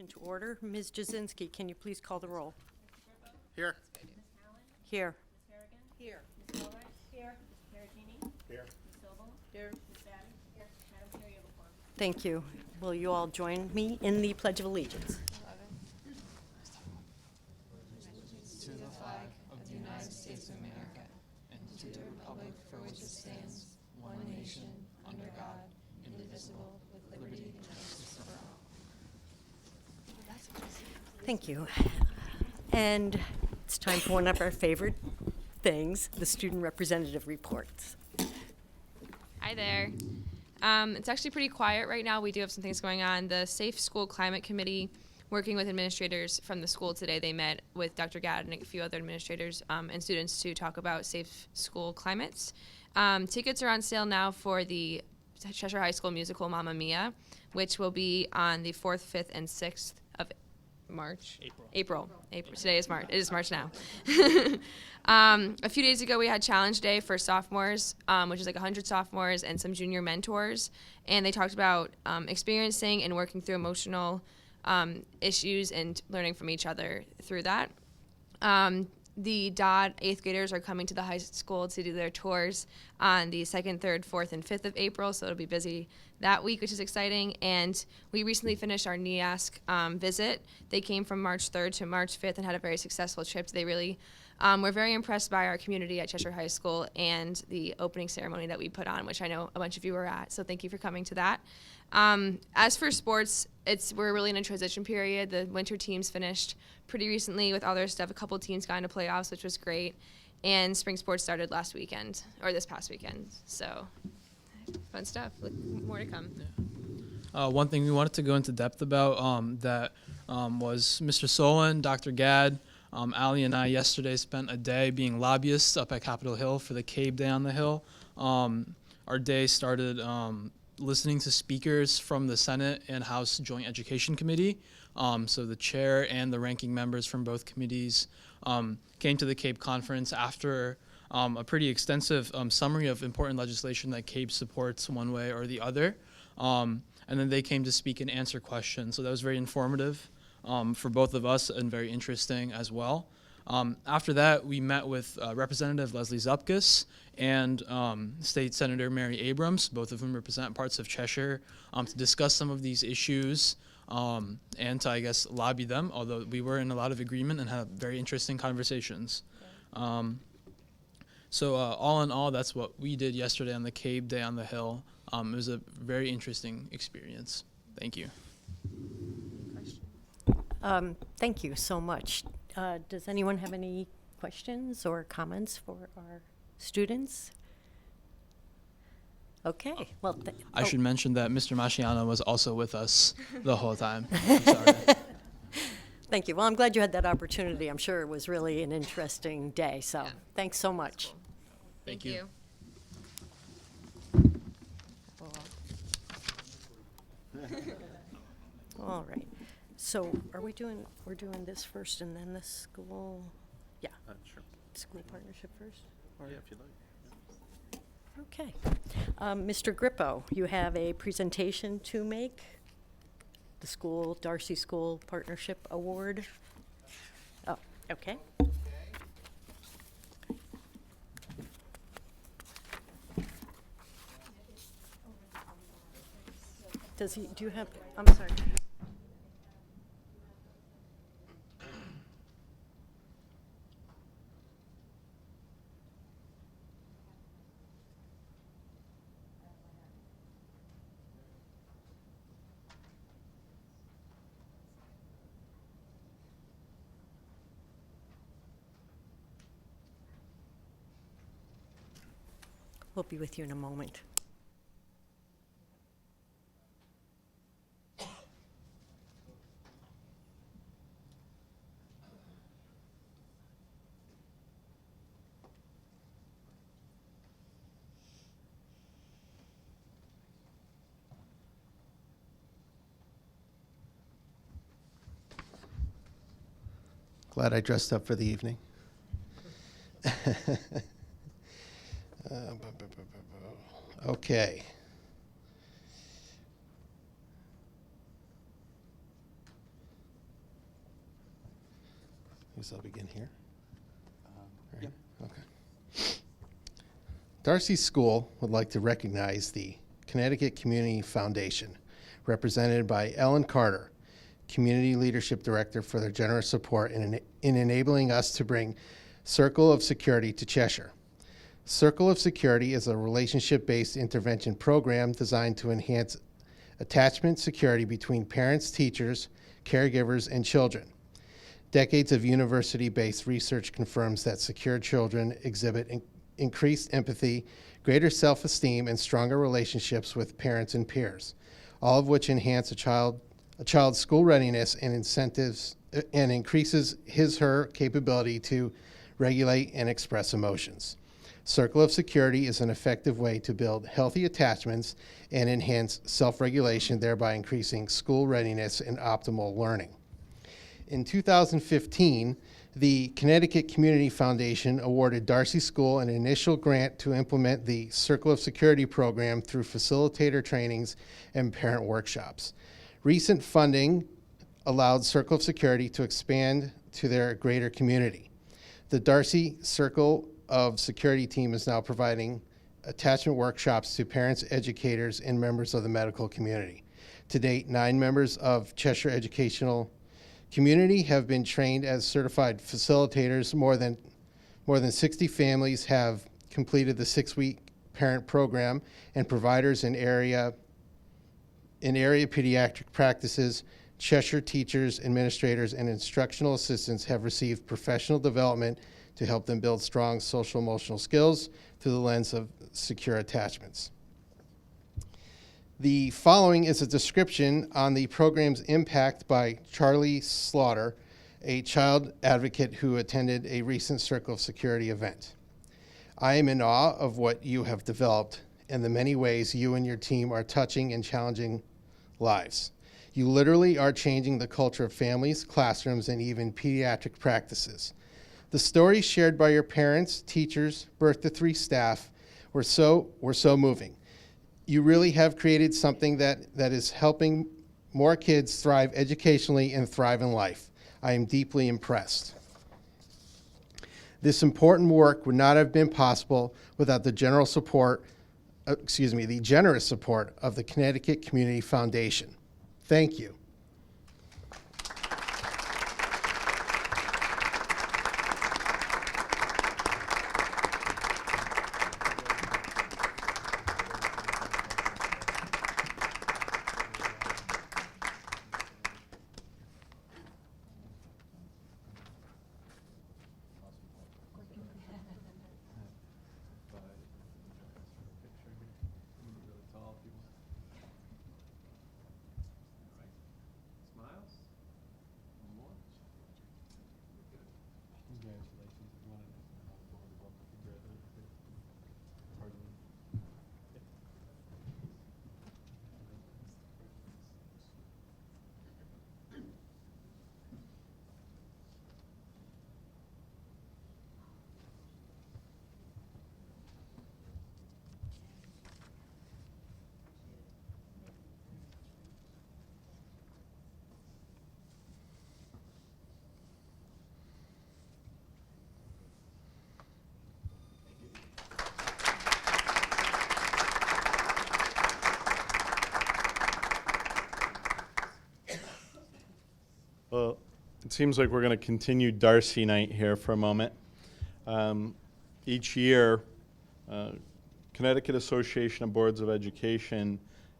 presentation to order. Ms. Jazinski, can you please call the roll? Here. Here. Here. Ms. Elright? Here. Ms. Perrotini? Here. Ms. Sobel? Here. Ms. Batty? Here. Madam Chair, you have a quorum. Thank you. Will you all join me in the Pledge of Allegiance? To the flag of the United States of America and to the republic for which it stands, one nation, under God, indivisible, with liberty and justice for all. Thank you. And it's time for one of our favorite things, the student representative reports. Hi there. It's actually pretty quiet right now. We do have some things going on. The Safe School Climate Committee, working with administrators from the school today, they met with Dr. Gadd and a few other administrators and students to talk about safe school climates. Tickets are on sale now for the Cheshire High School musical Mamma Mia, which will be on the 4th, 5th, and 6th of March. April. Today is March. It is March now. A few days ago, we had Challenge Day for sophomores, which is like 100 sophomores and some junior mentors. And they talked about experiencing and working through emotional issues and learning from each other through that. The DOD 8th graders are coming to the high school to do their tours on the 2nd, 3rd, 4th, and 5th of April, so it'll be busy that week, which is exciting. And we recently finished our NEASC visit. They came from March 3rd to March 5th and had a very successful trip. They really were very impressed by our community at Cheshire High School and the opening ceremony that we put on, which I know a bunch of you were at, so thank you for coming to that. As for sports, we're really in a transition period. The winter teams finished pretty recently with all their stuff. A couple teams got into playoffs, which was great. And spring sports started last weekend, or this past weekend. So, fun stuff. More to come. One thing we wanted to go into depth about was Mr. Solon, Dr. Gadd, Ali and I yesterday spent a day being lobbyists up at Capitol Hill for the CABE Day on the Hill. Our day started listening to speakers from the Senate and House Joint Education Committee. So the chair and the ranking members from both committees came to the CABE conference after a pretty extensive summary of important legislation that CABE supports one way or the other. And then they came to speak and answer questions. So that was very informative for both of us and very interesting as well. After that, we met with Representative Leslie Zupkis and State Senator Mary Abrams, both of whom represent parts of Cheshire, to discuss some of these issues and to, I guess, lobby them, although we were in a lot of agreement and had very interesting conversations. So all in all, that's what we did yesterday on the CABE Day on the Hill. It was a very interesting experience. Thank you. Thank you so much. Does anyone have any questions or comments for our students? Okay. Well, I should mention that Mr. Masciano was also with us the whole time. I'm sorry. Thank you. Well, I'm glad you had that opportunity. I'm sure it was really an interesting day. So thanks so much. Thank you. All right. So are we're doing this first and then the school? Yeah. Sure. School partnership first? Or- Yeah, if you'd like. Okay. Mr. Grippo, you have a presentation to make. The Darcy School Partnership Award. Oh, okay. Do you have, I'm sorry. We'll be with you in a moment. Glad I dressed up for the evening. Okay. guess I'll begin here. Right. Okay. Darcy School would like to recognize the Connecticut Community Foundation, represented by Ellen Carter, Community Leadership Director, for their generous support in enabling us to bring Circle of Security to Cheshire. Circle of Security is a relationship-based intervention program designed to enhance attachment security between parents, teachers, caregivers, and children. Decades of university-based research confirms that secure children exhibit increased empathy, greater self-esteem, and stronger relationships with parents and peers, all of which enhance a child's school readiness and incentives and increases his/her capability to regulate and express emotions. Circle of Security is an effective way to build healthy attachments and enhance self-regulation, thereby increasing school readiness and optimal learning. In 2015, the Connecticut Community Foundation awarded Darcy School an initial grant to implement the Circle of Security program through facilitator trainings and parent workshops. Recent funding allowed Circle of Security to expand to their greater community. The Darcy Circle of Security team is now providing attachment workshops to parents, educators, and members of the medical community. To date, 9 members of Cheshire Educational Community have been trained as certified facilitators. More than 60 families have completed the 6-week parent program, and providers in area pediatric practices, Cheshire teachers, administrators, and instructional assistants have received professional development to help them build strong social emotional skills through the lens of secure attachments. The following is a description on the program's impact by Charlie Slaughter, a child advocate who attended a recent Circle of Security event. I am in awe of what you have developed and the many ways you and your team are touching and challenging lives. You literally are changing the culture of families, classrooms, and even pediatric practices. The stories shared by your parents, teachers, Birth to 3 staff were so moving. You really have created something that is helping more kids thrive educationally and thrive in life. I am deeply impressed. This important work would not have been possible without the generous support of the Connecticut Community Foundation. Thank you. Well, it seems like we're going to continue Darcy Night here for a moment. Each year, Connecticut Association of Boards of Education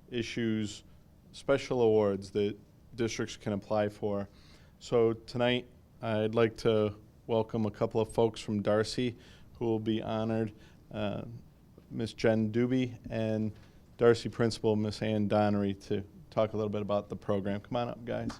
issues special awards that districts can apply for. So tonight, I'd like to welcome a couple of folks from Darcy who will be honored, Ms. Jen Doobie and Darcy Principal, Ms. Ann Donnery, to talk a little bit about the program. Come on up, guys.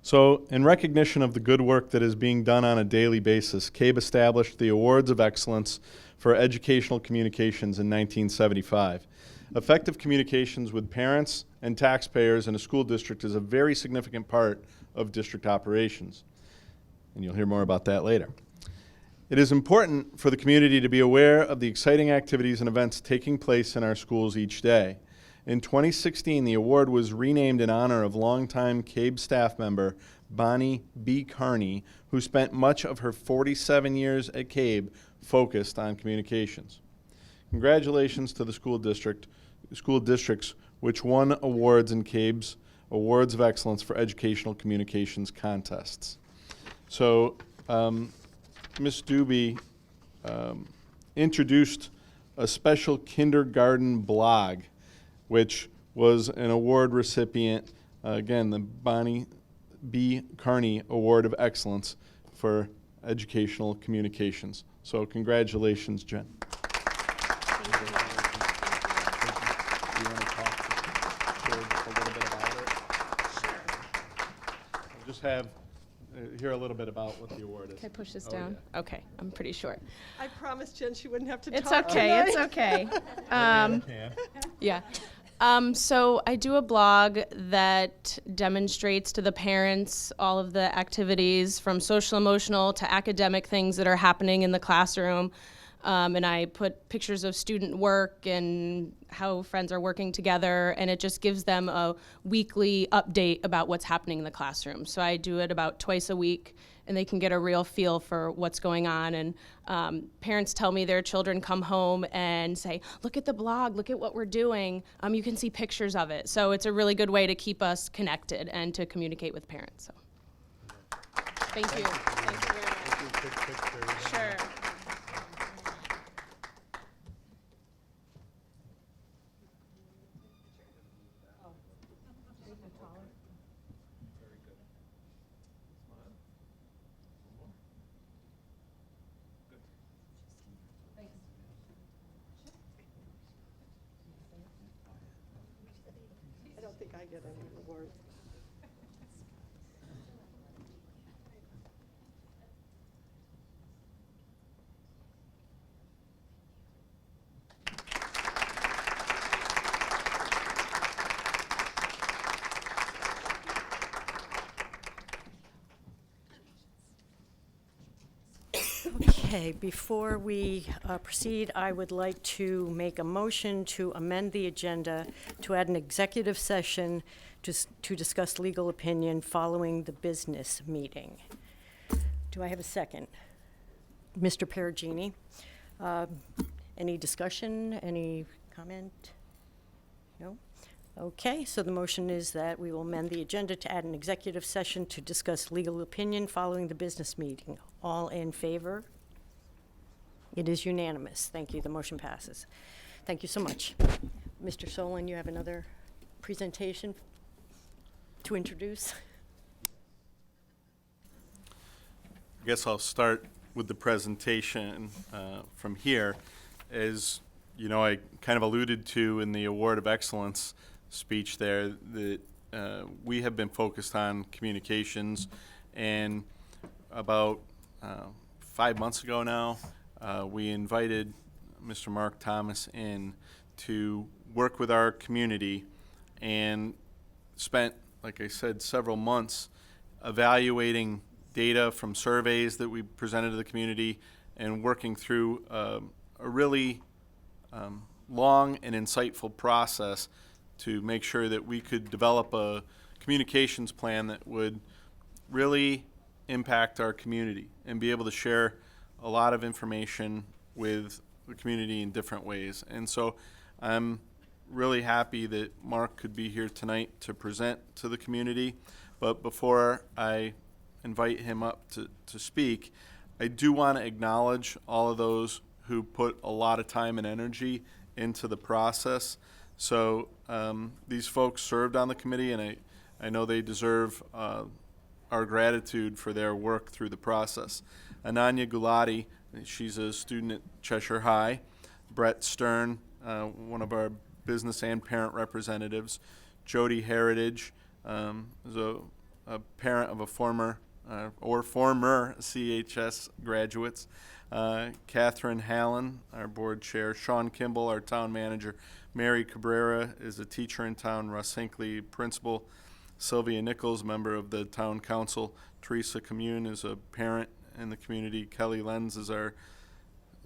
So, in recognition of the good work that is being done on a daily basis, CABE established the Awards of Excellence for Educational Communications in 1975. Effective communications with parents and taxpayers in a school district is a very significant part of district operations, and you'll hear more about that later. It is important for the community to be aware of the exciting activities and events taking place in our schools each day. In 2016, the award was renamed in honor of longtime CABE staff member Bonnie B. Carney, who spent much of her 47 years at CABE focused on communications. Congratulations to the school districts which won awards in CABE's Awards of Excellence for Educational Communications contests. So, Ms. Doobie introduced a special kindergarten blog, which was an award recipient, again, the Bonnie B. Carney Award of Excellence for Educational Communications. So congratulations, Jen. Do you want to talk to a little bit about it? Sure. Just have, hear a little bit about what the award is. Can I push this Oh, down? yeah. Okay, I'm pretty short. I promised Jen she wouldn't have to It's talk okay, tonight. it's okay. Yeah. Yeah. So I do a blog that demonstrates to the parents all of the activities from social emotional to academic things that are happening in the classroom. And I put pictures of student work and how friends are working together, and it just gives them a weekly update about what's happening in the classroom. So I do it about twice a week, and they can get a real feel for what's going on. And parents tell me their children come home and say, look at the blog, look at what we're doing. You can see pictures of it. So it's a really good way to keep us connected and to communicate with parents. So. Thank you. Thank you very much. Sure. I don't think I get any awards. Okay, before we proceed, I would like to make a motion to amend the agenda to add an executive session to discuss legal opinion following the business meeting. Do I have a second? Mr. Perugini, any discussion, any comment? No? Okay, so the motion is that we will amend the agenda to add an executive session to discuss legal opinion following the business meeting. All in favor? It is unanimous. Thank you. The motion passes. Thank you so much. Mr. Solon, you have another presentation to introduce? I guess I'll start with the presentation from here. As you know, I kind of alluded to in the Award of Excellence speech there that we have been focused on communications, and about 5 months ago now, we invited Mr. Mark Thomas in to work with our community and spent, like I said, several months evaluating data from surveys that we presented to the community and working through a really long and insightful process to make sure that we could develop a communications plan that would really impact our community and be able to share a lot of information with the community in different ways. And so I'm really happy that Mark could be here tonight to present to the community. But before I invite him up to speak, I do want to acknowledge all of those who put a lot of time and energy into the process. So these folks served on the committee, and I know they deserve our gratitude for their work through the process. Ananya Gulati, she's a student at Cheshire High. Brett Stern, one of our business and parent representatives. Jody Heritage is a parent of a former CHS graduates. Catherine Hallen, our board chair. Sean Kimball, our town manager. Mary Cabrera is a teacher in town. Russ Hinckley, principal. Sylvia Nichols, member of the town council. Teresa Commune is a parent in the community. Kelly Lenz is our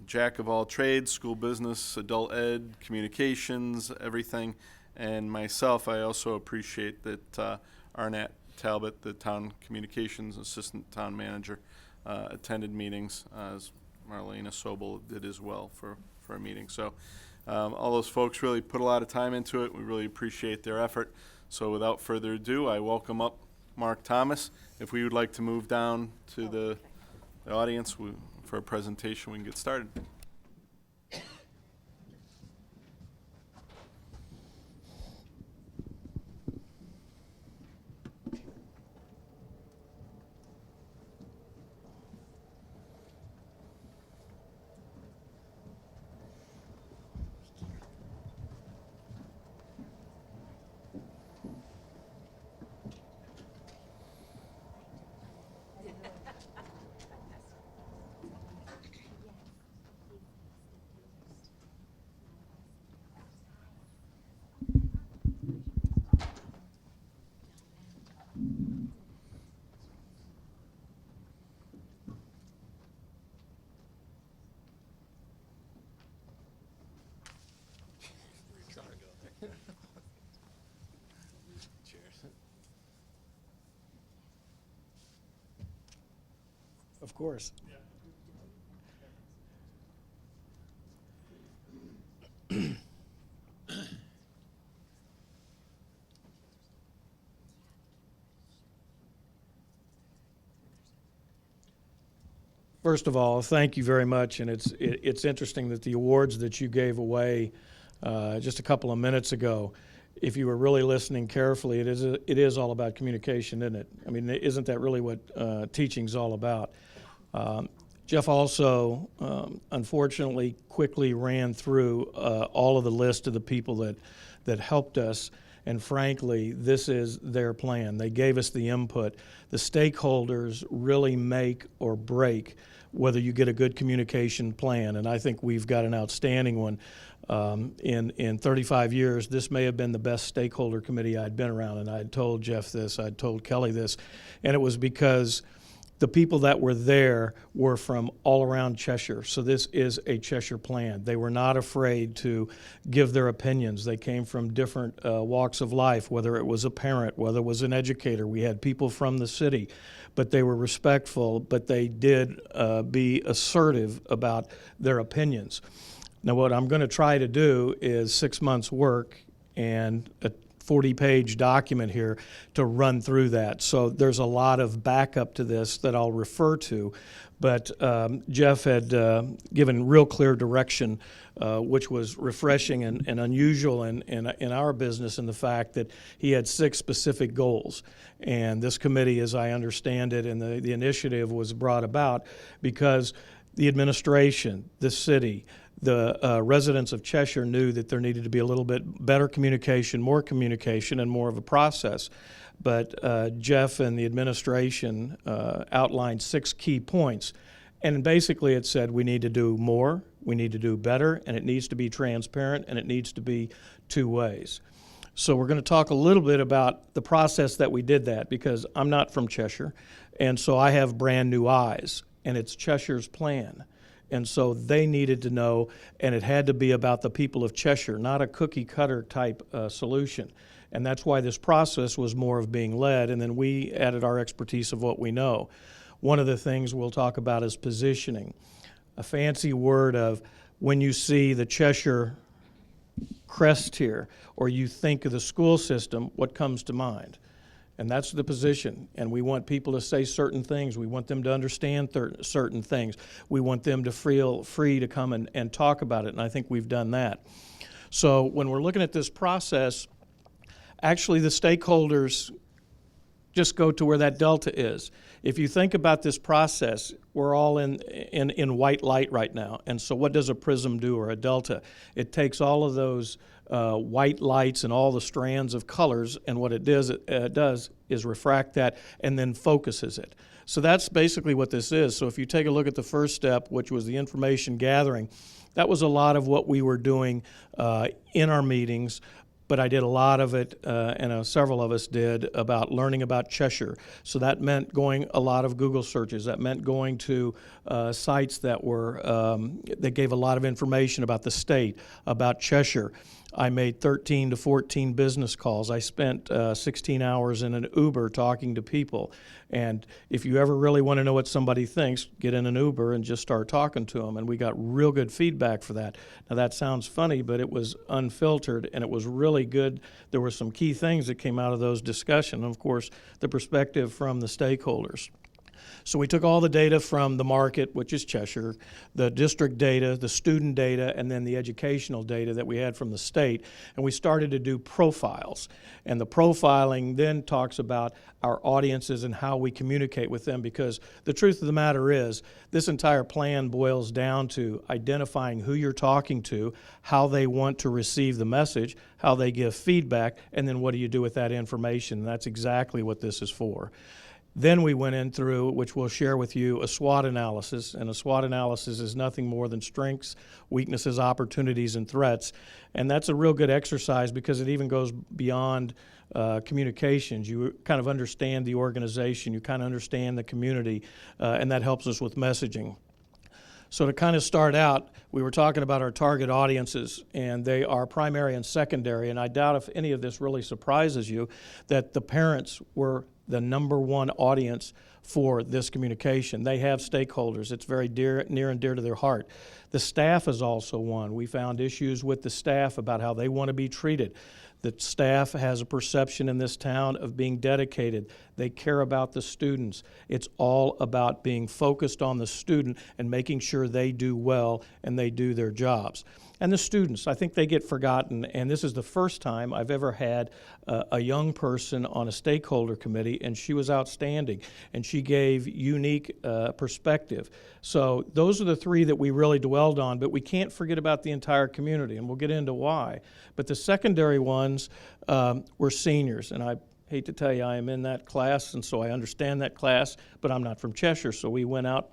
jack of all trades, school business, adult ed, communications, everything. And myself, I also appreciate that Arnett Talbot, the town communications assistant town manager, attended meetings, as Marlena Sobel did as well for a meeting. So all those folks really put a lot of time into it. We really appreciate their effort. So without further ado, I welcome up Mark Thomas. If we would like to move down to the audience for a presentation, we can get started. Of course. First of all, thank you very much, and it's interesting that the awards that you gave away just a couple of minutes ago, if you were really listening carefully, it is all about communication, isn't it? I mean, isn't that really what teaching's all about? Jeff also, unfortunately, quickly ran through all of the list of the people that helped us, and frankly, this is their plan. They gave us the input. The stakeholders really make or break whether you get a good communication plan, and I think we've got an outstanding one. In 35 years, this may have been the best stakeholder committee I'd been around, and I'd told Jeff this, I'd told Kelly this, and it was because the people that were there were from all around Cheshire. So this is a Cheshire plan. They were not afraid to give their opinions. They came from different walks of life, whether it was a parent, whether it was an educator. We had people from the city, but they were respectful, but they did be assertive about their opinions. Now, what I'm going to try to do is 6 months' work and a 40-page document here to run through that. So there's a lot of backup to this that I'll refer to, but Jeff had given real clear direction, which was refreshing and unusual in our business, in the fact that he had 6 specific goals. And this committee, as I understand it, and the initiative was brought about because the administration, the city, the residents of Cheshire knew that there needed to be a little bit better communication, and more of a process. But Jeff and the administration outlined 6 key points. And basically it said we need to do more, we need to do better, and it needs to be transparent, and it needs to be 2 ways. So we're going to talk a little bit about the process that we did that, because I'm not from Cheshire, and so I have brand new eyes, and it's Cheshire's plan. And so they needed to know, and it had to be about the people of Cheshire, not a cookie-cutter type solution. And that's why this process was more of being led, and then we added our expertise of what we know. One of the things we'll talk about is positioning. A fancy word of when you see the Cheshire crest here, or you think of the school system, what comes to mind? And that's the position. And we want people to say certain things. We want them to understand certain things. We want them to feel free to come and talk about it. And I think we've done that. So when we're looking at this process, actually the stakeholders just go to where that delta is. If you think about this process, we're all in white light right now. And so what does a prism do, or a delta? It takes all of those white lights and all the strands of colors, and what it does is refract that and then focuses it. So that's basically what this is. So if you take a look at the first step, which was the information gathering, that was a lot of what we were doing in our meetings. but I did a lot of it, and several of us did, about learning about Cheshire. So that meant going a lot of Google searches. That meant going to sites that were that gave a lot of information about the state, about Cheshire. I made 13 to 14 business calls. I spent 16 hours in an Uber talking to people. And if you ever really want to know what somebody thinks, get in an Uber and just start talking to them. And we got real good feedback for that. Now, that sounds funny, but it was unfiltered, and it was really good. There were some key things that came out of those discussions. Of course, the perspective from the stakeholders. So we took all the data from the market, which is Cheshire, the district data, the student data, and then the educational data that we had from the state, and we started to do profiles. And the profiling then talks about our audiences and how we communicate with them, because the truth of the matter is this entire plan boils down to identifying who you're talking to, how they want to receive the message, how they give feedback, and then what do you do with that information. And that's exactly what this is for. Then we went in through, which we'll share with you, a SWOT analysis. And a SWOT analysis is nothing more than strengths, weaknesses, opportunities, and threats. And that's a real good exercise because it even goes beyond communications. You kind of understand the organization, you kind of understand the community, and that helps us with messaging. So to kind of start out, we were talking about our target audiences, and they are primary and secondary. And I doubt if any of this really surprises you that the parents were the number one audience for this communication. They have stakeholders. It's very near and dear to their heart. The staff is also one. We found issues with the staff about how they want to be treated. The staff has a perception in this town of being dedicated. They care about the students. It's all about being focused on the student and making sure they do well and they do their jobs. And the students, I think they get forgotten, and this is the first time I've ever had a young person on a stakeholder committee, and she was outstanding, and she gave unique perspective. So those are the three that we really dwelled on, but we can't forget about the entire community, and we'll get into why. But the secondary ones were seniors, and I hate to tell you, I am in that class, and so I understand that class, but I'm not from Cheshire, so we went out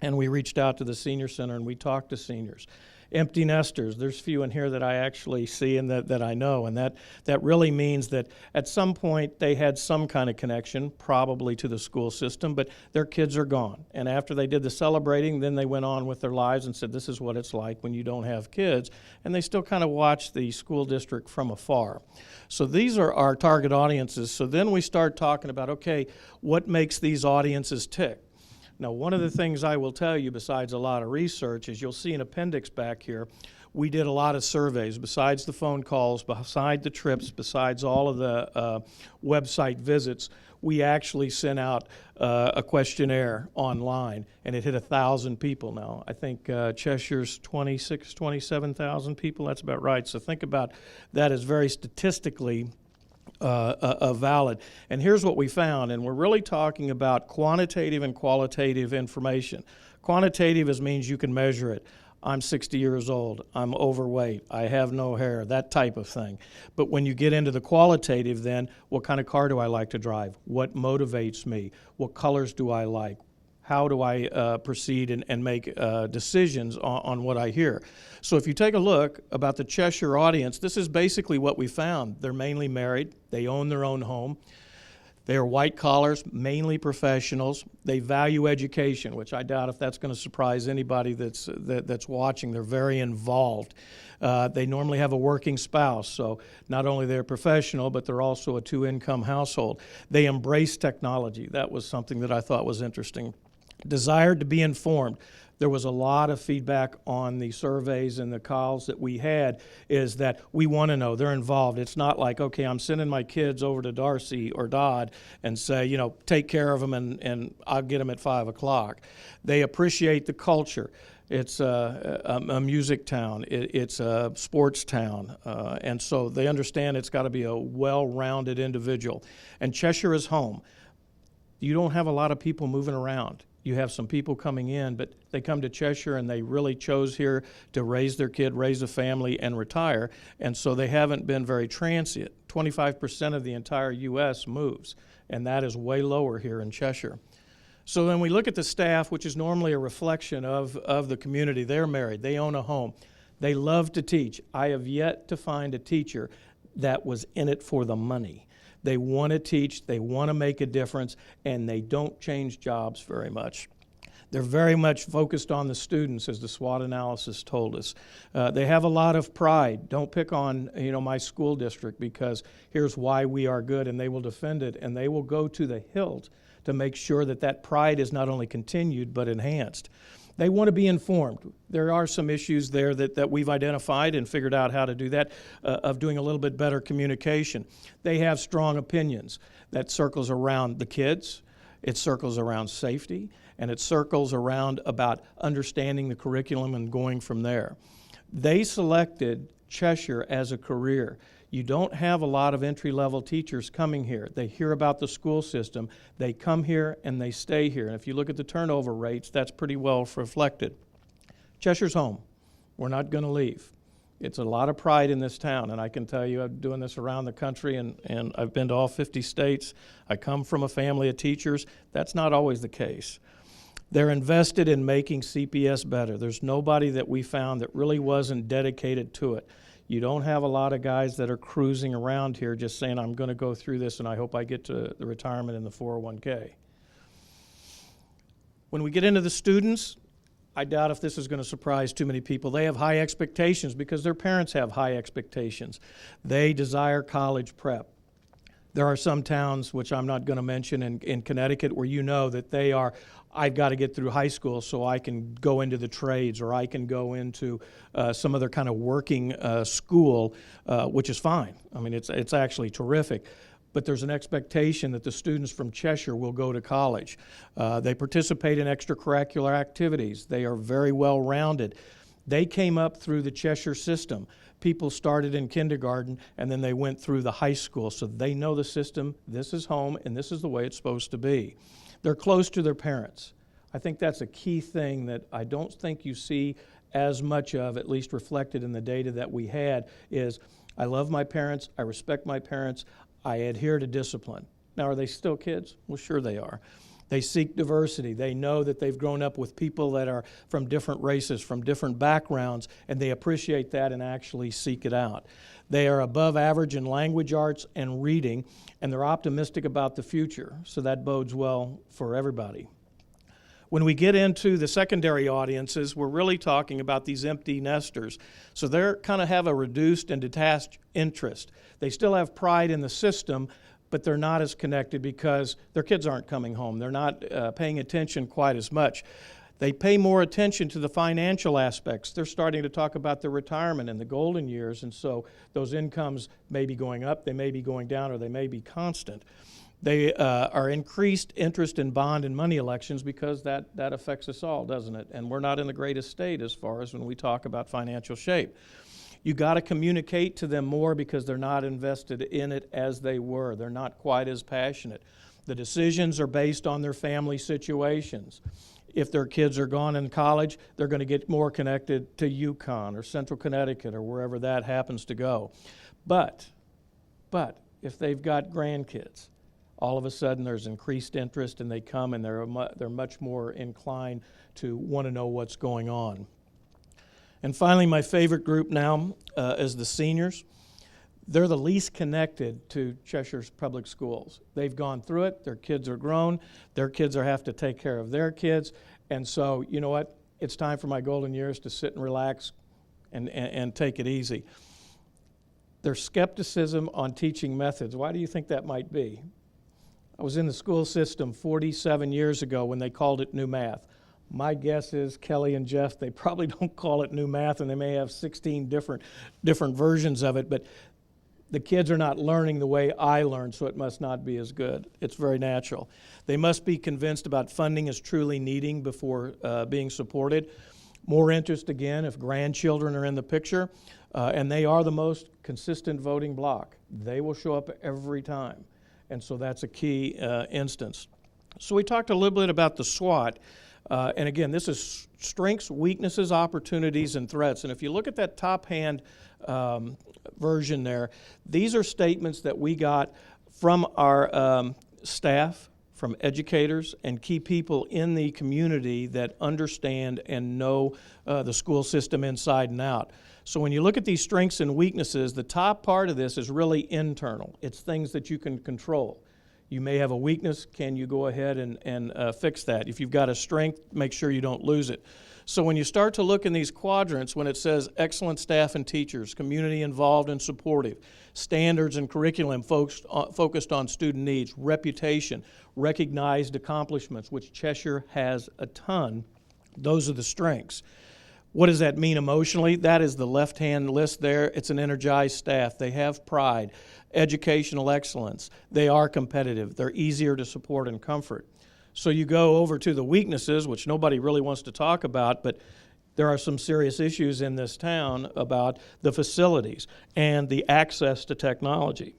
and we reached out to the senior center and we talked to seniors. Empty nesters, there's few in here that I actually see and that I know, and that really means that at some point they had some kind of connection, probably to the school system, but their kids are gone. And after they did the celebrating, then they went on with their lives and said, this is what it's like when you don't have kids, and they still kind of watch the school district from afar. So these are our target audiences. So then we start talking about, okay, what makes these audiences tick? Now, one of the things I will tell you, besides a lot of research, is you'll see an appendix back here. We did a lot of surveys, besides the phone calls, besides the trips, besides all of the website visits. We actually sent out a questionnaire online, and it hit 1,000 people now. I think Cheshire's 27,000 people. That's about right. So think about that as very statistically valid. And here's what we found, and we're really talking about quantitative and qualitative information. Quantitative means you can measure it. I'm 60 years old, I'm overweight, I have no hair, that type of thing. But when you get into the qualitative then, what kind of car do I like to drive? What motivates me? What colors do I like? How do I proceed and make decisions on what I hear? So if you take a look about the Cheshire audience, this is basically what we found. They're mainly married. They own their own home. They are white collars, mainly professionals. They value education, which I doubt if that's going to surprise anybody that's watching. They're very involved. They normally have a working spouse, so not only they're professional, but they're also a two-income household. They embrace technology. That was something that I thought was interesting. Desired to be informed. There was a lot of feedback on the surveys and the calls that we had is that we want to know. They're involved. It's not like, okay, I'm sending my kids over to Darcy or Dodd and say, take care of them and I'll get them at 5 o'clock. They appreciate the culture. It's a music town. It's a sports town. And so they understand it's got to be a well-rounded individual. And Cheshire is home. You don't have a lot of people moving around. You have some people coming in, but they come to Cheshire and they really chose here to raise their kid, raise a family, and retire. And so they haven't been very transient. 25% of the entire U.S. moves, and that is way lower here in Cheshire. So then we look at the staff, which is normally a reflection of the community. They're married. They own a home. They love to teach. I have yet to find a teacher that was in it for the money. They want to teach, they want to make a difference, and they don't change jobs very much. They're very much focused on the students, as the SWOT analysis told us. They have a lot of pride. Don't pick on, my school district, because here's why we are good, and they will defend it, and they will go to the hilt to make sure that that pride is not only continued but enhanced. They want to be informed. There are some issues there that we've identified and figured out how to do that, of doing a little bit better communication. They have strong opinions that circles around the kids, it circles around safety, and it circles around about understanding the curriculum and going from there. They selected Cheshire as a career. You don't have a lot of entry-level teachers coming here. They hear about the school system, they come here and they stay here. And if you look at the turnover rates, that's pretty well reflected. Cheshire's home. We're not going to leave. It's a lot of pride in this town, and I can tell you, I'm doing this around the country, and I've been to all 50 states. I come from a family of teachers. That's not always the case. They're invested in making CPS better. There's nobody that we found that really wasn't dedicated to it. You don't have a lot of guys that are cruising around here just saying, I'm going to go through this and I hope I get to the retirement in the 401k. When we get into the students, I doubt if this is going to surprise too many people. They have high expectations because their parents have high expectations. They desire college prep. There are some towns, which I'm not going to mention, in Connecticut where you know that they are, I've got to get through high school so I can go into the trades, or I can go into some other kind of working school, which is fine. I mean, it's actually terrific. But there's an expectation that the students from Cheshire will go to college. They participate in extracurricular activities. They are very well-rounded. They came up through the Cheshire system. People started in kindergarten and then they went through the high school, so they know the system. This is home and this is the way it's supposed to be. They're close to their parents. I think that's a key thing that I don't think you see as much of, at least reflected in the data that we had, is I love my parents, I respect my parents, I adhere to discipline. Now, are they still kids? Well, sure they are. They seek diversity. They know that they've grown up with people that are from different races, from different backgrounds, and they appreciate that and actually seek it out. They are above average in language arts and reading, and they're optimistic about the future, so that bodes well for everybody. When we get into the secondary audiences, we're really talking about these empty nesters. So they kind of have a reduced and detached interest. They still have pride in the system, but they're not as connected because their kids aren't coming home. They're not paying attention quite as much. They pay more attention to the financial aspects. They're starting to talk about their retirement and the golden years, and so those incomes may be going up, they may be going down, or they may be constant. They are increased interest in bond and money elections because that affects us all, doesn't it? And we're not in the greatest state as far as when we talk about financial shape. You got to communicate to them more because they're not invested in it as they were. They're not quite as passionate. The decisions are based on their family situations. If their kids are gone in college, they're going to get more connected to UConn or Central Connecticut or wherever that happens to go. But if they've got grandkids, all of a sudden there's increased interest and they come and they're much more inclined to want to know what's going on. And finally, my favorite group now is the seniors. They're the least connected to Cheshire's public schools. They've gone through it. Their kids are grown. Their kids have to take care of their kids. And so, you know what? It's time for my golden years to sit and relax and take it easy. Their skepticism on teaching methods, why do you think that might be? I was in the school system 47 years ago when they called it new math. My guess is Kelly and Jeff, they probably don't call it new math, and they may have 16 different versions of it, but the kids are not learning the way I learned, so it must not be as good. It's very natural. They must be convinced about funding is truly needing before being supported. More interest, again, if grandchildren are in the picture, and they are the most consistent voting bloc. They will show up every time, and so that's a key instance. So we talked a little bit about the SWOT. And again, this is strengths, weaknesses, opportunities, and threats. And if you look at that top hand version there, these are statements that we got from our staff, from educators, and key people in the community that understand and know the school system inside and out. So when you look at these strengths and weaknesses, the top part of this is really internal. It's things that you can control. You may have a weakness. Can you go ahead and fix that? If you've got a strength, make sure you don't lose it. So when you start to look in these quadrants, when it says excellent staff and teachers, community involved and supportive, standards and curriculum focused on student needs, reputation, recognized accomplishments, which Cheshire has a ton, those are the strengths. What does that mean emotionally? That is the left-hand list there. It's an energized staff. They have pride, educational excellence. They are competitive. They're easier to support and comfort. So you go over to the weaknesses, which nobody really wants to talk about, but there are some serious issues in this town about the facilities and the access to technology.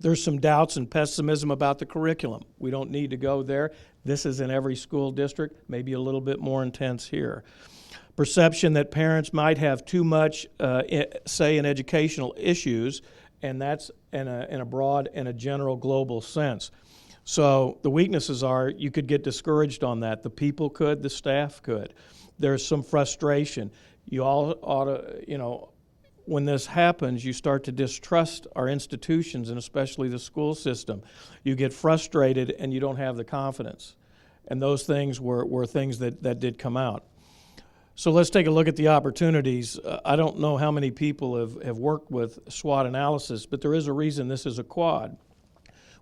There's some doubts and pessimism about the curriculum. We don't need to go there. This is in every school district, maybe a little bit more intense here. Perception that parents might have too much say in educational issues, and that's in a broad and a general global sense. So the weaknesses are you could get discouraged on that. The people could, the staff could. There's some frustration. You all ought to, when this happens, you start to distrust our institutions and especially the school system. You get frustrated and you don't have the confidence. And those things were things that did come out. So let's take a look at the opportunities. I don't know how many people have worked with SWOT analysis, but there is a reason this is a quad.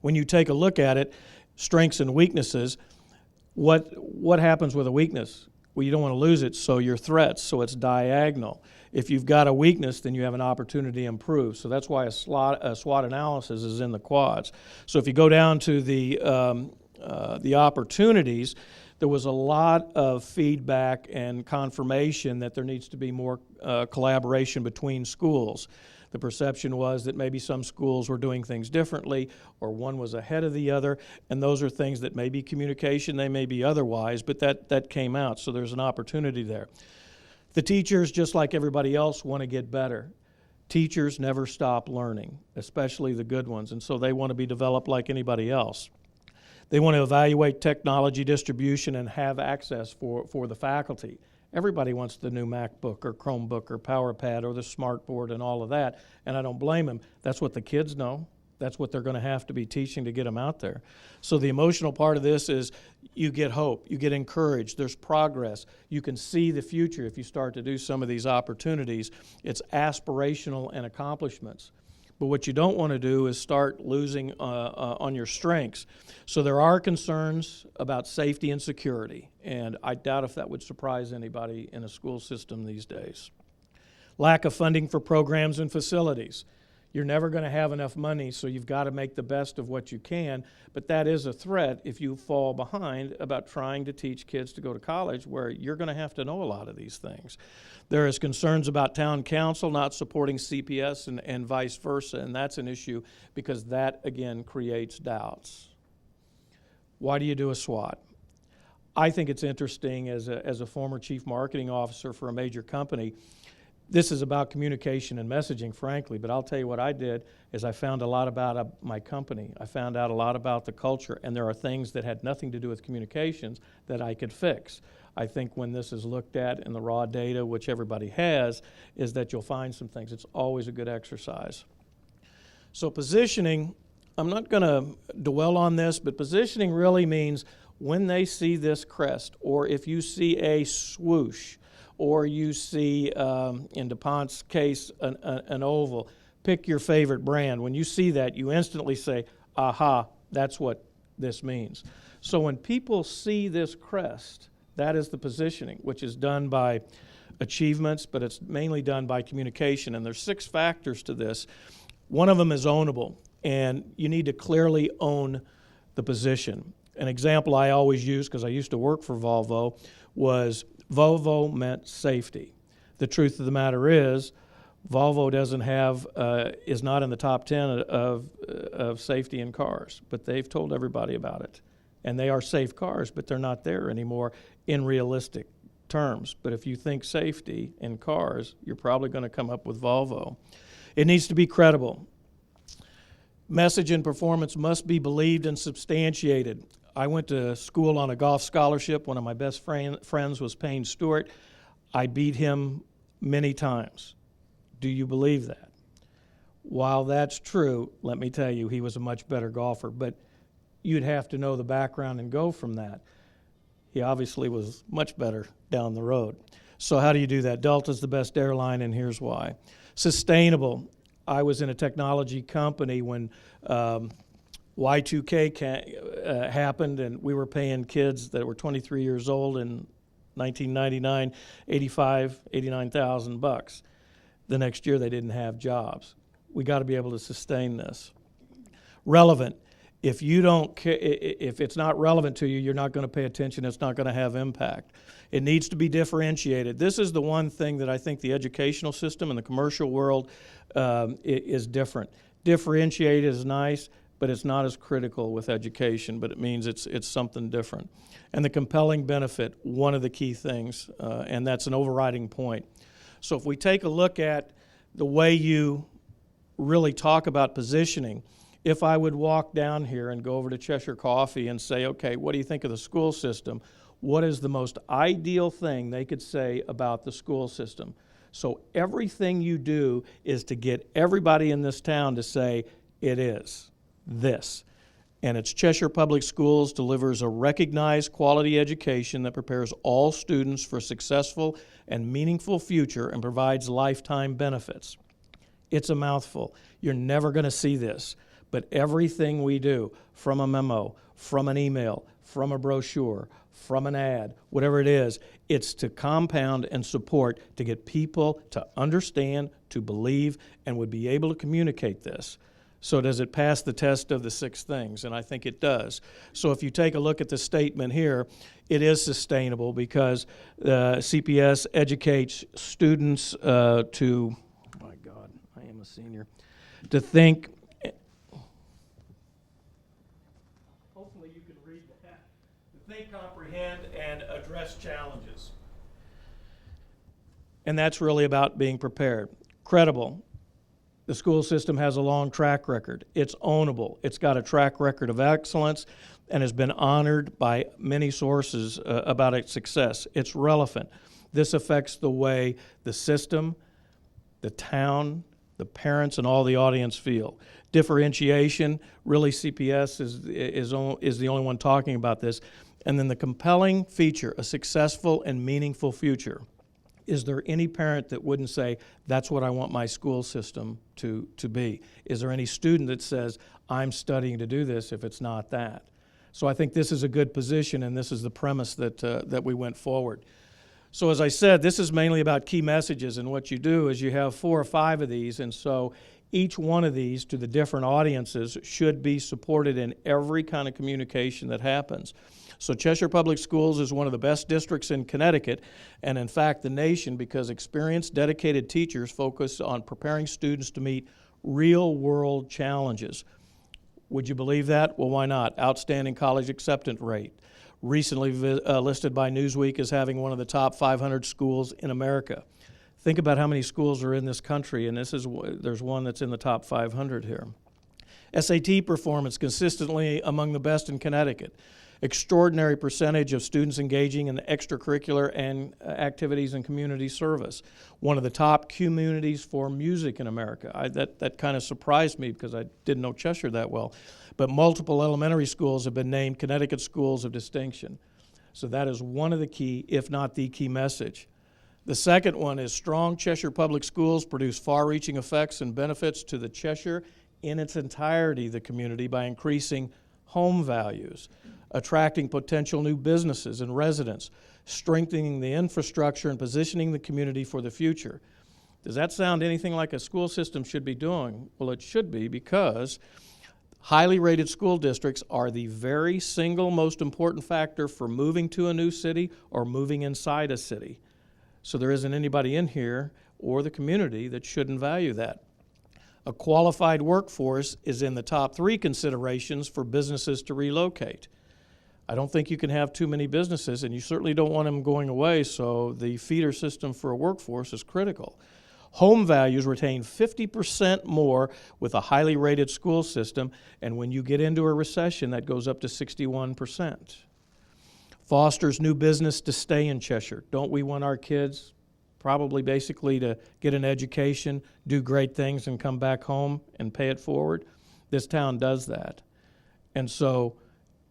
When you take a look at it, strengths and weaknesses, what happens with a weakness? Well, you don't want to lose it, so your threats, so it's diagonal. If you've got a weakness, then you have an opportunity to improve. So that's why a SWOT analysis is in the quads. So if you go down to the opportunities, there was a lot of feedback and confirmation that there needs to be more collaboration between schools. The perception was that maybe some schools were doing things differently or one was ahead of the other, and those are things that may be communication, they may be otherwise, but that came out, so there's an opportunity there. The teachers, just like everybody else, want to get better. Teachers never stop learning, especially the good ones, and so they want to be developed like anybody else. They want to evaluate technology distribution and have access for the faculty. Everybody wants the new MacBook or Chromebook or PowerPad or the smartboard and all of that, and I don't blame them. That's what the kids know. That's what they're going to have to be teaching to get them out there. So the emotional part of this is you get hope, you get encouraged, there's progress. You can see the future if you start to do some of these opportunities. It's aspirational and accomplishments. But what you don't want to do is start losing on your strengths. So there are concerns about safety and security, and I doubt if that would surprise anybody in a school system these days. Lack of funding for programs and facilities. You're never going to have enough money, so you've got to make the best of what you can, but that is a threat if you fall behind about trying to teach kids to go to college where you're going to have to know a lot of these things. There is concerns about town council not supporting CPS and vice versa, and that's an issue because that, again, creates doubts. Why do you do a SWOT? I think it's interesting as a former chief marketing officer for a major company. This is about communication and messaging, frankly, but I'll tell you what I did is I found a lot about my company. I found out a lot about the culture, and there are things that had nothing to do with communications that I could fix. I think when this is looked at in the raw data, which everybody has, is that you'll find some things. It's always a good exercise. So positioning, I'm not going to dwell on this, but positioning really means when they see this crest, or if you see a swoosh, or you see, in DuPont's case, an oval, pick your favorite brand. When you see that, you instantly say, aha, that's what this means. So when people see this crest, that is the positioning, which is done by achievements, but it's mainly done by communication. And there's 6 factors to this. One of them is ownable, and you need to clearly own the position. An example I always use, because I used to work for Volvo, was Volvo meant safety. The truth of the matter is, Volvo is not in the top 10 of safety in cars, but they've told everybody about it. And they are safe cars, but they're not there anymore in realistic terms. But if you think safety in cars, you're probably going to come up with Volvo. It needs to be credible. Message and performance must be believed and substantiated. I went to school on a golf scholarship. One of my best friends was Payne Stewart. I beat him many times. Do you believe that? While that's true, let me tell you, he was a much better golfer, but you'd have to know the background and go from that. He obviously was much better down the road. So how do you do that? Delta's the best airline, and here's why. Sustainable. I was in a technology company when Y2K happened, and we were paying kids that were 23 years old in 1999, $89,000. The next year they didn't have jobs. We got to be able to sustain this. Relevant. If you don't, if it's not relevant to you, you're not going to pay attention. It's not going to have impact. It needs to be differentiated. This is the one thing that I think the educational system and the commercial world is different. Differentiate is nice, but it's not as critical with education. But it means it's something different. And the compelling benefit, one of the key things, and that's an overriding point. So if we take a look at the way you really talk about positioning. If I would walk down here and go over to Cheshire Coffee and say, okay, what do you think of the school system? What is the most ideal thing they could say about the school system? So everything you do is to get everybody in this town to say, it is this. And it's Cheshire Public Schools delivers a recognized quality education that prepares all students for a successful and meaningful future and provides lifetime benefits. It's a mouthful. You're never going to see this. But everything we do, from a memo, from an email, from a brochure, from an ad, whatever it is, it's to compound and support to get people to understand, to believe, and would be able to communicate this. So does it pass the test of the 6 things? And I think it does. So if you take a look at the statement here, it is sustainable because CPS educates students to, oh my God, I am a senior, to think. Hopefully you can read that. To think, comprehend, and address challenges. And that's really about being prepared. Credible. The school system has a long track record. It's ownable. It's got a track record of excellence and has been honored by many sources about its success. It's relevant. This affects the way the system, the town, the parents, and all the audience feel. Differentiation, really CPS is the only one talking about this. And then the compelling feature, a successful and meaningful future. Is there any parent that wouldn't say, that's what I want my school system to be? Is there any student that says, I'm studying to do this if it's not that? So I think this is a good position, and this is the premise that we went forward. So as I said, this is mainly about key messages, and what you do is you have 4 or 5 of these, and so each one of these to the different audiences should be supported in every kind of communication that happens. So Cheshire Public Schools is one of the best districts in Connecticut, and in fact the nation, because experienced, dedicated teachers focus on preparing students to meet real-world challenges. Would you believe that? Well, why not? Outstanding college acceptance rate. Recently listed by Newsweek as having one of the top 500 schools in America. Think about how many schools are in this country, and there's one that's in the top 500 here. SAT performance consistently among the best in Connecticut. Extraordinary percentage of students engaging in extracurricular and activities and community service. One of the top communities for music in America. That kind of surprised me because I didn't know Cheshire that well. But multiple elementary schools have been named Connecticut Schools of Distinction. So that is one of the key, if not the key message. The second one is strong Cheshire Public Schools produce far-reaching effects and benefits to the Cheshire in its entirety, the community, by increasing home values, attracting potential new businesses and residents, strengthening the infrastructure and positioning the community for the future. Does that sound anything like a school system should be doing? Well, it should be, because highly rated school districts are the very single most important factor for moving to a new city or moving inside a city. So there isn't anybody in here or the community that shouldn't value that. A qualified workforce is in the top 3 considerations for businesses to relocate. I don't think you can have too many businesses, and you certainly don't want them going away, so the feeder system for a workforce is critical. Home values retain 50% more with a highly rated school system, and when you get into a recession, that goes up to 61%. Fosters new business to stay in Cheshire. Don't we want our kids probably basically to get an education, do great things, and come back home and pay it forward. This town does that. And so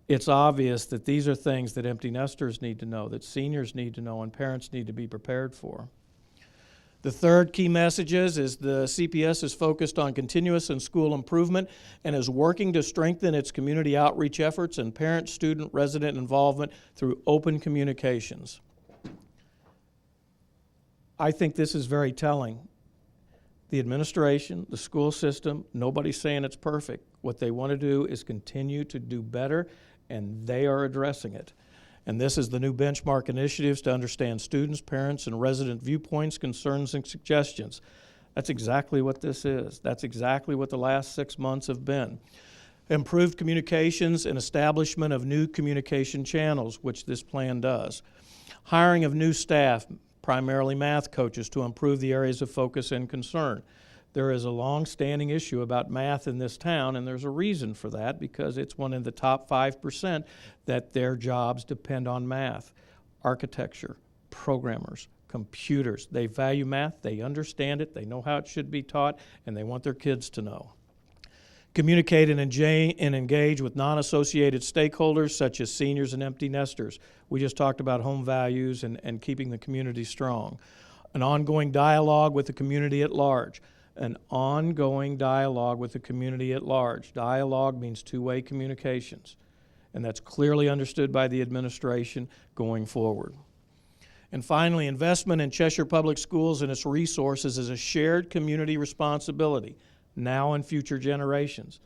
it's obvious that these are things that empty nesters need to know, that seniors need to know, and parents need to be prepared for. The third key message is the CPS is focused on continuous and school improvement and is working to strengthen its community outreach efforts and parent, student, resident involvement through open communications. I think this is very telling. The administration, the school system, nobody's saying it's perfect. What they want to do is continue to do better, and they are addressing it. And this is the new benchmark initiatives to understand students, parents, and resident viewpoints, concerns, and suggestions. That's exactly what this is. That's exactly what the last 6 months have been. Improved communications and establishment of new communication channels, which this plan does. Hiring of new staff, primarily math coaches, to improve the areas of focus and concern. There is a long-standing issue about math in this town, and there's a reason for that, because it's one of the top 5% that their jobs depend on math. Architecture, programmers, computers. They value math, they understand it, they know how it should be taught, and they want their kids to know. Communicate and engage with non-associated stakeholders such as seniors and empty nesters. We just talked about home values and keeping the community strong. An ongoing dialogue with the community at large. An ongoing dialogue with the community at large. Dialogue means two-way communications, and that's clearly understood by the administration going forward. And finally, investment in Cheshire Public Schools and its resources is a shared community responsibility, now and future generations.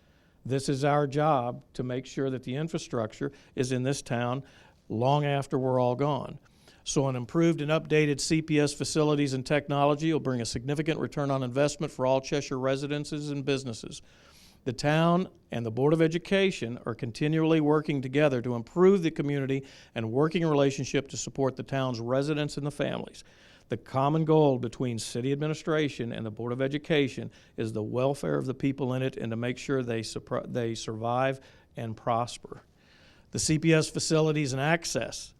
This is our job to make sure that the infrastructure is in this town long after we're all gone. So an improved and updated CPS facilities and technology will bring a significant return on investment for all Cheshire residences and businesses. The town and the Board of Education are continually working together to improve the community and working relationship to support the town's residents and the families. The common goal between city administration and the Board of Education is the welfare of the people in it and to make sure they survive and prosper. The CPS facilities and access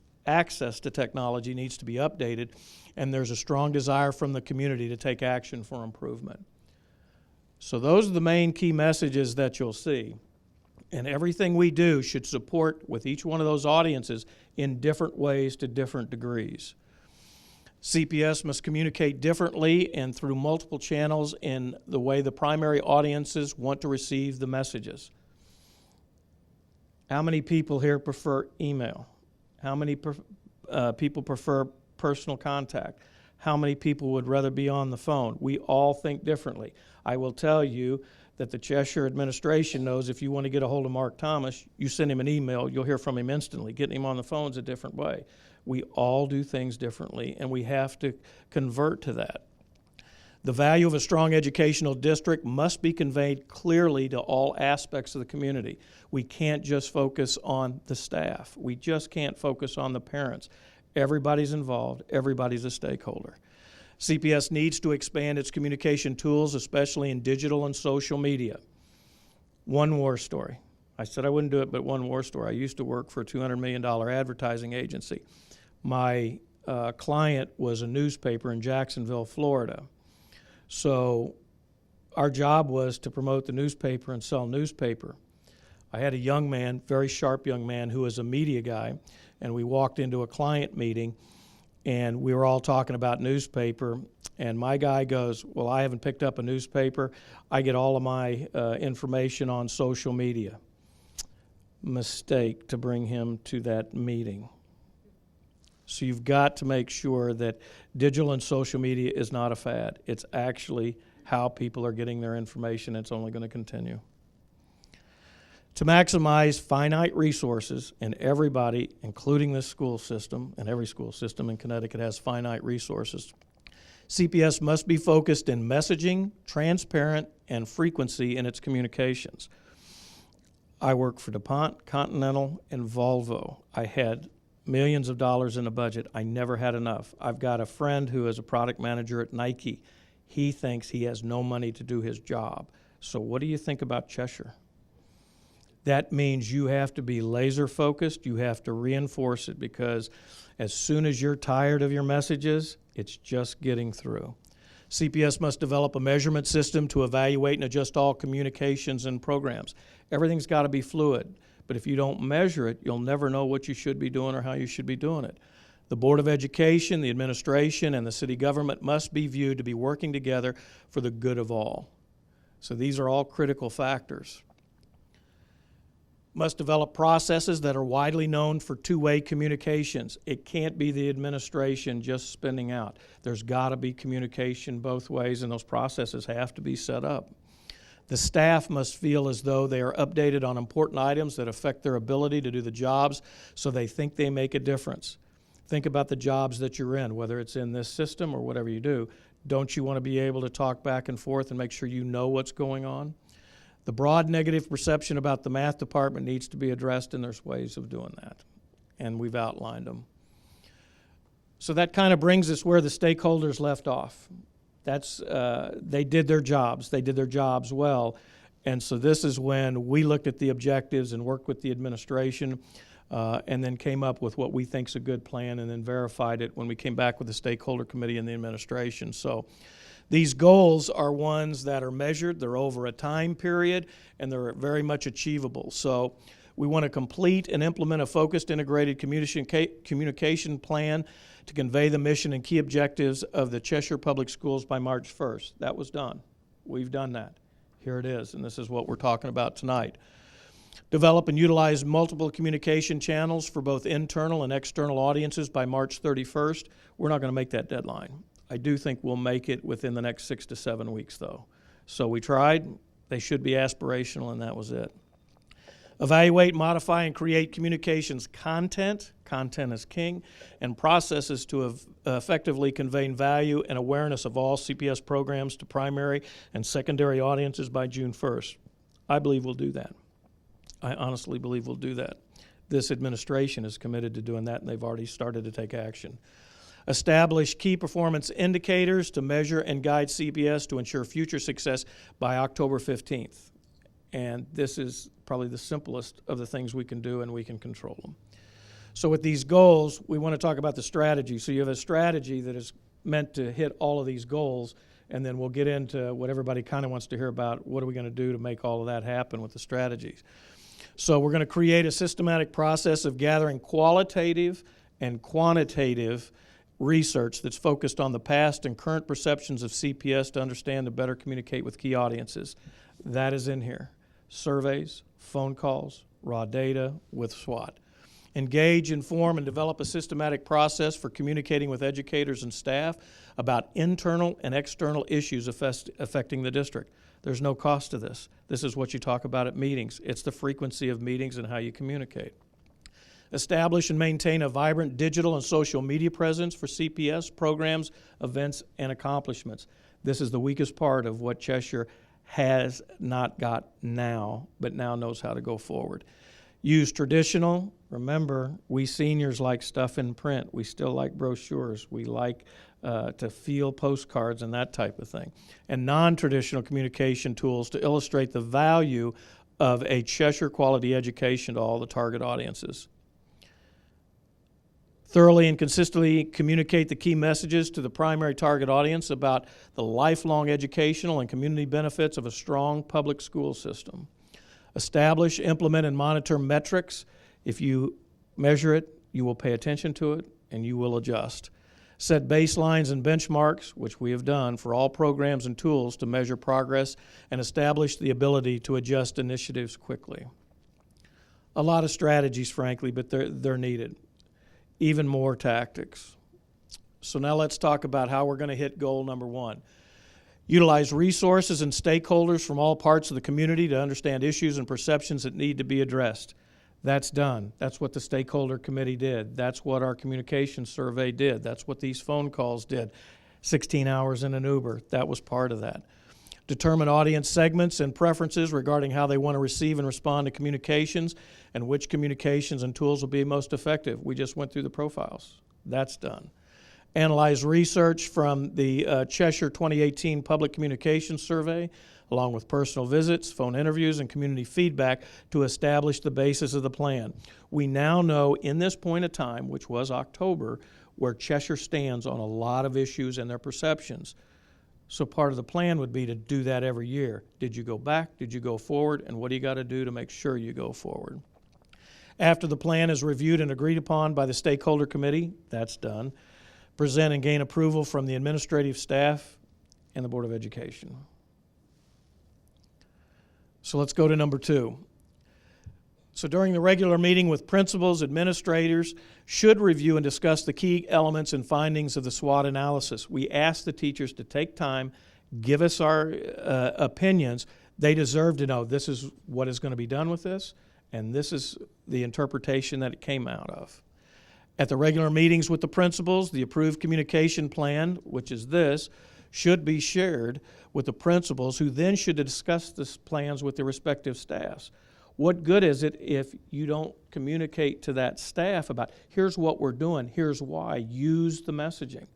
to technology needs to be updated, and there's a strong desire from the community to take action for improvement. So those are the main key messages that you'll see. And everything we do should support with each one of those audiences in different ways to different degrees. CPS must communicate differently and through multiple channels in the way the primary audiences want to receive the messages. How many people here prefer email? How many people prefer personal contact? How many people would rather be on the phone? We all think differently. I will tell you that the Cheshire administration knows if you want to get a hold of Mark Thomas, you send him an email, you'll hear from him instantly. Getting him on the phone is a different way. We all do things differently, and we have to convert to that. The value of a strong educational district must be conveyed clearly to all aspects of the community. We can't just focus on the staff. We just can't focus on the parents. Everybody's involved. Everybody's a stakeholder. CPS needs to expand its communication tools, especially in digital and social media. One war story. I said I wouldn't do it, but one war story. I used to work for a $200 million advertising agency. My client was a newspaper in Jacksonville, Florida. So our job was to promote the newspaper and sell newspaper. I had a young man, very sharp young man, who was a media guy, and we walked into a client meeting, and we were all talking about newspaper, and my guy goes, well, I haven't picked up a newspaper. I get all of my information on social media. Mistake to bring him to that meeting. So you've got to make sure that digital and social media is not a fad. It's actually how people are getting their information. It's only going to continue. To maximize finite resources, and everybody, including this school system, and every school system in Connecticut has finite resources, CPS must be focused in messaging, transparent, and frequency in its communications. I work for DuPont, Continental, and Volvo. I had millions of dollars in a budget. I never had enough. I've got a friend who is a product manager at Nike. He thinks he has no money to do his job. So what do you think about Cheshire? That means you have to be laser focused. You have to reinforce it, because as soon as you're tired of your messages It's just getting through. CPS must develop a measurement system to evaluate and adjust all communications and programs. Everything's got to be fluid, but if you don't measure it, you'll never know what you should be doing or how you should be doing it. The Board of Education, the administration, and the city government must be viewed to be working together for the good of all. So these are all critical factors. Must develop processes that are widely known for two-way communications. It can't be the administration just spinning out. There's got to be communication both ways, and those processes have to be set up. The staff must feel as though they are updated on important items that affect their ability to do the jobs, so they think they make a difference. Think about the jobs that you're in, whether it's in this system or whatever you do. Don't you want to be able to talk back and forth and make sure you know what's going on? The broad negative perception about the math department needs to be addressed, and there's ways of doing that, and we've outlined them. So that kind of brings us where the stakeholders left off. They did their jobs. They did their jobs well, and so this is when we looked at the objectives and worked with the administration, and then came up with what we think is a good plan, and then verified it when we came back with the stakeholder committee and the administration. So these goals are ones that are measured, they're over a time period, and they're very much achievable. So we want to complete and implement a focused integrated communication plan to convey the mission and key objectives of the Cheshire Public Schools by March 1st. That was done. We've done that. Here it is, and this is what we're talking about tonight. Develop and utilize multiple communication channels for both internal and external audiences by March 31st. We're not going to make that deadline. I do think we'll make it within the next 6 to 7 weeks, though. So we tried. They should be aspirational, and that was it. Evaluate, modify, and create communications content. Content is king. And processes to effectively convey value and awareness of all CPS programs to primary and secondary audiences by June 1st. I believe we'll do that. I honestly believe we'll do that. This administration is committed to doing that, and they've already started to take action. Establish key performance indicators to measure and guide CPS to ensure future success by October 15th. And this is probably the simplest of the things we can do, and we can control them. So with these goals, we want to talk about the strategy. So you have a strategy that is meant to hit all of these goals, and then we'll get into what everybody kind of wants to hear about. What are we going to do to make all of that happen with the strategies? So we're going to create a systematic process of gathering qualitative and quantitative research that's focused on the past and current perceptions of CPS to understand and better communicate with key audiences. That is in here. Surveys, phone calls, raw data with SWOT. Engage, inform, and develop a systematic process for communicating with educators and staff about internal and external issues affecting the district. There's no cost to this. This is what you talk about at meetings. It's the frequency of meetings and how you communicate. Establish and maintain a vibrant digital and social media presence for CPS programs, events, and accomplishments. This is the weakest part of what Cheshire has not got now, but now knows how to go forward. Use traditional. Remember, we seniors like stuff in print. We still like brochures. We like to feel postcards and that type of thing. And non-traditional communication tools to illustrate the value of a Cheshire quality education to all the target audiences. Thoroughly and consistently communicate the key messages to the primary target audience about the lifelong educational and community benefits of a strong public school system. Establish, implement, and monitor metrics. If you measure it, you will pay attention to it, and you will adjust. Set baselines and benchmarks, which we have done, for all programs and tools to measure progress and establish the ability to adjust initiatives quickly. A lot of strategies, frankly, but they're needed. Even more tactics. So now let's talk about how we're going to hit goal number 1. Utilize resources and stakeholders from all parts of the community to understand issues and perceptions that need to be addressed. That's done. That's what the stakeholder committee did. That's what our communication survey did. That's what these phone calls did. 16 hours in an Uber, that was part of that. Determine audience segments and preferences regarding how they want to receive and respond to communications and which communications and tools will be most effective. We just went through the profiles. That's done. Analyze research from the Cheshire 2018 Public Communications Survey, along with personal visits, phone interviews, and community feedback to establish the basis of the plan. We now know in this point of time, which was October, where Cheshire stands on a lot of issues and their perceptions. So part of the plan would be to do that every year. Did you go back? Did you go forward? And what do you got to do to make sure you go forward? After the plan is reviewed and agreed upon by the stakeholder committee, that's done, present and gain approval from the administrative staff and the Board of Education. So let's go to number 2. So during the regular meeting with principals, administrators should review and discuss the key elements and findings of the SWOT analysis. We ask the teachers to take time, give us our opinions. They deserve to know this is what is going to be done with this, and this is the interpretation that it came out of. At the regular meetings with the principals, the approved communication plan, which is this, should be shared with the principals, who then should discuss the plans with their respective staffs. What good is it if you don't communicate to that staff about, here's what we're doing, here's why, use the messaging.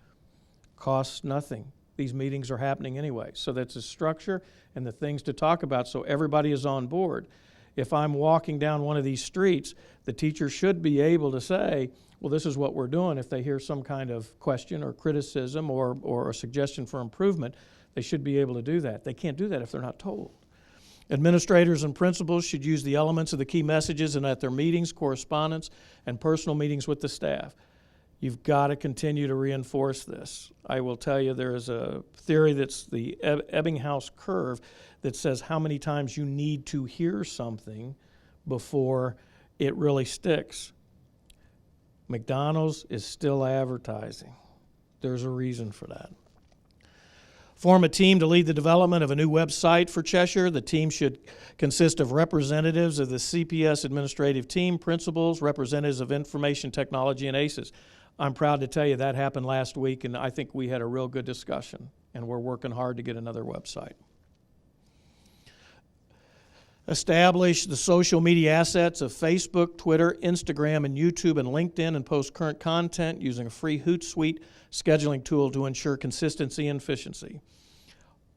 Costs nothing. These meetings are happening anyway. So that's a structure and the things to talk about so everybody is on board. If I'm walking down one of these streets, the teacher should be able to say, well, this is what we're doing. If they hear some kind of question or criticism or a suggestion for improvement, they should be able to do that. They can't do that if they're not told. Administrators and principals should use the elements of the key messages and at their meetings, correspondence, and personal meetings with the staff. You've got to continue to reinforce this. I will tell you there is a theory that's the Ebbinghaus curve that says how many times you need to hear something before it really sticks. McDonald's is still advertising. There's a reason for that. Form a team to lead the development of a new website for Cheshire. The team should consist of representatives of the CPS administrative team, principals, representatives of information technology, and ACES. I'm proud to tell you that happened last week, and I think we had a real good discussion, and we're working hard to get another website. Establish the social media assets of Facebook, Twitter, Instagram, and YouTube, and LinkedIn, and post current content using a free Hootsuite scheduling tool to ensure consistency and efficiency.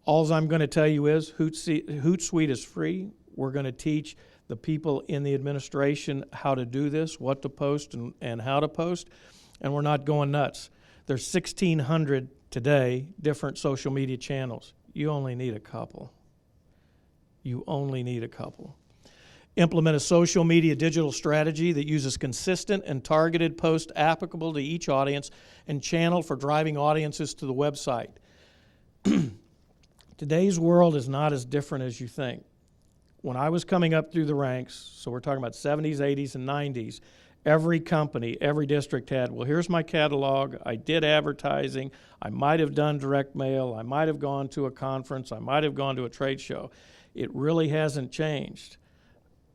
All I'm going to tell you is Hootsuite is free. We're going to teach the people in the administration how to do this, what to post and how to post, and we're not going nuts. There's 1,600 today different social media channels. You only need a couple. You only need a couple. Implement a social media digital strategy that uses consistent and targeted posts applicable to each audience and channel for driving audiences to the website. Today's world is not as different as you think. When I was coming up through the ranks, so we're talking about 70s, 80s, and 90s, every company, every district had, well, here's my catalog, I did advertising, I might have done direct mail, I might have gone to a conference, I might have gone to a trade show. It really hasn't changed.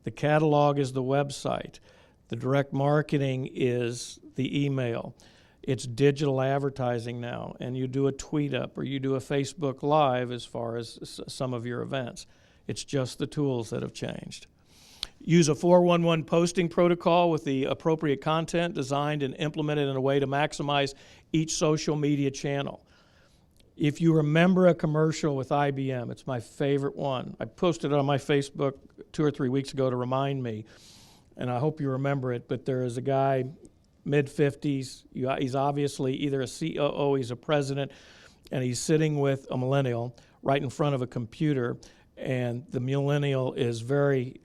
The catalog is the website. The direct marketing is the email. It's digital advertising now, and you do a tweet up or you do a Facebook Live as far as some of your events. It's just the tools that have changed. Use a 411 posting protocol with the appropriate content designed and implemented in a way to maximize each social media channel. If you remember a commercial with IBM, it's my favorite one. I posted it on my Facebook 2 or 3 weeks ago to remind me, and I hope you remember it, but there is a guy, mid-50s, he's obviously either a COO, he's a president, and he's sitting with a millennial right in front of a computer, and the millennial is very,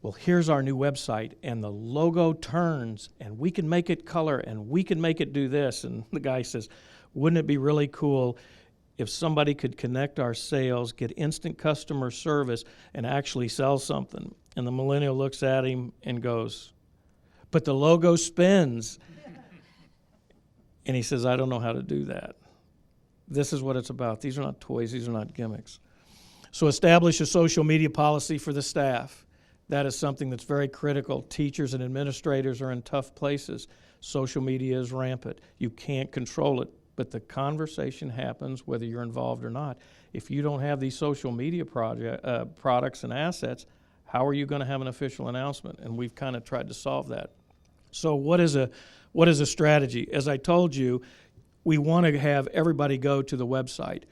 well, here's our new website, and the logo turns, and we can make it color, and we can make it do this, and the guy says, wouldn't it be really cool if somebody could connect our sales, get instant customer service, and actually sell something? And the millennial looks at him and goes, but the logo spins. And he says, I don't know how to do that. This is what it's about. These are not toys. These are not gimmicks. So establish a social media policy for the staff. That is something that's very critical. Teachers and administrators are in tough places. Social media is rampant. You can't control it. But the conversation happens whether you're involved or not. If you don't have these social media products and assets, how are you going to have an official announcement? And we've kind of tried to solve that. So what is a strategy? As I told you, we want to have everybody go to the website.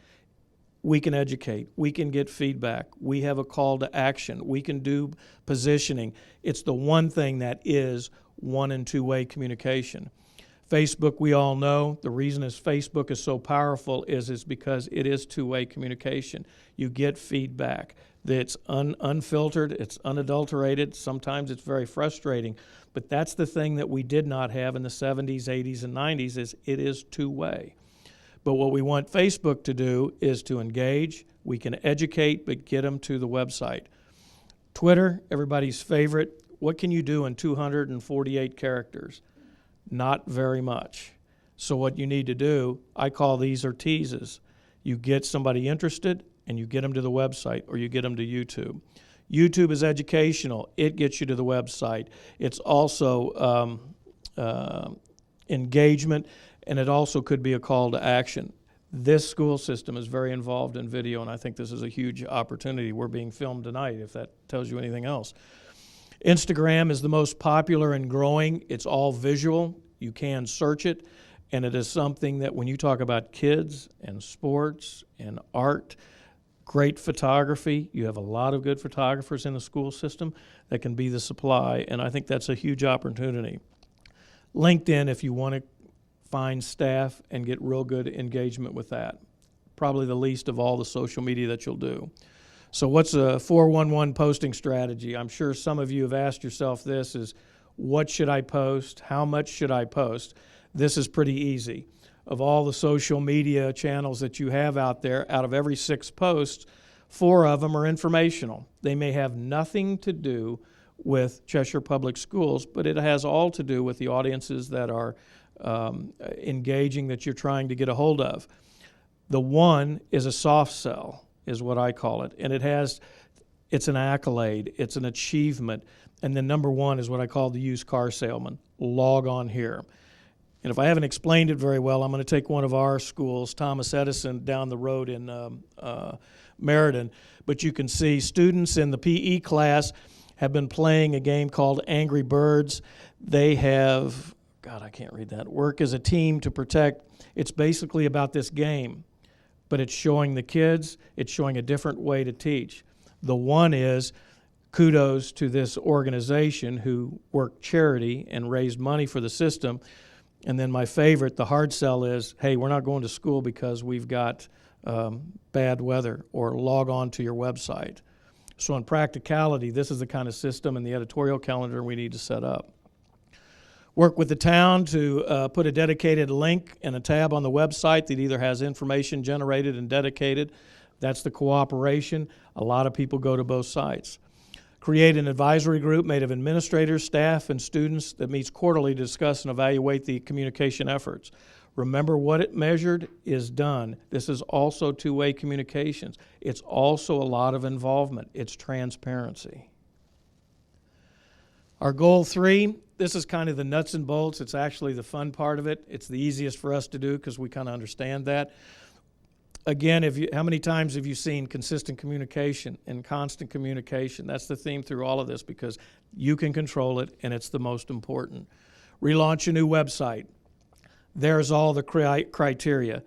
We can educate. We can get feedback. We have a call to action. We can do positioning. It's the one thing that is one- and two-way communication. Facebook, we all know, the reason is Facebook is so powerful is because it is two-way communication. You get feedback. It's unfiltered, it's unadulterated. Sometimes it's very frustrating. But that's the thing that we did not have in the 70s, 80s, and 90s is it is two-way. But what we want Facebook to do is to engage. We can educate, but get them to the website. Twitter, everybody's favorite. What can you do in 248 characters? Not very much. So what you need to do, I call these are teases. You get somebody interested and you get them to the website or you get them to YouTube. YouTube is educational. It gets you to the website. It's also engagement, and it also could be a call to action. This school system is very involved in video, and I think this is a huge opportunity. We're being filmed tonight, if that tells you anything else. Instagram is the most popular and growing. It's all visual. You can search it, and it is something that when you talk about kids and sports and art, great photography, you have a lot of good photographers in the school system that can be the supply, and I think that's a huge opportunity. LinkedIn, if you want to find staff and get real good engagement with that. Probably the least of all the social media that you'll do. So what's a 411 posting strategy? I'm sure some of you have asked yourself this is, what should I post? How much should I post? This is pretty easy. Of all the social media channels that you have out there, out of every 6 posts, 4 of them are informational. They may have nothing to do with Cheshire Public Schools, but it has all to do with the audiences that are engaging that you're trying to get a hold of. The 1 is a soft sell, is what I call it, and it's an accolade, it's an achievement, and then number 1 is what I call the used car salesman. Log on here. And if I haven't explained it very well, I'm going to take one of our schools, Thomas Edison, down the road in Meriden. But you can see students in the PE class have been playing a game called Angry Birds. They have, God, I can't read that, work as a team to protect. It's basically about this game, but it's showing the kids, it's showing a different way to teach. The 1 is kudos to this organization who worked charity and raised money for the system. And then my favorite, the hard sell is, hey, we're not going to school because we've got bad weather, or log on to your website. So in practicality, this is the kind of system and the editorial calendar we need to set up. Work with the town to put a dedicated link and a tab on the website that either has information generated and dedicated. That's the cooperation. A lot of people go to both sites. Create an advisory group made of administrators, staff, and students that meets quarterly to discuss and evaluate the communication efforts. Remember, what it measured is done. This is also two-way communications. It's also a lot of involvement. It's transparency. Our goal 3, this is kind of the nuts and bolts. It's actually the fun part of it. It's the easiest for us to do because we kind of understand that. Again, how many times have you seen consistent communication and constant communication? That's the theme through all of this because you can control it, and it's the most important. Relaunch a new website. There's all the criteria.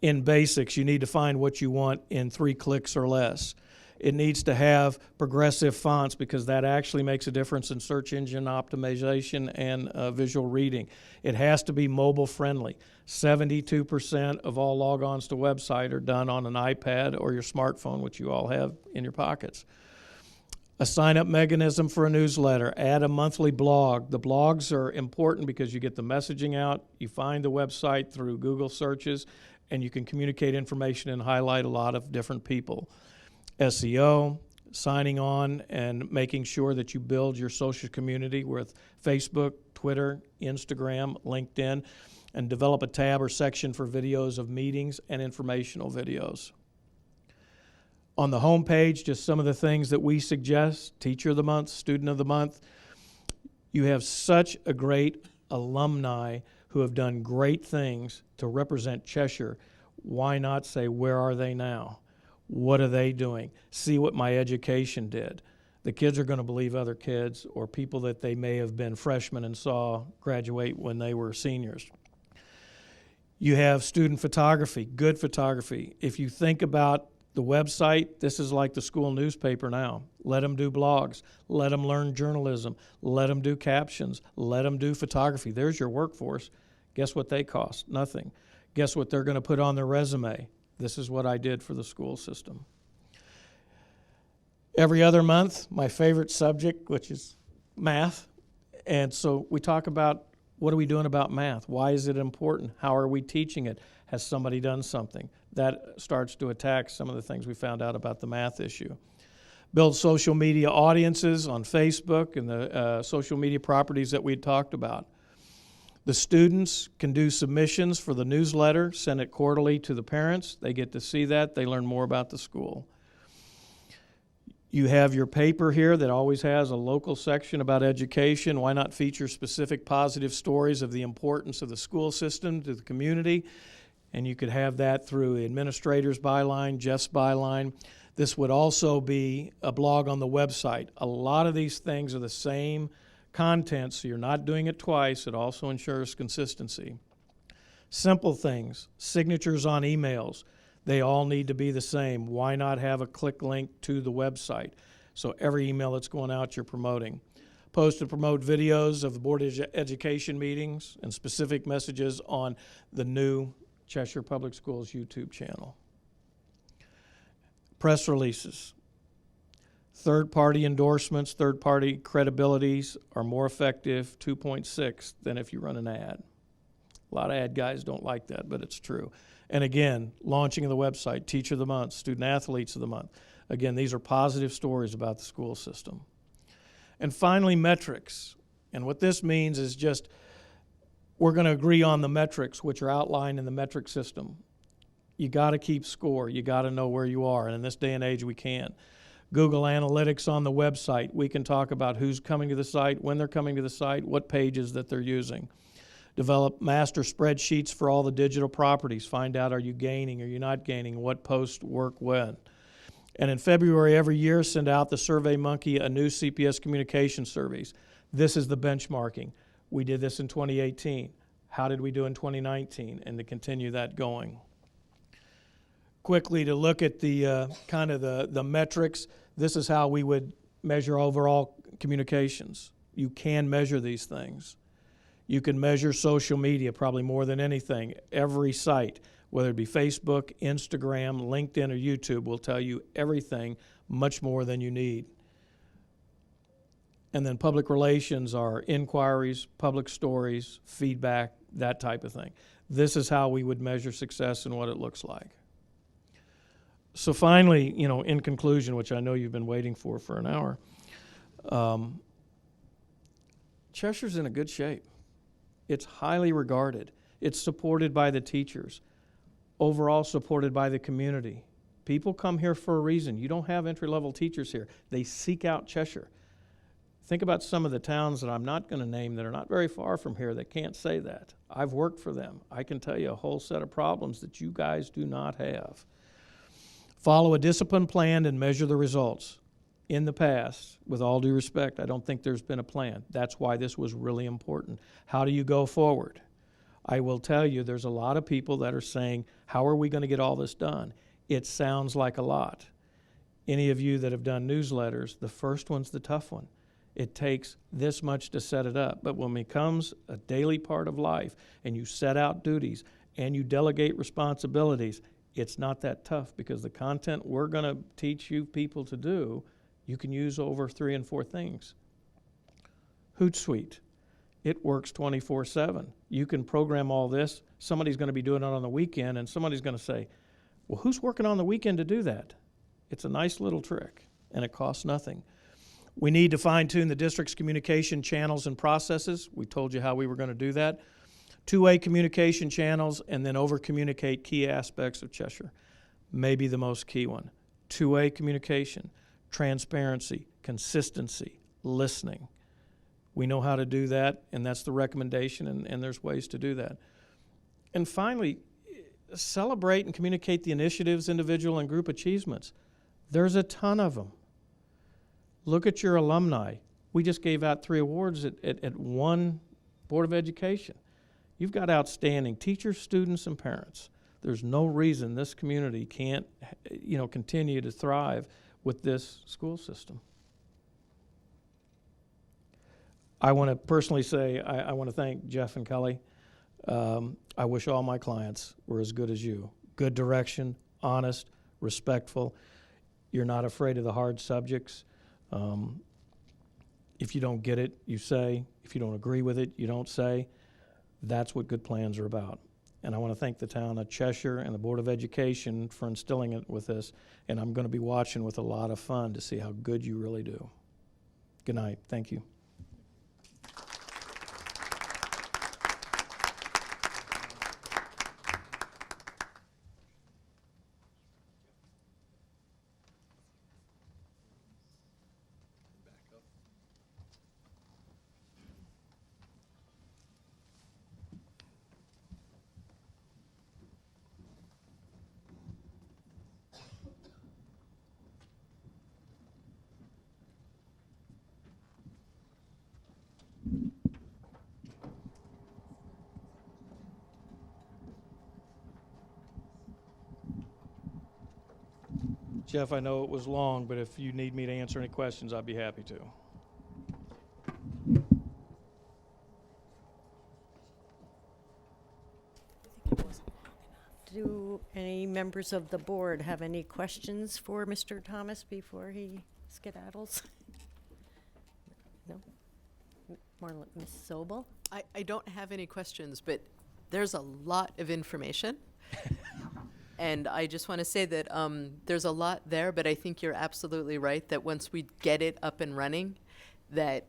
In basics, you need to find what you want in 3 clicks or less. It needs to have progressive fonts because that actually makes a difference in search engine optimization and visual reading. It has to be mobile friendly. 72% of all logons to website are done on an iPad or your smartphone, which you all have in your pockets. A sign-up mechanism for a newsletter. Add a monthly blog. The blogs are important because you get the messaging out, you find the website through Google searches, and you can communicate information and highlight a lot of different people. SEO, signing on and making sure that you build your social community with Facebook, Twitter, Instagram, LinkedIn, and develop a tab or section for videos of meetings and informational videos. On the homepage, just some of the things that we suggest: Teacher of the Month, Student of the Month. You have such a great alumni who have done great things to represent Cheshire. Why not say, where are they now? What are they doing? See what my education did. The kids are going to believe other kids or people that they may have been freshmen and saw graduate when they were seniors. You have student photography, good photography. If you think about the website, this is like the school newspaper now. Let them do blogs. Let them learn journalism. Let them do captions. Let them do photography. There's your workforce. Guess what they cost? Nothing. Guess what they're going to put on their resume? This is what I did for the school system. Every other month, my favorite subject, which is math. And so we talk about, what are we doing about math? Why is it important? How are we teaching it? Has somebody done something? That starts to attack some of the things we found out about the math issue. Build social media audiences on Facebook and the social media properties that we talked about. The students can do submissions for the newsletter, send it quarterly to the parents. They get to see that. They learn more about the school. You have your paper here that always has a local section about education. Why not feature specific positive stories of the importance of the school system to the community? And you could have that through the administrator's byline, Jeff's byline. This would also be a blog on the website. A lot of these things are the same content, so you're not doing it twice. It also ensures consistency. Simple things, signatures on emails. They all need to be the same. Why not have a click link to the website? So every email that's going out, you're promoting. Post and promote videos of the Board of Education meetings and specific messages on the new Cheshire Public Schools YouTube channel. Press releases. Third-party endorsements, third-party credibilities are more effective, 2.6, than if you run an ad. A lot of ad guys don't like that, but it's true. And again, launching of the website, Teacher of the Month, Student Athletes of the Month. Again, these are positive stories about the school system. And finally, metrics. And what this means is just we're going to agree on the metrics, which are outlined in the metric system. You got to keep score. You got to know where you are. And in this day and age, we can. Google Analytics on the website. We can talk about who's coming to the site, when they're coming to the site, what pages that they're using. Develop master spreadsheets for all the digital properties. Find out, are you gaining, are you not gaining, what posts work when. And in February every year, send out the SurveyMonkey a new CPS communication surveys. This is the benchmarking. We did this in 2018. How did we do in 2019? And to continue that going. Quickly to look at the kind of the metrics, this is how we would measure overall communications. You can measure these things. You can measure social media probably more than anything. Every site, whether it be Facebook, Instagram, LinkedIn, or YouTube, will tell you everything, much more than you need. And then public relations are inquiries, public stories, feedback, that type of thing. This is how we would measure success and what it looks like. So finally, in conclusion, which I know you've been waiting for an hour, Cheshire's in a good shape. It's highly regarded. It's supported by the teachers, overall supported by the community. People come here for a reason. You don't have entry-level teachers here. They seek out Cheshire. Think about some of the towns that I'm not going to name that are not very far from here that can't say that. I've worked for them. I can tell you a whole set of problems that you guys do not have. Follow a disciplined plan and measure the results. In the past, with all due respect, I don't think there's been a plan. That's why this was really important. How do you go forward? I will tell you, there's a lot of people that are saying, how are we going to get all this done? It sounds like a lot. Any of you that have done newsletters, the first one's the tough one. It takes this much to set it up. But when it becomes a daily part of life and you set out duties and you delegate responsibilities, it's not that tough because the content we're going to teach you people to do, you can use over 3 and 4 things. Hootsuite, it works 24/7. You can program all this. Somebody's going to be doing it on the weekend, and somebody's going to say, well, who's working on the weekend to do that? It's a nice little trick, and it costs nothing. We need to fine-tune the district's communication channels and processes. We told you how we were going to do that. Two-way communication channels, and then over-communicate key aspects of Cheshire. Maybe the most key one. Two-way communication. Transparency, consistency, listening. We know how to do that, and that's the recommendation, and there's ways to do that. And finally, celebrate and communicate the initiatives, individual and group achievements. There's a ton of them. Look at your alumni. We just gave out 3 awards at one Board of Education. You've got outstanding teachers, students, and parents. There's no reason this community can't, continue to thrive with this school system. I want to personally say I want to thank Jeff and Kelly. I wish all my clients were as good as you. Good direction, honest, respectful. You're not afraid of the hard subjects. If you don't get it, you say. If you don't agree with it, you don't say. That's what good plans are about. And I want to thank the town of Cheshire and the Board of Education for instilling it with this. And I'm going to be watching with a lot of fun to see how good you really do. Good night. Thank you. Jeff, I know it was long, but if you need me to answer any questions, I'd be happy to. Do any members of the board have any questions for Mr. Thomas before he skedaddles? No? Ms. Sobel? I don't have any questions, but there's a lot of information. And I just want to say that there's a lot there, but I think you're absolutely right that once we get it up and running, that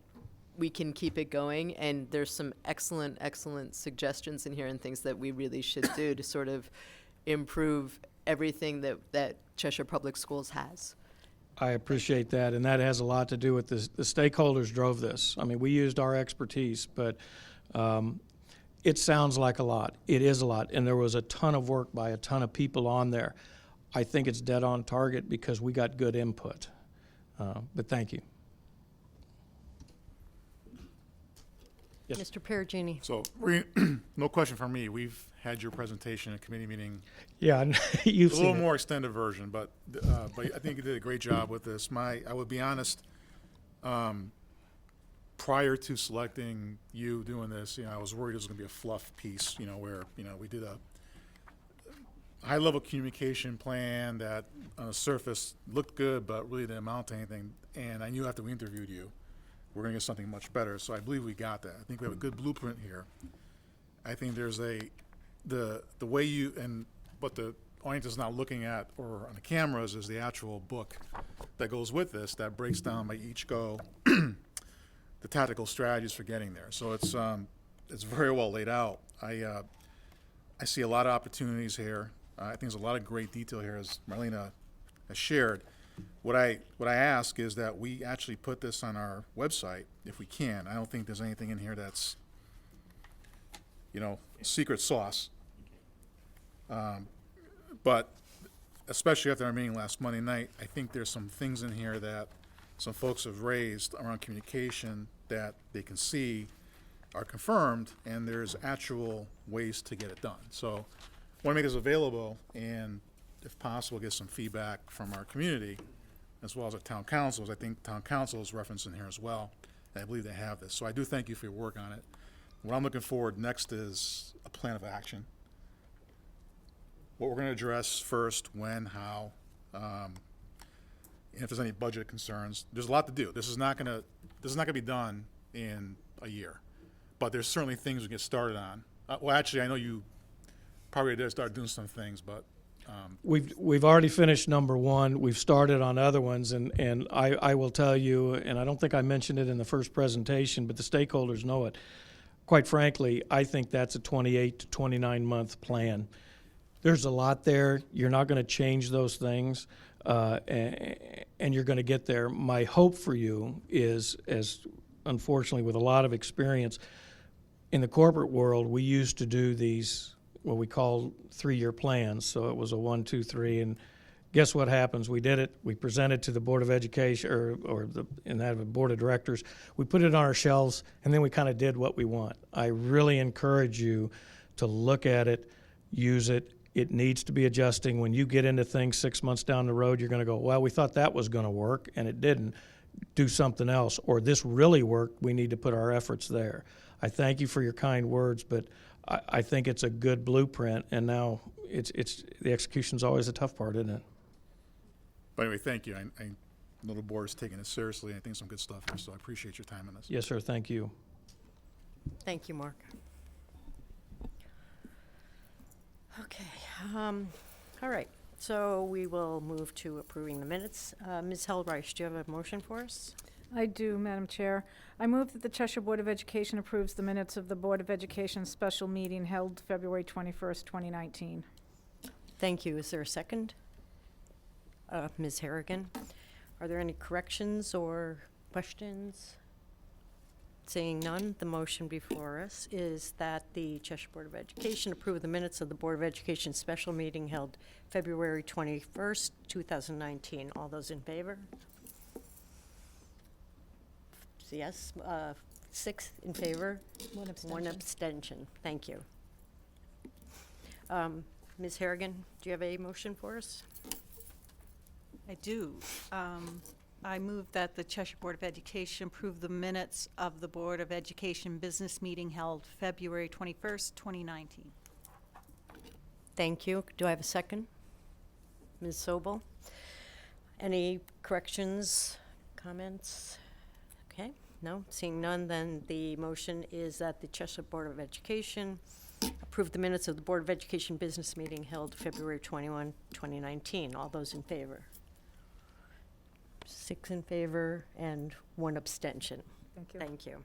we can keep it going. And there's some excellent, excellent suggestions in here and things that we really should do to sort of improve everything that Cheshire Public Schools has. I appreciate that, and that has a lot to do with this. The stakeholders drove this. I mean, we used our expertise, but it sounds like a lot. It is a lot, and there was a ton of work by a ton of people on there. I think it's dead on target because we got good input. But thank you. Yes. Mr. Perugini? So, no question from me. We've had your presentation at committee meeting. Yeah, you've A seen little it. more extended version, but I think you did a great job with this. I would be honest, prior to selecting you doing this, I was worried it was going to be a fluff piece, where, we did a high-level communication plan that on the surface looked good, but really didn't amount to anything. And I knew after we interviewed you, we're going to get something much better. So I believe we got that. I think we have a good blueprint here. I think there's the way you, and what the audience is not looking at or on the cameras is the actual book that goes with this that breaks down by each go the tactical strategies for getting there. So it's very well laid out. I see a lot of opportunities here. I think there's a lot of great detail here, as Marlena has shared. What I ask is that we actually put this on our website if we can. I don't think there's anything in here that's, secret sauce. But especially after our meeting last Monday night, I think there's some things in here that some folks have raised around communication that they can see are confirmed, and there's actual ways to get it done. So I want to make this available, and if possible, get some feedback from our community, as well as our town councils. I think town council is referenced in here as well. I believe they have this. So I do thank you for your work on it. What I'm looking forward next is a plan of action. What we're going to address first, when, how, and if there's any budget concerns. There's a lot to do. This is not going to be done in a year, but there's certainly things we get started on. Well, actually, I know you probably did start doing some things, but We've already finished number one. We've started on other ones, and I will tell you, and I don't think I mentioned it in the first presentation, but the stakeholders know it. Quite frankly, I think that's a 28 to 29 month plan. There's a lot there. You're not going to change those things, and you're going to get there. My hope for you is, as unfortunately with a lot of experience, in the corporate world, we used to do these what we call 3-year plans. So it was a 1, 2, 3, and guess what happens? We did it. We presented to the Board of Education, and that Board of Directors. We put it on our shelves, and then we kind of did what we want. I really encourage you to look at it, use it. It needs to be adjusting. When you get into things 6 months down the road, you're going to go, well, we thought that was going to work, and it didn't. Do something else. Or this really worked. We need to put our efforts there. I thank you for your kind words, but I think it's a good blueprint, and now it's the execution's always a tough part, isn't it? But anyway, thank you. I know the board is taking it seriously. I think some good stuff here, so I appreciate your time on this. Yes, sir. Thank you. Thank you, Mark. Okay, all right, so we will move to approving the minutes. Ms. Heldreich, do you have a motion for us? I do, Madam Chair. I move that the Cheshire Board of Education approves the minutes of the Board of Education special meeting held February 21st, 2019. Thank you. Is there a second? Ms. Harrigan, are there any corrections or questions? Seeing none, the motion before us is that the Cheshire Board of Education approve the minutes of the Board of Education special meeting held February 21st, 2019. All those in favor? Yes, 6 in favor. One abstention. Thank you. Ms. Harrigan, do you have a motion for us? I do. I move that the Cheshire Board of Education approve the minutes of the Board of Education business meeting held February 21st, 2019. Thank you. Do I have a second? Ms. Sobel? Any corrections, comments? Okay, no, seeing none, then the motion is that the Cheshire Board of Education approve the minutes of the Board of Education business meeting held February 21, 2019. All those in favor? 6 in favor and 1 abstention. Thank you. Thank you.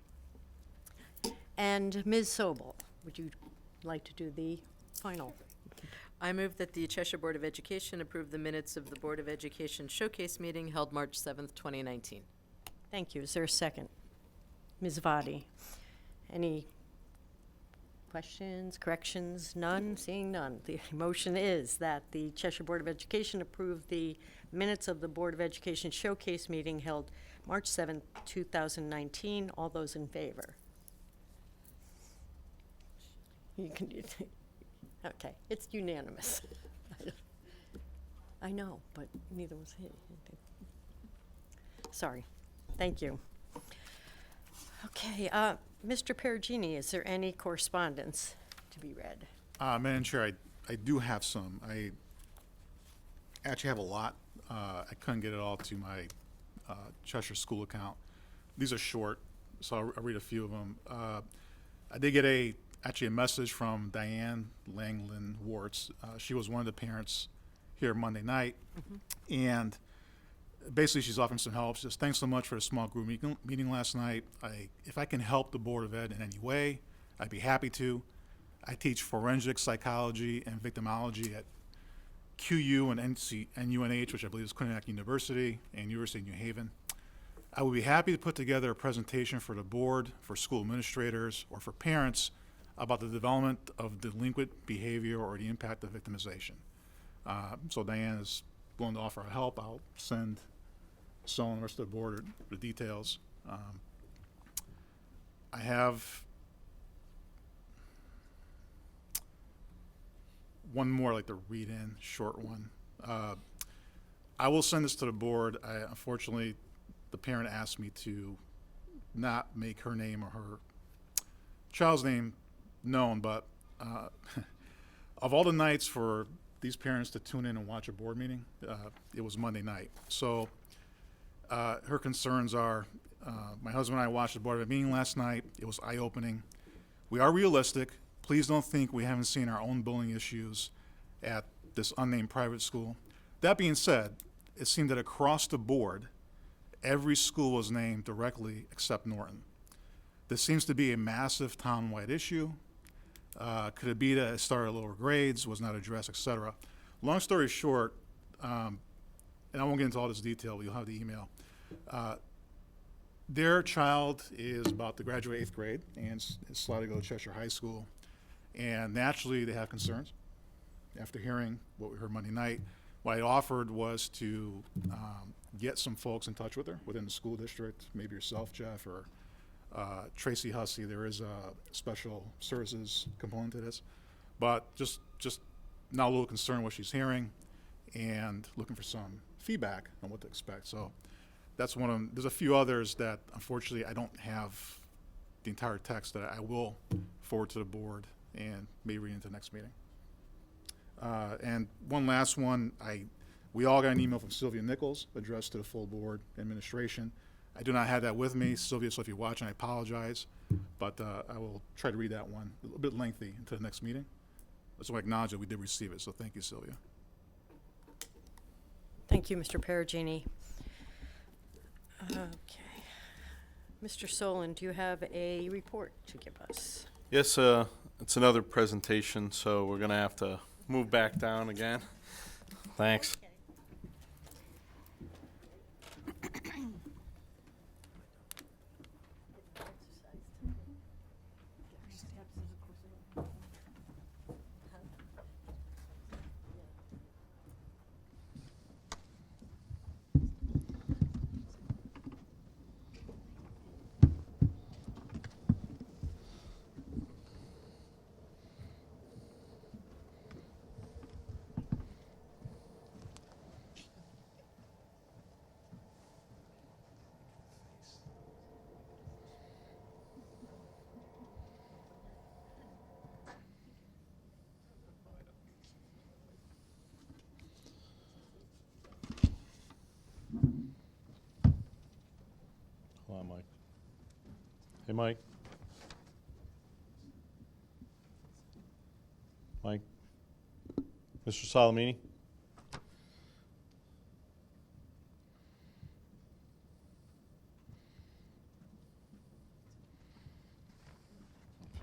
And Ms. Sobel, would you like to do the final? I move that the Cheshire Board of Education approve the minutes of the Board of Education showcase meeting held March 7th, 2019. Thank you. Is there a second? Ms. Vadi, any questions, corrections? None? Seeing none. The motion is that the Cheshire Board of Education approve the minutes of the Board of Education showcase meeting held March 7th, 2019. All those in favor? You can do it. Okay, it's unanimous. I know, but neither was he. Sorry. Thank you. Okay, Mr. Perugini, is there any correspondence to be read? Madam Chair, I do have some. I actually have a lot. I couldn't get it all to my Cheshire School account. These are short, so I'll read a few of them. I did get actually a message from Diane Langlin Warts. She was one of the parents here Monday night, and basically she's offering some help. She says, thanks so much for the small group meeting last night. If I can help the Board of Ed in any way, I'd be happy to. I teach forensic psychology and victimology at QU and UNH, which I believe is Quinnipiac University, and University of New Haven. I would be happy to put together a presentation for the board, for school administrators, or for parents about the development of delinquent behavior or the impact of victimization. So Diane is willing to offer her help. I'll send Sol and the rest of the board the details. I have one more I'd like to read in, short one. I will send this to the board. Unfortunately, the parent asked me to not make her name or her child's name known, but of all the nights for these parents to tune in and watch a board meeting, it was Monday night. So her concerns are, my husband and I watched the Board of Ed meeting last night. It was eye-opening. We are realistic. Please don't think we haven't seen our own bullying issues at this unnamed private school. That being said, it seemed that across the board, every school was named directly except Norton. This seems to be a massive town-wide issue. Could it be that it started at lower grades, was not addressed, et cetera? Long story short, and I won't get into all this detail, but you'll have the email. Their child is about to graduate 8th grade and is slated to go to Cheshire High School. And naturally, they have concerns. After hearing what we heard Monday night, what I offered was to get some folks in touch with her within the school district, maybe yourself, Jeff, or Tracy Hussey. There is a special services component to this. But just now a little concerned what she's hearing and looking for some feedback on what to expect. So that's one of them. There's a few others that unfortunately I don't have the entire text that I will forward to the board and maybe read into the next meeting. And one last one, we all got an email from Sylvia Nichols addressed to the full board administration. I do not have that with me, Sylvia, so if you're watching, I apologize, but I will try to read that one, a little bit lengthy, into the next meeting. I just want to acknowledge that we did receive it, so thank you, Sylvia. Thank you, Mr. Perugini. Okay. Mr. Solon, do you have a report to give us? Yes, it's another presentation, so we're going to have to move back down again. Thanks. Hold on, Mike. Hey, Mike. Mike. Mr. Salamini? If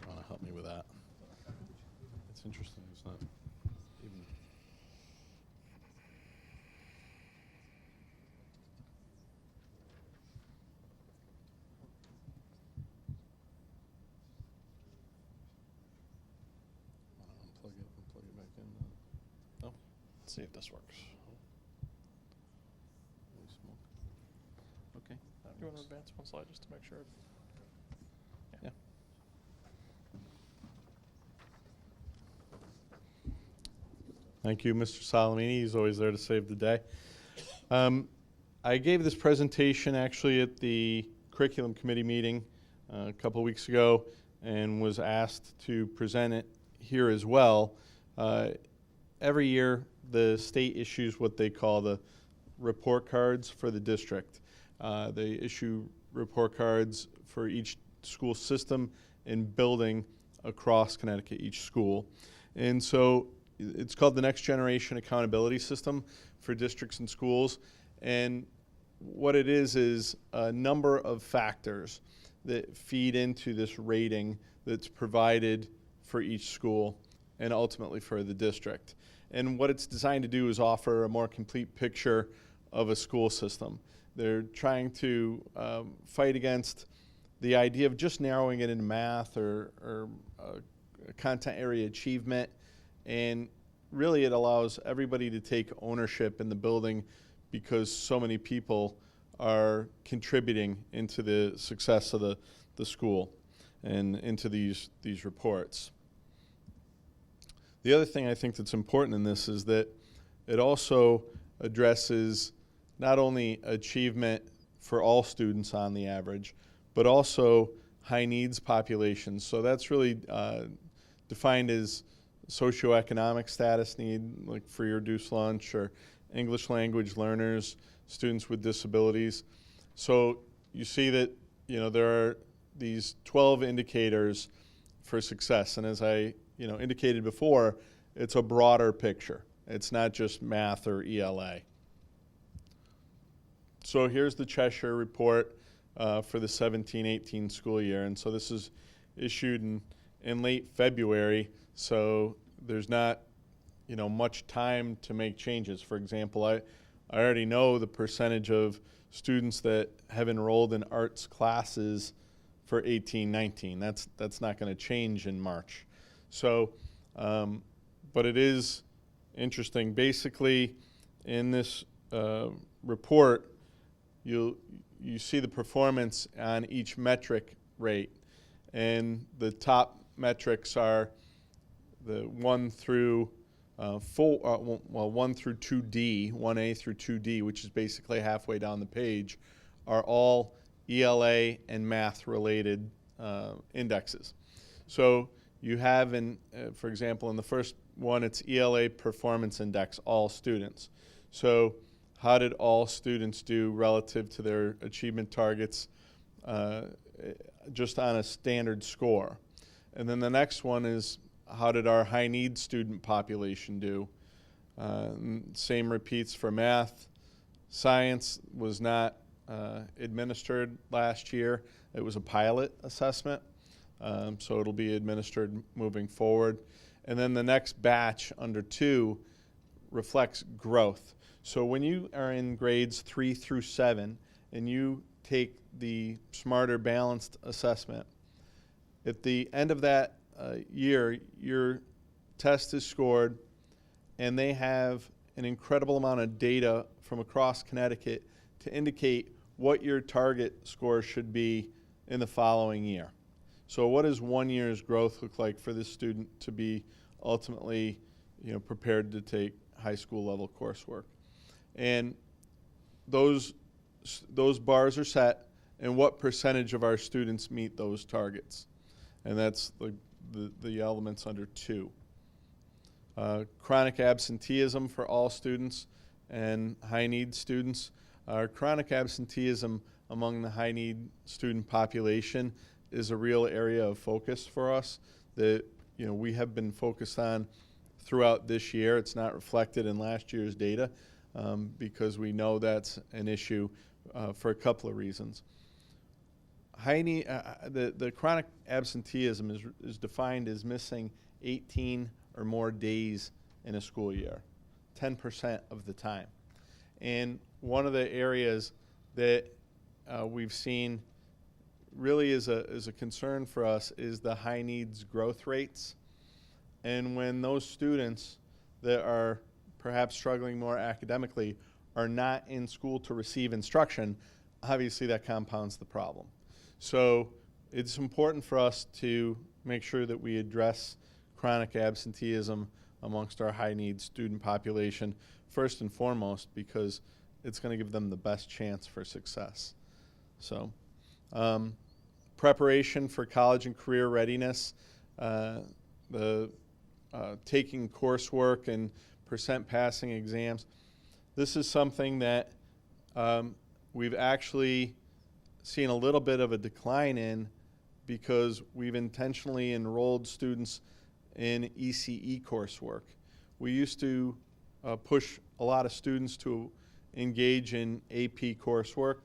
you want to help me with that. It's interesting, it's not even... Unplug it back in. No? Let's see if this works. Holy smoke. Okay. That You want works. to advance one slide just to make sure? Yeah. Thank you, Mr. Salamini. He's always there to save the day. I gave this presentation actually at the curriculum committee meeting a couple of weeks ago and was asked to present it here as well. Every year, the state issues what they call the report cards for the district. They issue report cards for each school system and building across Connecticut, each school. And so it's called the Next Generation Accountability System for districts and schools. And what it is a number of factors that feed into this rating that's provided for each school and ultimately for the district. And what it's designed to do is offer a more complete picture of a school system. They're trying to fight against the idea of just narrowing it into math or content area achievement. And really it allows everybody to take ownership in the building because so many people are contributing into the success of the school and into these reports. The other thing I think that's important in this is that it also addresses not only achievement for all students on the average, but also high needs populations. So that's really defined as socioeconomic status need, like free or reduced lunch, or English language learners, students with disabilities. So you see that there are these 12 indicators for success, and as I indicated before, it's a broader picture. It's not just math or ELA. So here's the Cheshire report for the 17-18 school year, and so this is issued in late February, so there's not much time to make changes. For example, I already know the percentage of students that have enrolled in arts classes for 18-19. That's not going to change in March. So, but it is interesting. Basically, in this report, you see the performance on each metric rate, and the top metrics are the 1 through 1 through 2D, 1A through 2D, which is basically halfway down the page, are all ELA and math related indexes. So you have, for example, in the first one, it's ELA Performance Index, all students. So how did all students do relative to their achievement targets just on a standard score? And then the next one is, how did our high need student population do? Same repeats for math. Science was not administered last year. It was a pilot assessment, so it'll be administered moving forward. And then the next batch under 2 reflects growth. So when you are in grades 3 through 7 and you take the Smarter Balanced assessment, at the end of that year, your test is scored, and they have an incredible amount of data from across Connecticut to indicate what your target score should be in the following year. So what does 1 year's growth look like for this student to be ultimately, prepared to take high school level coursework? And those bars are set, and what percentage of our students meet those targets? And that's the elements under 2. Chronic absenteeism for all students and high need students. Our chronic absenteeism among the high need student population is a real area of focus for us that we have been focused on throughout this year. It's not reflected in last year's data because we know that's an issue for a couple of reasons. The chronic absenteeism is defined as missing 18 or more days in a school year, 10% of the time. And one of the areas that we've seen really is a concern for us is the high needs growth rates. And when those students that are perhaps struggling more academically are not in school to receive instruction, obviously that compounds the problem. So it's important for us to make sure that we address chronic absenteeism amongst our high needs student population first and foremost, because it's going to give them the best chance for success. So preparation for college and career readiness, taking coursework and percent passing exams. This is something that we've actually seen a little bit of a decline in because we've intentionally enrolled students in ECE coursework. We used to push a lot of students to engage in AP coursework.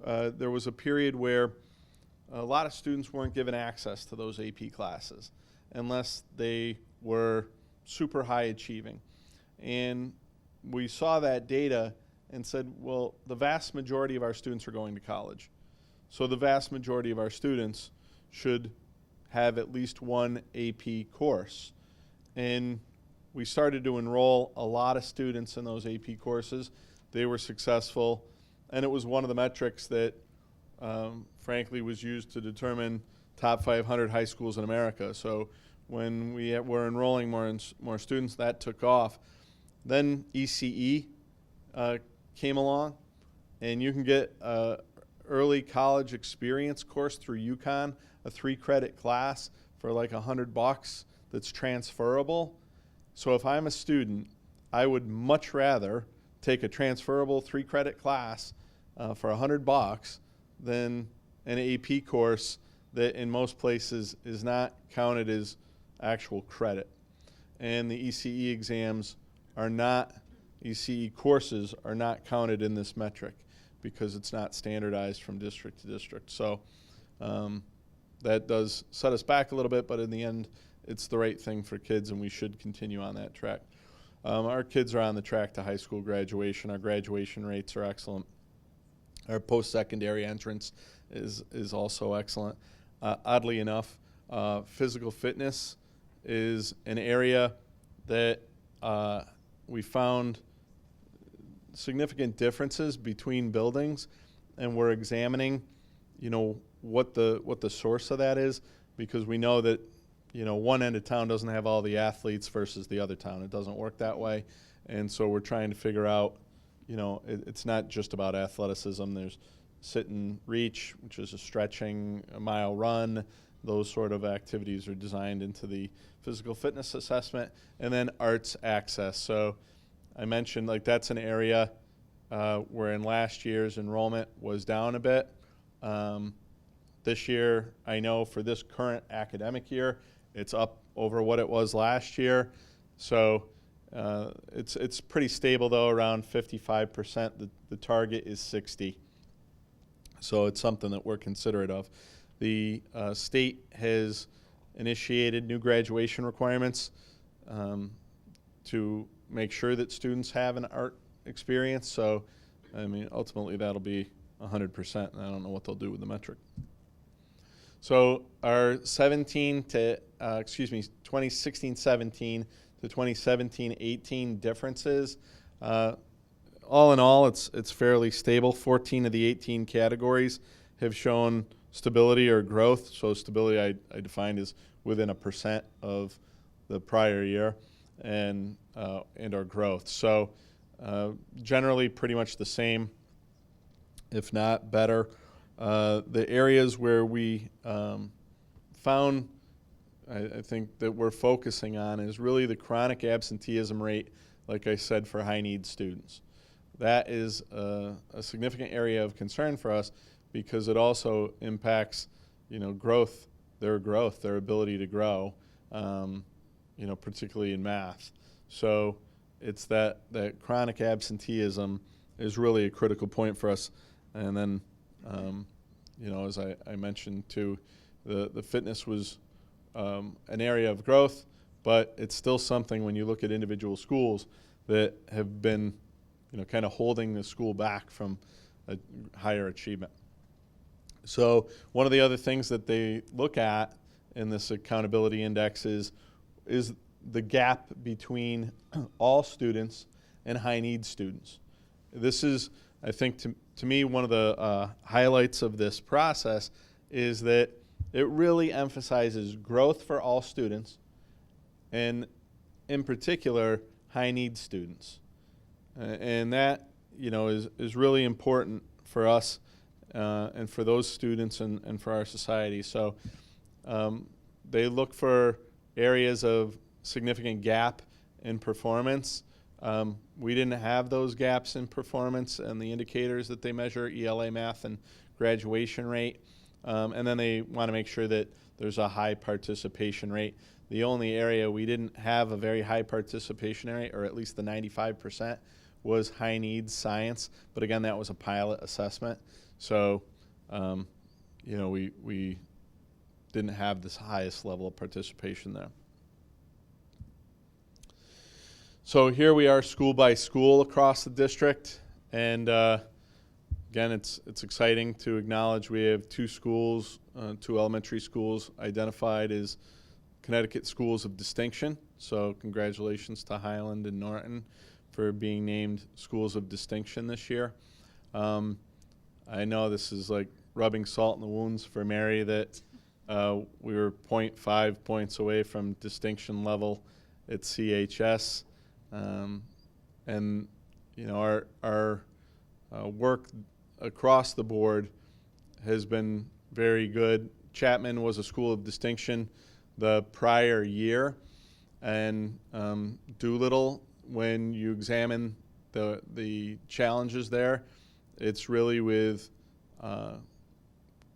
There was a period where a lot of students weren't given access to those AP classes unless they were super high achieving. And we saw that data and said, well, the vast majority of our students are going to college. So the vast majority of our students should have at least one AP course. And we started to enroll a lot of students in those AP courses. They were successful, and it was one of the metrics that frankly was used to determine top 500 high schools in America. So when we were enrolling more students, that took off. Then ECE came along, and you can get an early college experience course through UConn, a 3-credit class for like $100 that's transferable. So if I'm a student, I would much rather take a transferable 3-credit class for $100 than an AP course that in most places is not counted as actual credit. And the ECE exams are not, ECE courses are not counted in this metric because it's not standardized from district to district. So that does set us back a little bit, but in the end, it's the right thing for kids, and we should continue on that track. Our kids are on the track to high school graduation. Our graduation rates are excellent. Our post-secondary entrance is also excellent. Oddly enough, physical fitness is an area that we found significant differences between buildings, and we're examining, what the source of that is, because we know that, one end of town doesn't have all the athletes versus the other town. It doesn't work that way, and so we're trying to figure out, it's not just about athleticism. There's sit and reach, which is a stretching, a mile run, those sort of activities are designed into the physical fitness assessment. And then arts access. So I mentioned like that's an area where in last year's enrollment was down a bit. This year, I know for this current academic year, it's up over what it was last year. So it's pretty stable though, around 55%. The target is 60. So it's something that we're considerate of. The state has initiated new graduation requirements to make sure that students have an art experience. So, I mean, ultimately that'll be 100%, and I don't know what they'll do with the metric. So our 2016-17 to 2017-18 differences, all in all, it's fairly stable. 14 of the 18 categories have shown stability or growth. So stability I defined as within 1% of the prior year, and our growth. So generally pretty much the same, if not better. The areas where we found, I think that we're focusing on is really the chronic absenteeism rate, like I said, for high need students. That is a significant area of concern for us because it also impacts, growth, their ability to grow, particularly in math. So it's that chronic absenteeism is really a critical point for us. And then, as I mentioned too, the fitness was an area of growth, but it's still something when you look at individual schools that have been, kind of holding the school back from a higher achievement. So one of the other things that they look at in this accountability index is the gap between all students and high needs students. This is, I think, to me, one of the highlights of this process is that it really emphasizes growth for all students, and in particular, high needs students. And that, is really important for us and for those students and for our society. So they look for areas of significant gap in performance. We didn't have those gaps in performance and the indicators that they measure, ELA math and graduation rate. And then they want to make sure that there's a high participation rate. The only area we didn't have a very high participation rate, or at least the 95%, was high needs science. But again, that was a pilot assessment. So, we didn't have this highest level of participation there. So here we are school by school across the district. And again, it's exciting to acknowledge we have two schools, two elementary schools identified as Connecticut Schools of Distinction. So congratulations to Highland and Norton for being named Schools of Distinction this year. I know this is like rubbing salt in the wounds for Mary that we were 0.5 points away from distinction level at CHS. And our work across the board has been very good. Chapman was a school of distinction the prior year, and Doolittle, when you examine the challenges there, it's really with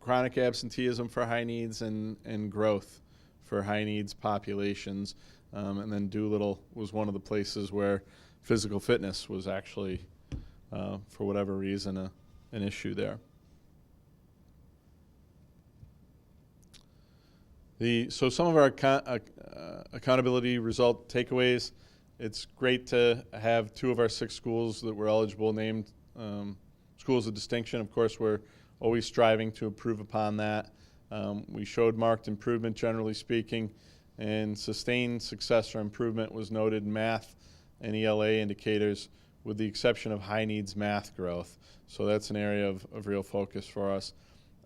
chronic absenteeism for high needs and growth for high needs populations. And then Doolittle was one of the places where physical fitness was actually, for whatever reason, an issue there. So some of our accountability result takeaways. It's great to have 2 of our 6 schools that were eligible named schools of distinction. Of course, we're always striving to improve upon that. We showed marked improvement, generally speaking, and sustained success or improvement was noted in math and ELA indicators, with the exception of high needs math growth. So that's an area of real focus for us.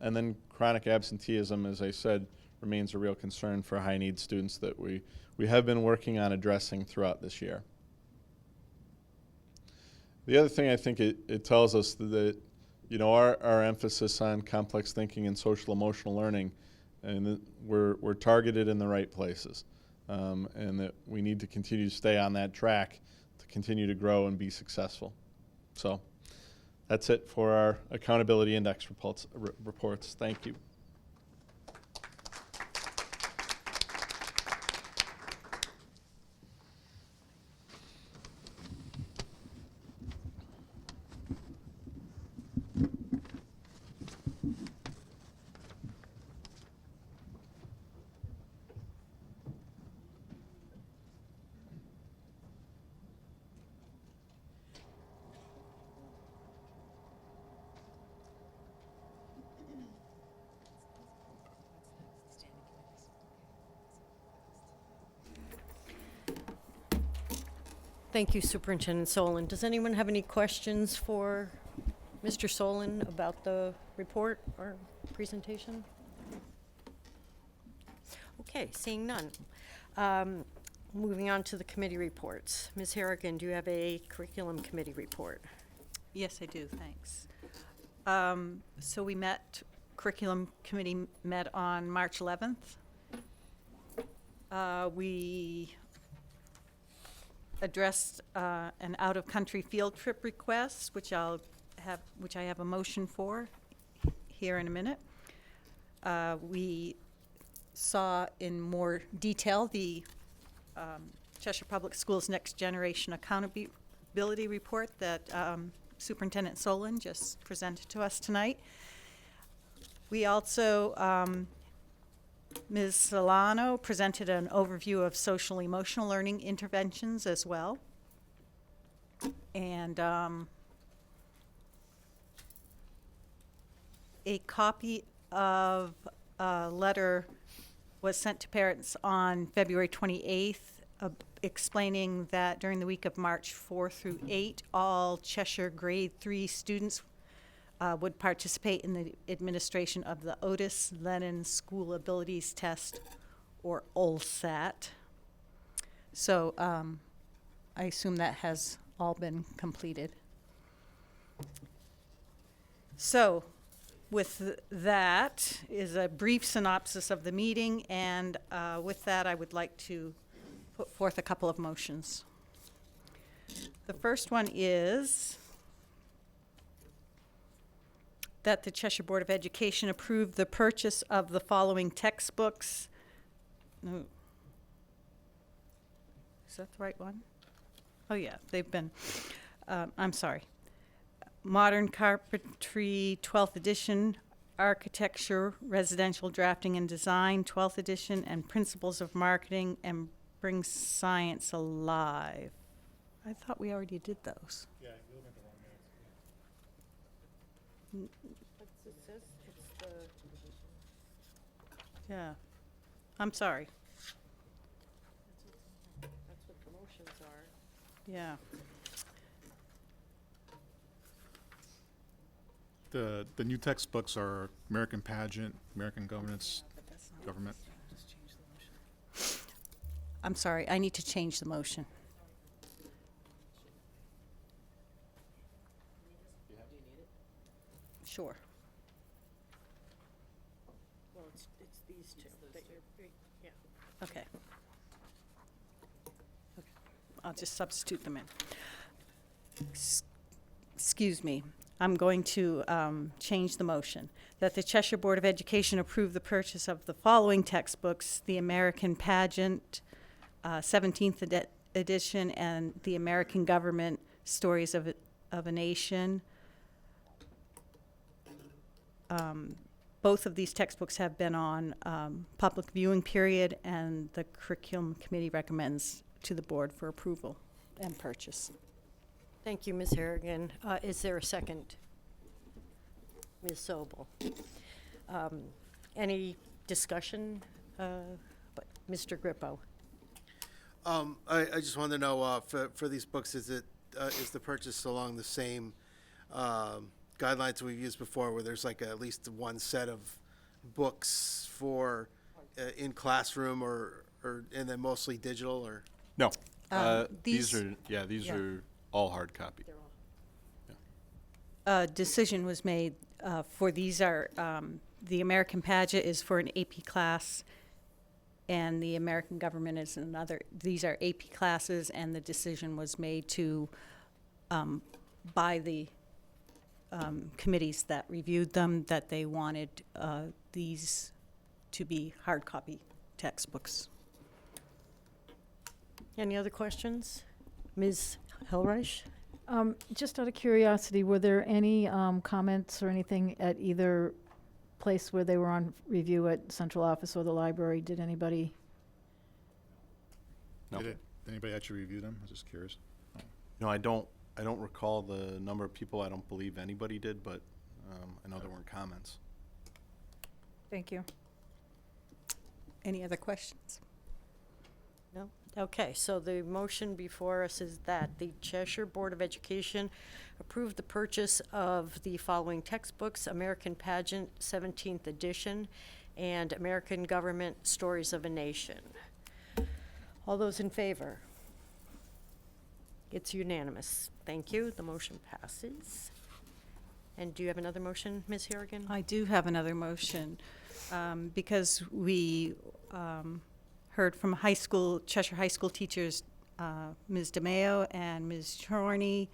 And then chronic absenteeism, as I said, remains a real concern for high needs students that we have been working on addressing throughout this year. The other thing I think it tells us that our emphasis on complex thinking and social emotional learning and that we're targeted in the right places, and that we need to continue to stay on that track to continue to grow and be successful. So that's it for our accountability index reports. Thank you. Thank you, Superintendent Solon. Does anyone have any questions for Mr. Solon about the report or presentation? Okay, seeing none. Moving on to the committee reports. Ms. Harrigan, do you have a curriculum committee report? Yes, I do, thanks. So we curriculum committee met on March 11th. We addressed an out-of-country field trip request, which I have a motion for here in a minute. We saw in more detail the Cheshire Public Schools Next Generation Accountability Report that Superintendent Solon just presented to us tonight. We also, Ms. Solano presented an overview of social emotional learning interventions as well. And a copy of a letter was sent to parents on February 28th explaining that during the week of March 4 through 8, all Cheshire grade 3 students would participate in the administration of the Otis Lennon School Abilities Test, or OLSAT. So I assume that has all been completed. So with that is a brief synopsis of the meeting, and with that I would like to put forth a couple of motions. The first one is that the Cheshire Board of Education approve the purchase of the following textbooks. No. Is that the right one? Oh yeah, they've been, I'm sorry. Modern Carpentry, 12th edition, Architecture, Residential Drafting and Design, 12th edition, and Principles of Marketing and Bring Science Alive. I thought we already did those. Yeah, you're looking at the wrong minutes. It says it's the... Yeah, I'm sorry. That's what the motions are. Yeah. The new textbooks are American Pageant, American Governance, Government. I'm sorry, I need to change the motion. Sure. Well, it's these two. Yeah. Okay. I'll just substitute them in. Excuse me. I'm going to change the motion. That the Cheshire Board of Education approve the purchase of the following textbooks: the American Pageant, 17th edition, and the American Government, Stories of a Nation. Both of these textbooks have been on public viewing period, and the curriculum committee recommends to the board for approval and purchase. Thank you, Ms. Harrigan. Is there a second? Ms. Sobel. Any discussion? But Mr. Grippo. I just wanted to know for these books, is the purchase along the same guidelines we've used before, where there's like at least one set of books for in classroom, or and then mostly digital, or? No. These These are all hard copy. a decision was made for these are, the American Pageant is for an AP class, and the American Government is another. These are AP classes, and the decision was made to, by the committees that reviewed them, that they wanted these to be hard copy textbooks. Any other questions? Ms. Hellreich? Just out of curiosity, were there any comments or anything at either place where they were on review at central office or the library? Did anybody? No. Did anybody actually review them? I was just curious. No, I don't recall the number of people. I don't believe anybody did, but I know there weren't comments. Thank you. Any other questions? No? Okay, so the motion before us is that the Cheshire Board of Education approve the purchase of the following textbooks: American Pageant 17th edition and American Government Stories of a Nation. All those in favor? It's unanimous. Thank you. The motion passes. And do you have another motion, Ms. Harrigan? I do have another motion, because we heard from Cheshire High School teachers, Ms. DeMeo and Ms. Chorney.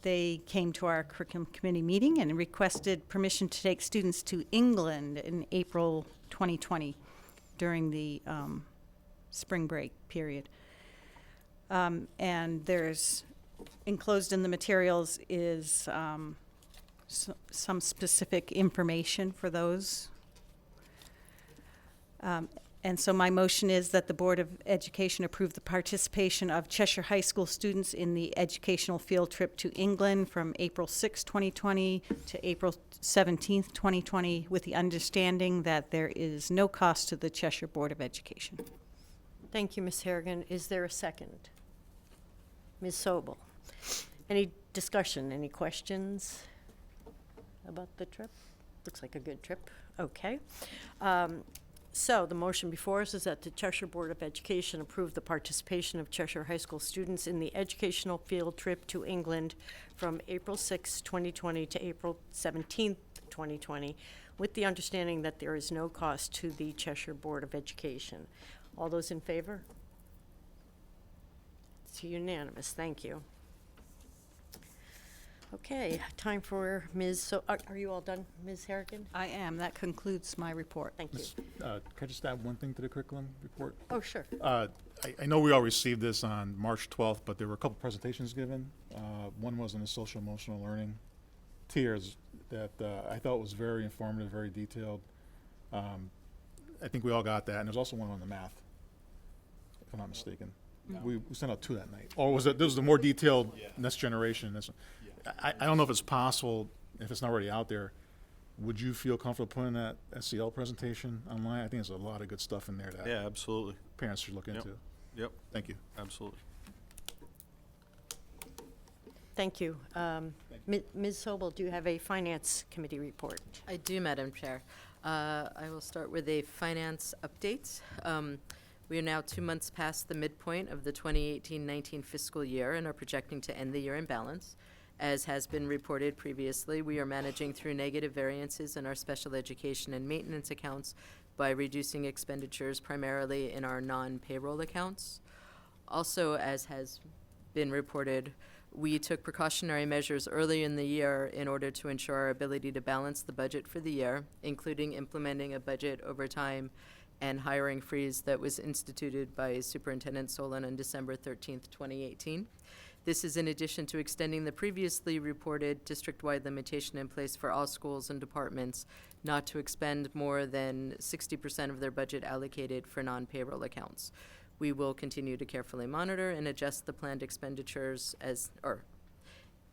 They came to our curriculum committee meeting and requested permission to take students to England in April 2020 during the spring break period. And there's, enclosed in the materials is some specific information for those. And so my motion is that the Board of Education approve the participation of Cheshire High School students in the educational field trip to England from April 6, 2020 to April 17th, 2020, with the understanding that there is no cost to the Cheshire Board of Education. Thank you, Ms. Harrigan. Is there a second? Ms. Sobel? Any discussion, any questions about the trip? Looks like a good trip. Okay. So the motion before us is that the Cheshire Board of Education approve the participation of Cheshire High School students in the educational field trip to England from April 6, 2020 to April 17, 2020, with the understanding that there is no cost to the Cheshire Board of Education. All those in favor? It's unanimous. Thank you. Okay, time for Ms. Are you all done, Ms. Harrigan? I am. That concludes my report. Thank you. Can I just add one thing to the curriculum report? Oh, sure. I know we all received this on March 12th, but there were a couple presentations given. One was on the social emotional learning tiers that I thought was very informative, very detailed. I think we all got that, and there's also one on the math, if I'm not mistaken. We sent out two that night. Or was it, this was the more detailed next generation? This one. I don't know if it's possible, if it's not already out there, would you feel comfortable putting that SEL presentation online? I think there's a lot of good stuff in there that Yeah, absolutely. parents should look into. Yep, Thank you. absolutely. Thank you. Ms. Sobel, do you have a Finance Committee report? I do, Madam Chair. I will start with a finance update. We are now 2 months past the midpoint of the 2018-19 fiscal year and are projecting to end the year in balance. As has been reported previously, we are managing through negative variances in our special education and maintenance accounts by reducing expenditures primarily in our non-payroll accounts. Also, as has been reported, we took precautionary measures early in the year in order to ensure our ability to balance the budget for the year, including implementing a budget over time and hiring freeze that was instituted by Superintendent Solon on December 13th, 2018. This is in addition to extending the previously reported district-wide limitation in place for all schools and departments not to expend more than 60% of their budget allocated for non-payroll accounts. We will continue to carefully monitor and adjust the planned expenditures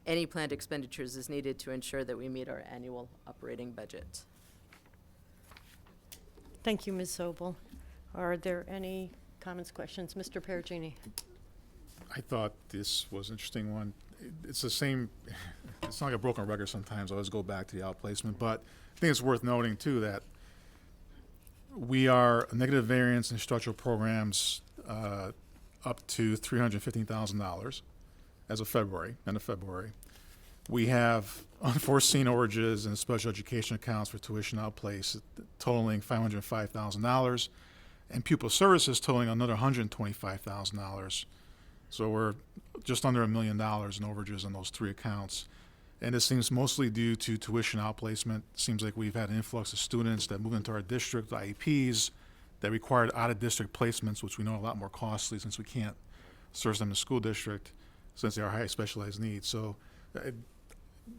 any planned expenditures as needed to ensure that we meet our annual operating budget. Thank you, Ms. Sobel. Are there any comments, questions? Mr. Perugini? I thought this was an interesting one. It's the same, it's not like a broken record sometimes. I always go back to the outplacement, but I think it's worth noting too that we are a negative variance in structural programs up to $315,000 as of February, end of February. We have unforeseen overages in special education accounts for tuition outplace totaling $505,000, and pupil services totaling another $125,000. So we're just under $1 million in overages in those three accounts. And this seems mostly due to tuition outplacement. Seems like we've had an influx of students that move into our district, IEPs, that required out-of-district placements, which we know are a lot more costly since we can't source them in the school district, since they are high specialized needs. So,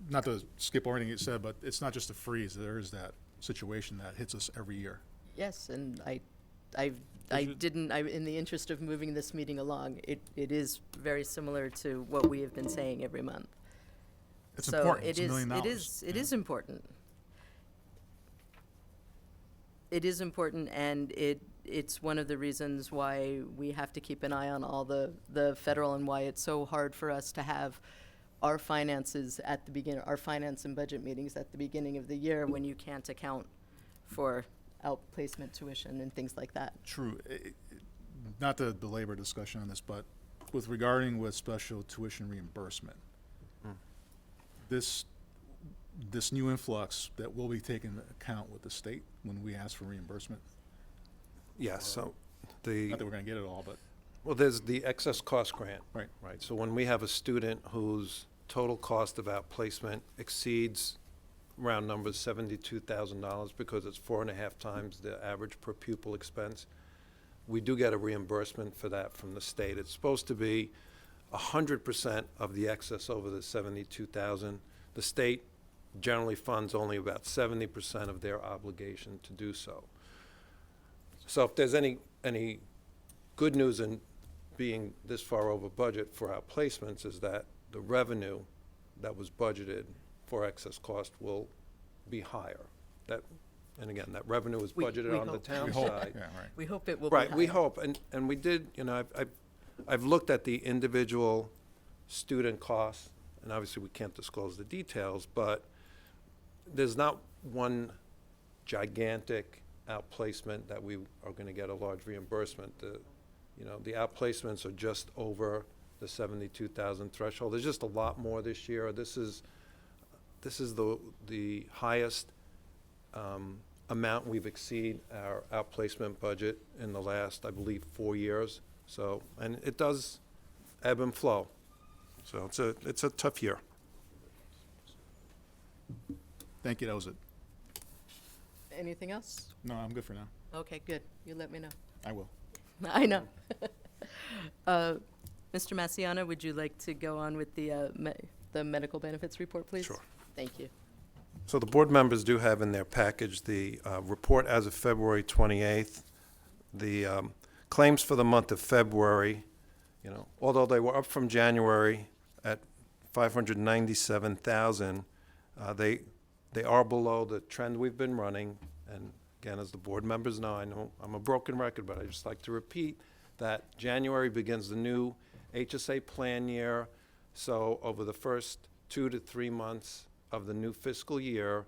not to skip over anything you said, but it's not just a freeze. There is that situation that hits us every year. Yes, and in the interest of moving this meeting along, it is very similar to what we have been saying every month. It's So important. it It's $1 million. It is important. It is important, and it's one of the reasons why we have to keep an eye on all the federal, and why it's so hard for us to have our finances at the beginning, our finance and budget meetings at the beginning of the year, when you can't account for outplacement tuition and things like that. True. Not to belabor discussion on this, but regarding special tuition reimbursement, this new influx that will be taken into account with the state when we ask for reimbursement. Yes, so Not the, that we're going to get it all, but well, there's the excess cost grant. right. Right, so when we have a student whose total cost of outplacement exceeds, round numbers, $72,000, because it's 4.5 times the average per pupil expense, we do get a reimbursement for that from the state. It's supposed to be 100% of the excess over the 72,000. The state generally funds only about 70% of their obligation to do so. So if there's any good news in being this far over budget for outplacements, is that the revenue that was budgeted for excess cost will be higher. And again, that revenue is We budgeted on the hope. town We hope. side. Yeah, right. We hope it will be Right, we higher. hope, and we did, I've looked at the individual student costs, and obviously we can't disclose the details, but there's not one gigantic outplacement that we are gonna get a large reimbursement. The outplacements are just over the 72,000 threshold. There's just a lot more this year. This is the highest amount we've exceeded our outplacement budget in the last, I believe, 4 years. So, and it does ebb and flow. So it's a tough year. Thank you. That was it. Anything else? No, I'm good for now. Okay, good. You let me know. I will. I know. Mr. Massiano, would you like to go on with the medical benefits report, please? Sure. Thank you. So the board members do have in their package the report as of February 28th. The claims for the month of February, although they were up from January at 597,000, they are below the trend we've been running. And again, as the board members know, I know I'm a broken record, but I just like to repeat that January begins the new HSA plan year. So over the first 2 to 3 months of the new fiscal year,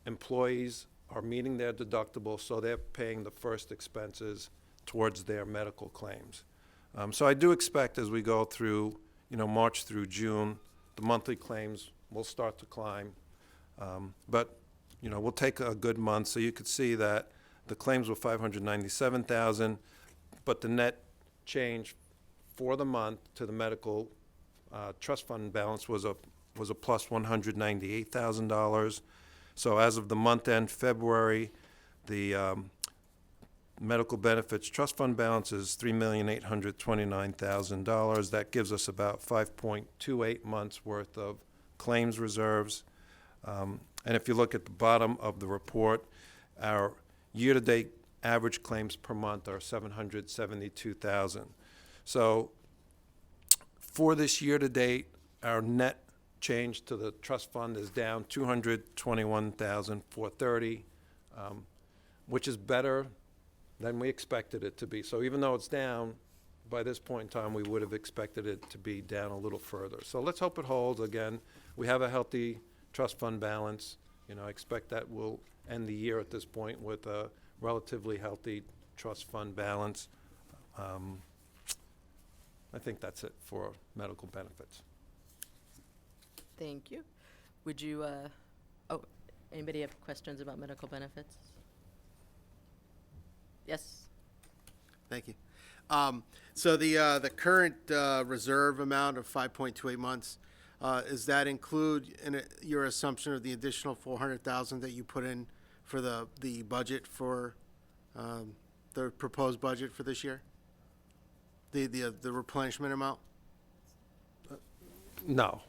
employees are meeting their deductible, so they're paying the first expenses towards their medical claims. So I do expect as we go through, March through June, the monthly claims will start to climb. But, we'll take a good month. So you could see that the claims were 597,000, but the net change for the month to the medical trust fund balance was a plus $198,000. So as of the month end February, the medical benefits trust fund balance is $3,829,000. That gives us about 5.28 months worth of claims reserves. And if you look at the bottom of the report, our year-to-date average claims per month are 772,000. So for this year-to-date, our net change to the trust fund is down $221,430, which is better than we expected it to be. So even though it's down, by this point in time, we would have expected it to be down a little further. So let's hope it holds. Again, we have a healthy trust fund balance. I expect that we'll end the year at this point with a relatively healthy trust fund balance. I think that's it for medical benefits. Thank you. Would you, oh, anybody have questions about medical benefits? Yes? Thank you. So the current reserve amount of 5.28 months, does that include your assumption of the additional 400,000 that you put in for the budget for the proposed budget for this year? The replenishment amount? No.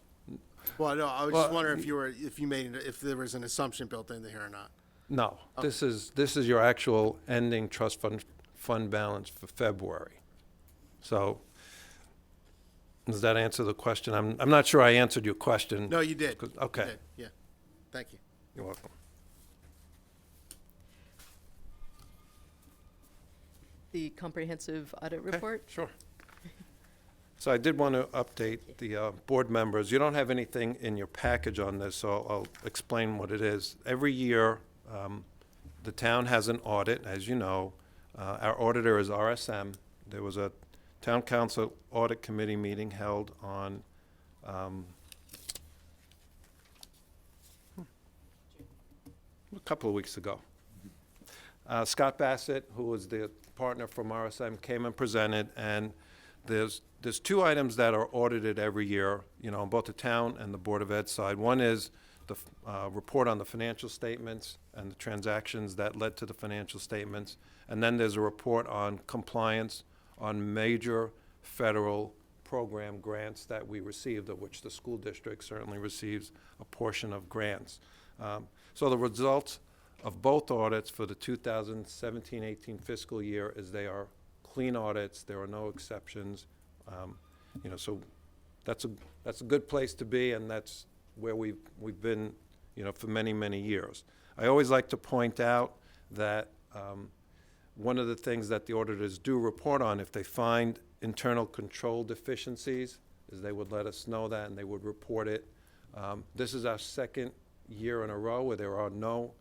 Well, no, I was Well, just wondering if there was an assumption built in here or not. No. This is your actual ending trust fund balance for February. So, does that answer the question? I'm not sure I answered your question. No, you did. Okay. You did. Yeah. Thank you. You're welcome. The comprehensive audit report? Sure. So I did want to update the board members. You don't have anything in your package on this, so I'll explain what it is. Every year, the town has an audit, as you know. Our auditor is RSM. There was a town council audit committee meeting held on a couple of weeks ago. Scott Bassett, who was the partner from RSM, came and presented, and there's two items that are audited every year, on both the town and the Board of Ed side. One is the report on the financial statements and the transactions that led to the financial statements. And then there's a report on compliance on major federal program grants that we received, of which the school district certainly receives a portion of grants. So the results of both audits for the 2017-18 fiscal year is they are clean audits. There are no exceptions. So that's a good place to be, and that's where we've been, for many, many years. I always like to point out that one of the things that the auditors do report on, if they find internal control deficiencies, is they would let us know that and they would report it. This is our second year in a row where there are no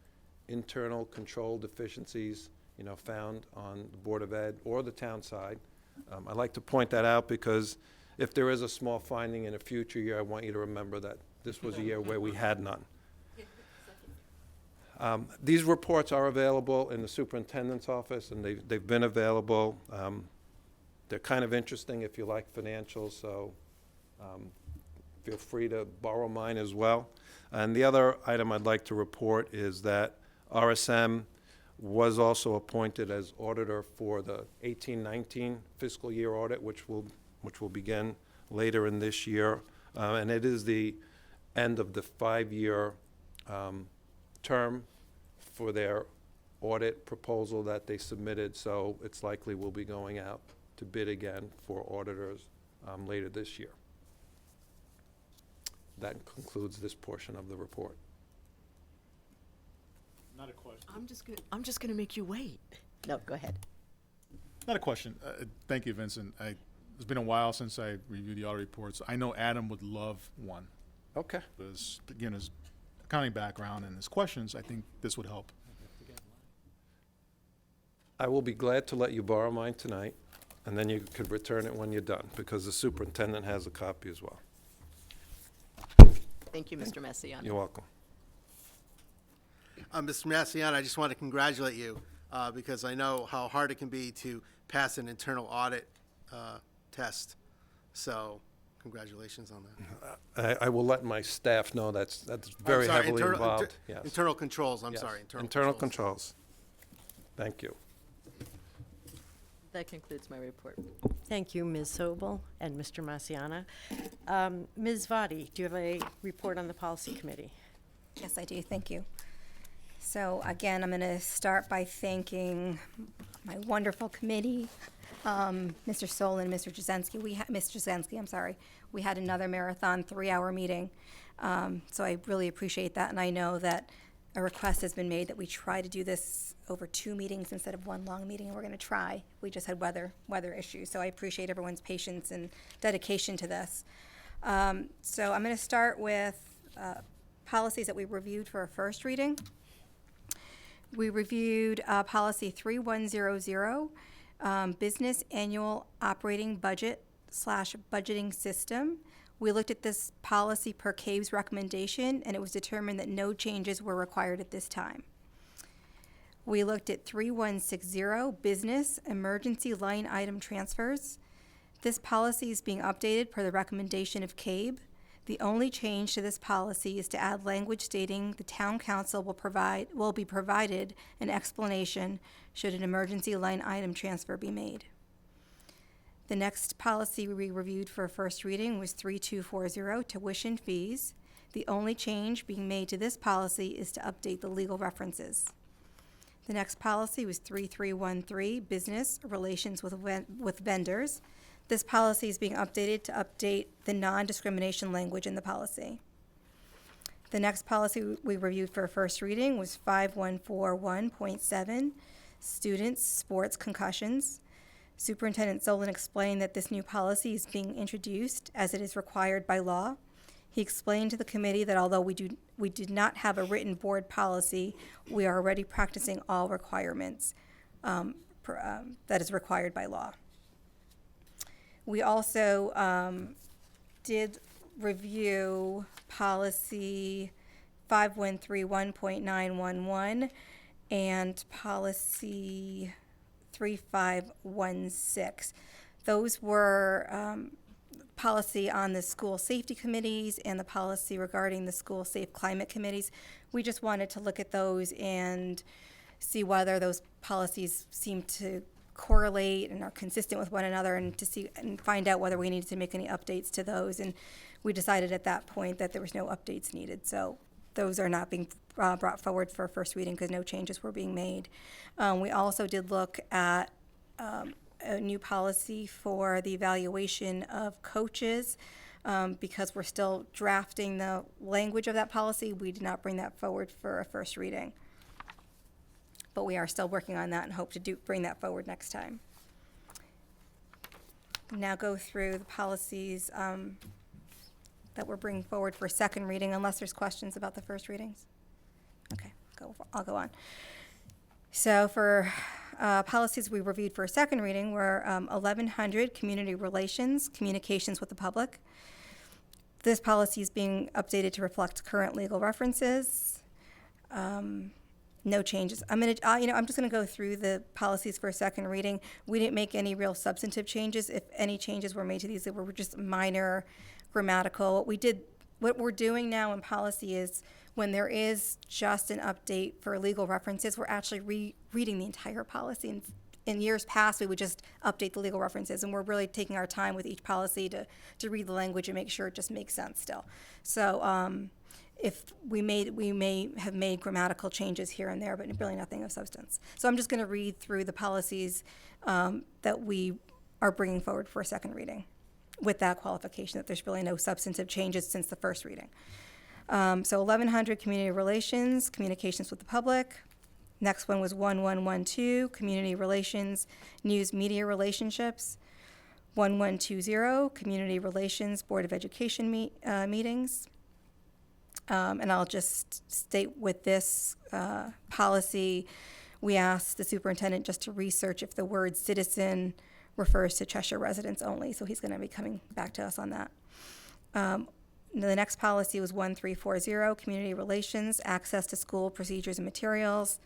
internal control deficiencies, found on the Board of Ed or the town side. I like to point that out because if there is a small finding in a future year, I want you to remember that this was a year where we had none. These reports are available in the superintendent's office, and they've been available. They're kind of interesting if you like financials, so feel free to borrow mine as well. And the other item I'd like to report is that RSM was also appointed as auditor for the 18-19 fiscal year audit, which will begin later in this year. And it is the end of the 5-year term for their audit proposal that they submitted, so it's likely we'll be going out to bid again for auditors later this year. That concludes this portion of the report. Not a question. I'm just gonna make you wait. No, go ahead. Not a question. Thank you, Vincent. It's been a while since I reviewed the audit reports. I know Adam would love one. Okay. Because, again, his accounting background and his questions, I think this would help. I will be glad to let you borrow mine tonight, and then you could return it when you're done, because the superintendent has a copy as well. Thank you, Mr. Messiano. You're welcome. Mr. Massiano, I just want to congratulate you because I know how hard it can be to pass an internal audit test. So, congratulations on that. I will let my staff know that's very heavily involved. Yes. Internal controls. I'm Yes. sorry. Internal controls. Thank you. That concludes my report. Thank you, Ms. Sobel and Mr. Masiana. Ms. Vadi, do you have a report on the policy committee? Yes, I do. Thank you. So again, I'm going to start by thanking my wonderful committee, Mr. Solon, Mr. Jasinski. Mr. Jasinski, I'm sorry. We had another marathon 3-hour meeting. So I really appreciate that. And I know that a request has been made that we try to do this over 2 meetings instead of 1 long meeting, and we're going to try. We just had weather issues. So I appreciate everyone's patience and dedication to this. So I'm going to start with policies that we reviewed for our first reading. We reviewed policy 3100, business annual operating budget / budgeting system. We looked at this policy per CABE's recommendation, and it was determined that no changes were required at this time. We looked at 3160, business emergency line item transfers. This policy is being updated per the recommendation of CABE. The only change to this policy is to add language stating the town council will be provided an explanation should an emergency line item transfer be made. The next policy we reviewed for first reading was 3240, tuition fees. The only change being made to this policy is to update the legal references. The next policy was 3313, business relations with vendors. This policy is being updated to update the non-discrimination language in the policy. The next policy we reviewed for first reading was 5141.7, students, sports, concussions. Superintendent Solon explained that this new policy is being introduced as it is required by law. He explained to the committee that although we did not have a written board policy, we are already practicing all requirements that is required by law. We also did review policy 5131.911 and policy 3516. Those were policy on the school safety committees and the policy regarding the school safe climate committees. We just wanted to look at those and see whether those policies seem to correlate and are consistent with one another, and to see and find out whether we needed to make any updates to those. And we decided at that point that there was no updates needed. So those are not being brought forward for first reading because no changes were being made. We also did look at a new policy for the evaluation of coaches. Because we're still drafting the language of that policy, we did not bring that forward for a first reading. But we are still working on that and hope to bring that forward next time. Now go through the policies that we're bringing forward for second reading, unless there's questions about the first readings. Okay, I'll go on. So for policies we reviewed for a second reading were 1100, community relations, communications with the public. This policy is being updated to reflect current legal references. No changes. I'm just gonna go through the policies for a second reading. We didn't make any real substantive changes. If any changes were made to these, they were just minor grammatical. What we're doing now in policy is when there is just an update for legal references, we're actually reading the entire policy. In years past, we would just update the legal references, and we're really taking our time with each policy to read the language and make sure it just makes sense still. So if we may have made grammatical changes here and there, but really nothing of substance. So I'm just going to read through the policies that we are bringing forward for a second reading, with that qualification that there's really no substantive changes since the first reading. So 1100, community relations, communications with the public. Next one was 1112, community relations, news media relationships. 1120, community relations, Board of Education meetings. And I'll just state with this policy, we asked the superintendent just to research if the word citizen refers to Cheshire residents only, so he's going to be coming back to us on that. The next policy was 1340, community relations, access to school procedures and materials.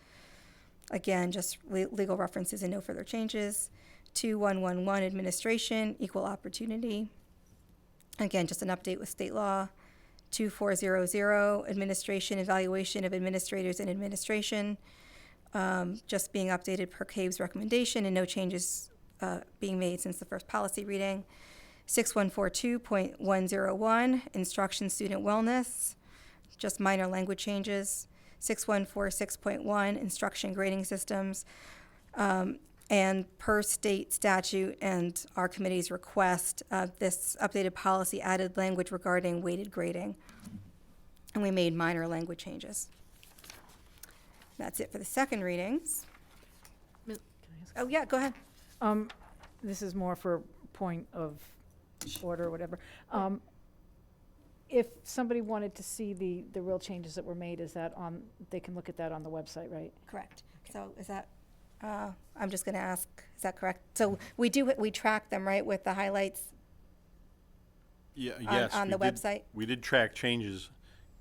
Again, just legal references and no further changes. 2111, administration, equal opportunity. Again, just an update with state law. 2400, administration, evaluation of administrators and administration. Just being updated per CABE's recommendation and no changes being made since the first policy reading. 6142.101, instruction student wellness, just minor language changes. 6146.1, instruction grading systems. And per state statute and our committee's request, this updated policy added language regarding weighted grading. And we made minor language changes. That's it for the second readings. Oh, yeah, go ahead. This is more for point of order or whatever. If somebody wanted to see the real changes that were made, is that they can look at that on the website, right? Correct. So is that, I'm just going to ask, is that correct? So we track them, right, with the highlights? Yeah, on, yes. on we the did- website? We did track changes.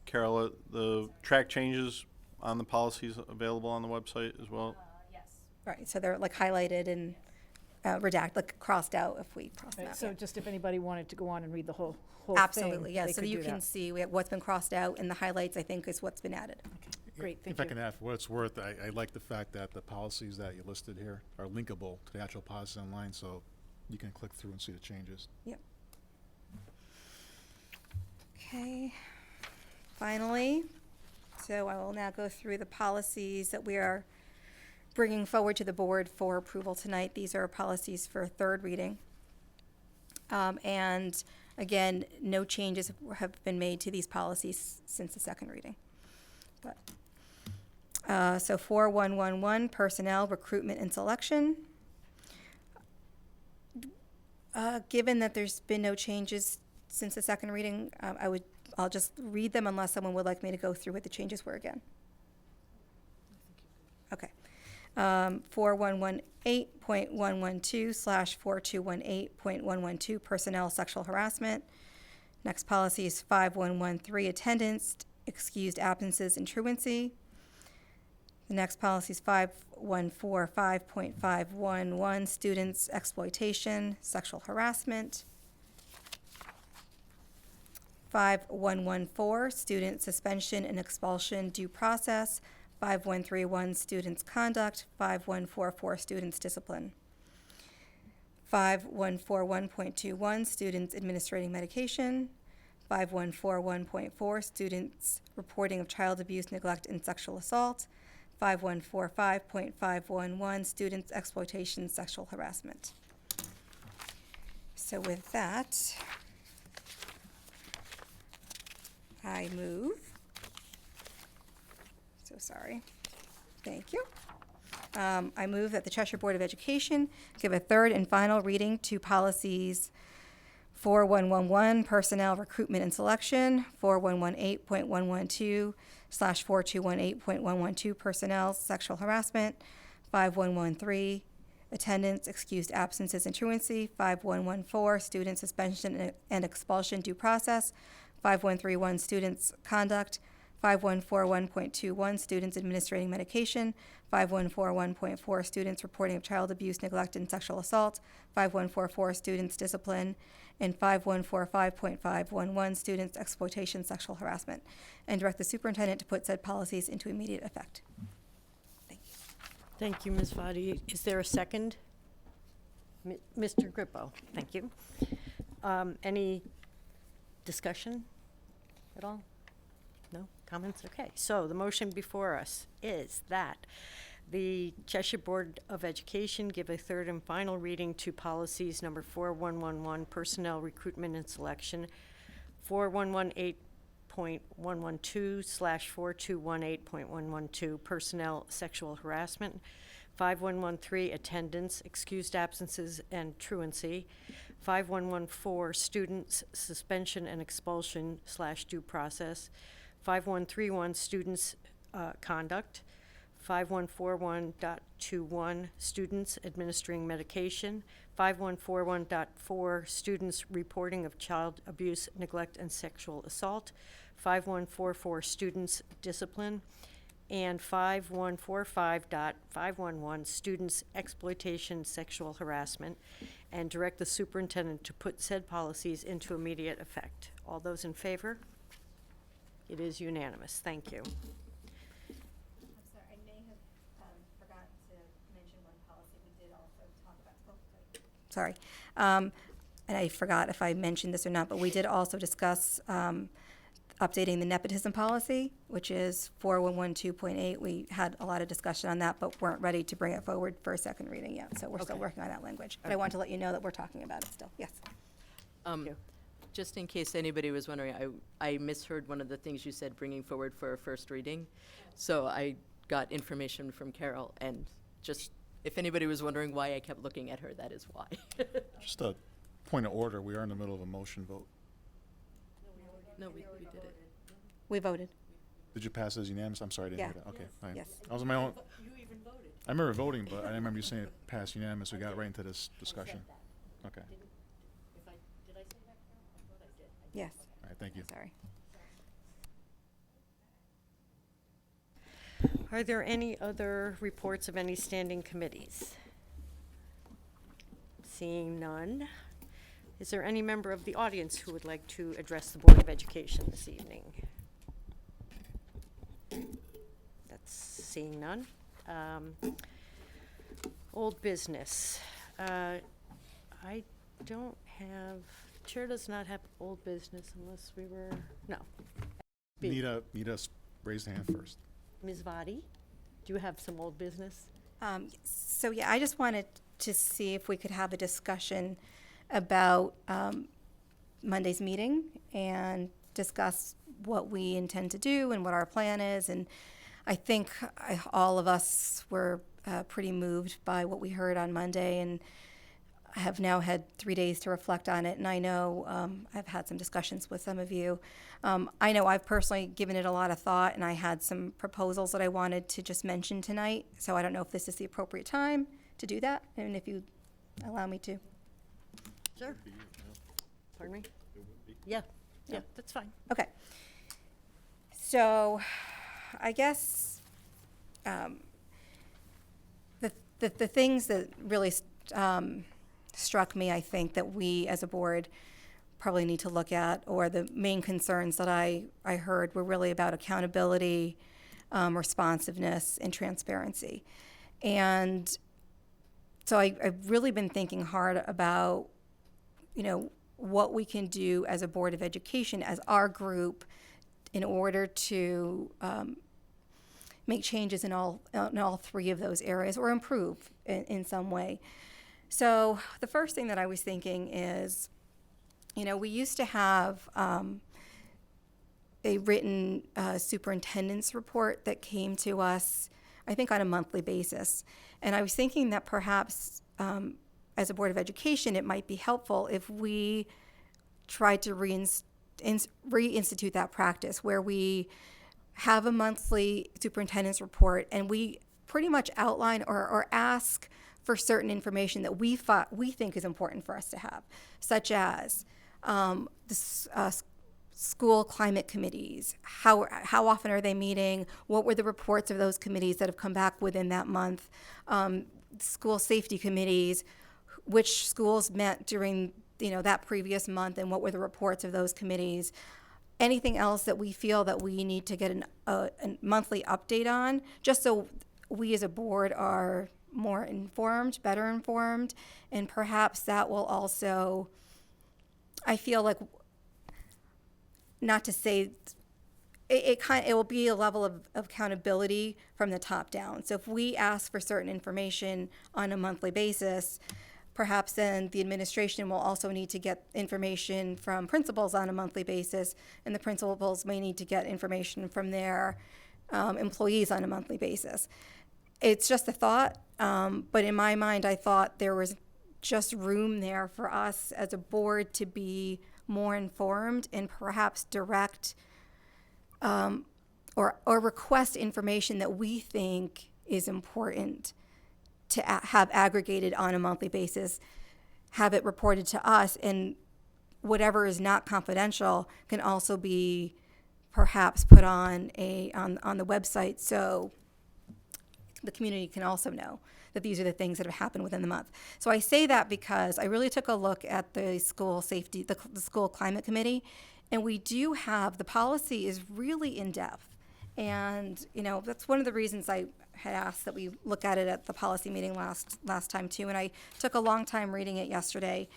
Carol, the track changes on the policies available on the website as well? Right, so they're like highlighted and redacted, like crossed out if we cross them Right, out. so yeah. just if anybody wanted to go on and read the whole thing, Absolutely, yeah, they so could you do can that. see what's been crossed out, and the highlights, I think, is what's been added. Great, thank If I you. can add, for what it's worth, I like the fact that the policies that you listed here are linkable to the actual policies online, so you can click through and see the changes. Yep. Okay, finally, so I will now go through the policies that we are bringing forward to the board for approval tonight. These are policies for third reading. And again, no changes have been made to these policies since the second reading. But, so 4111, personnel, recruitment, and selection. Given that there's been no changes since the second reading, I'll just read them unless someone would like me to go through what the changes were again. Okay. 4118.112/4218.112 personnel sexual harassment. Next policy is 5113 attendance, excused absences, and truancy. The next policy is 5145.511 students exploitation, sexual harassment. 5114 student suspension and expulsion due process. 5131 students conduct. 5144 students discipline. 5141.21 students administrating medication. 5141.4 students reporting of child abuse, neglect, and sexual assault. 5145.511 students exploitation, sexual harassment. So with that, I move. So sorry. Thank you. I move that the Cheshire Board of Education give a third and final reading to policies 4111, personnel, recruitment, and selection, 4118.112/4218.112, personnel, sexual harassment, 5113, attendance, excused absences, and truancy, 5114, student suspension and expulsion due process, 5131, students conduct, 5141.21, students administrating medication, 5141.4, students reporting of child abuse, neglect, and sexual assault, 5144, students discipline, and 5145.511, students exploitation, sexual harassment, and direct the superintendent to put said policies into immediate effect. Thank you. Thank you, Ms. Vadi. Is there a second? Mr. Grippo, thank you. Any discussion at all? No comments? Okay, so the motion before us is that the Cheshire Board of Education give a third and final reading to policies number 4111, personnel, recruitment, and selection, 4118.112/4218.112, personnel, sexual harassment, 5113, attendance, excused absences, and truancy, 5114, students, suspension and expulsion / due process, 5131, students' conduct, 5141.21, students administering medication, 5141.4, students reporting of child abuse, neglect, and sexual assault, 5144, students discipline, and 5145.511, students exploitation, sexual harassment, and direct the superintendent to put said policies into immediate effect. All those in favor? It is unanimous. Thank you. I'm sorry, I may have forgot to mention one policy we did also talk about. Sorry. And I forgot if I mentioned this or not, but we did also discuss updating the nepotism policy, which is 4112.8. We had a lot of discussion on that, but weren't ready to bring it forward for a second reading yet. So we're still Okay. working on that language. But I want to let you know that we're talking about it still. Yes. you. Just in case anybody was wondering, I misheard one of the things you said, bringing forward for a first reading. So I got information from Carol, and just, if anybody was wondering why I kept looking at her, that is why. Just a point of order, we are in the middle of a motion vote. No, we did it. We voted. Did you pass as unanimous? I'm sorry, I didn't Yeah. hear that. Okay, fine. Yes. I was on my own. I remember voting, but I didn't remember you saying it passed unanimous. We got right into this discussion. Okay. Yes. All right, thank you. Sorry. Are there any other reports of any standing committees? Seeing none, is there any member of the audience who would like to address the Board of Education this evening? That's seeing none. Old business. I don't have, Chair does not have old business unless we were, no. B. Nita raised hand first. Ms. Vadi, do you have some old business? So yeah, I just wanted to see if we could have a discussion about Monday's meeting and discuss what we intend to do and what our plan is. And I think all of us were pretty moved by what we heard on Monday, and I have now had 3 days to reflect on it. And I know I've had some discussions with some of you. I know I've personally given it a lot of thought, and I had some proposals that I wanted to just mention tonight. So I don't know if this is the appropriate time to do that, and if you allow me to. Sure. Pardon me? Yeah, that's fine. Okay. So, I guess the things that really struck me, I think, that we as a board probably need to look at, or the main concerns that I heard were really about accountability, responsiveness, and transparency. And so I've really been thinking hard about, what we can do as a Board of Education, as our group, in order to make changes in all three of those areas, or improve in some way. So the first thing that I was thinking is, we used to have a written superintendent's report that came to us, I think, on a monthly basis. And I was thinking that perhaps as a Board of Education, it might be helpful if we tried to reinstitute that practice, where we have a monthly superintendent's report and we pretty much outline or ask for certain information that we think is important for us to have, such as the school climate committees. How often are they meeting? What were the reports of those committees that have come back within that month? School safety committees, which schools met during that previous month, and what were the reports of those committees? Anything else that we feel that we need to get a monthly update on, just so we as a board are more informed, better informed, and perhaps that will also, I feel like, not to say, it will be a level of accountability from the top down. So if we ask for certain information on a monthly basis, perhaps then the administration will also need to get information from principals on a monthly basis, and the principals may need to get information from their employees on a monthly basis. It's just a thought, but in my mind, I thought there was just room there for us as a board to be more informed and perhaps direct or request information that we think is important to have aggregated on a monthly basis, have it reported to us, and whatever is not confidential can also be perhaps put on the website, so the community can also know that these are the things that have happened within the month. So I say that because I really took a look at the school safety, the school climate committee, and we do have, the policy is really in depth. And, that's one of the reasons I had asked that we look at it at the policy meeting last time too. And I took a long time reading it yesterday.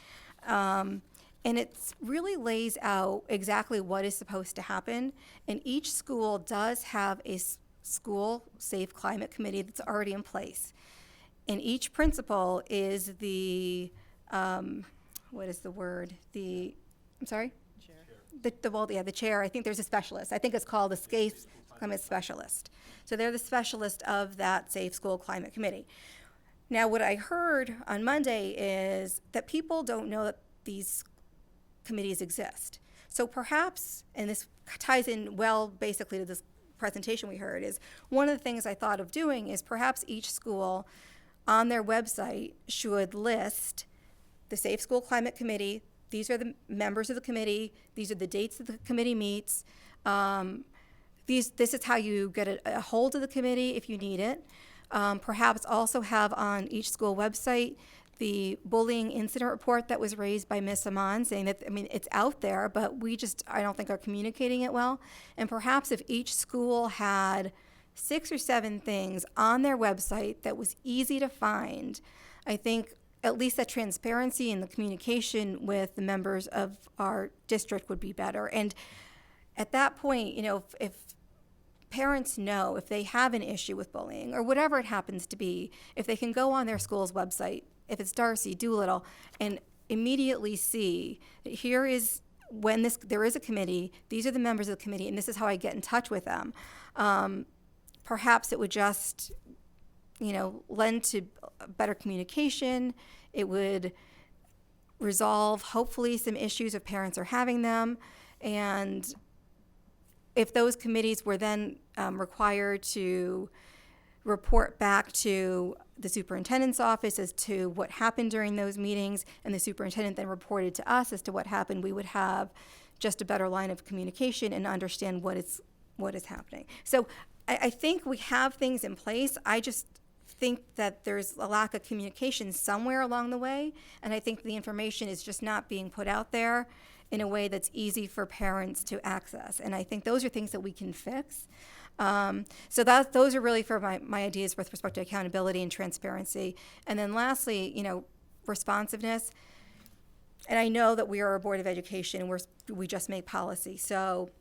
And it really lays out exactly what is supposed to happen. And each school does have a school safe climate committee that's already in place. And each principal is the, what is the word? I'm sorry? The chair. I think there's a specialist. I think it's called a safe climate specialist. So they're the specialist of that Safe School Climate Committee. Now, what I heard on Monday is that people don't know that these committees exist. So perhaps, and this ties in well basically to this presentation we heard, is one of the things I thought of doing is perhaps each school on their website should list the Safe School Climate Committee, these are the members of the committee, these are the dates that the committee meets. This is how you get a hold of the committee if you need it. Perhaps also have on each school website the bullying incident report that was raised by Ms. Amon, saying that, I mean, it's out there, but I don't think are communicating it well. And perhaps if each school had 6 or 7 things on their website that was easy to find, I think at least that transparency and the communication with the members of our district would be better. And at that point, if parents know if they have an issue with bullying or whatever it happens to be, if they can go on their school's website, if it's Darcy, Doolittle, and immediately see that here is when there is a committee, these are the members of the committee, and this is how I get in touch with them. Perhaps it would just, lend to better communication. It would resolve, hopefully, some issues if parents are having them. And if those committees were then required to report back to the superintendent's office as to what happened during those meetings, and the superintendent then reported to us as to what happened, we would have just a better line of communication and understand what is happening. So I think we have things in place. I just think that there's a lack of communication somewhere along the way, and I think the information is just not being put out there in a way that's easy for parents to access. And I think those are things that we can fix. So those are really for my ideas with respect to accountability and transparency. And then lastly, responsiveness. And I know that we are a Board of Education and we just make policy. So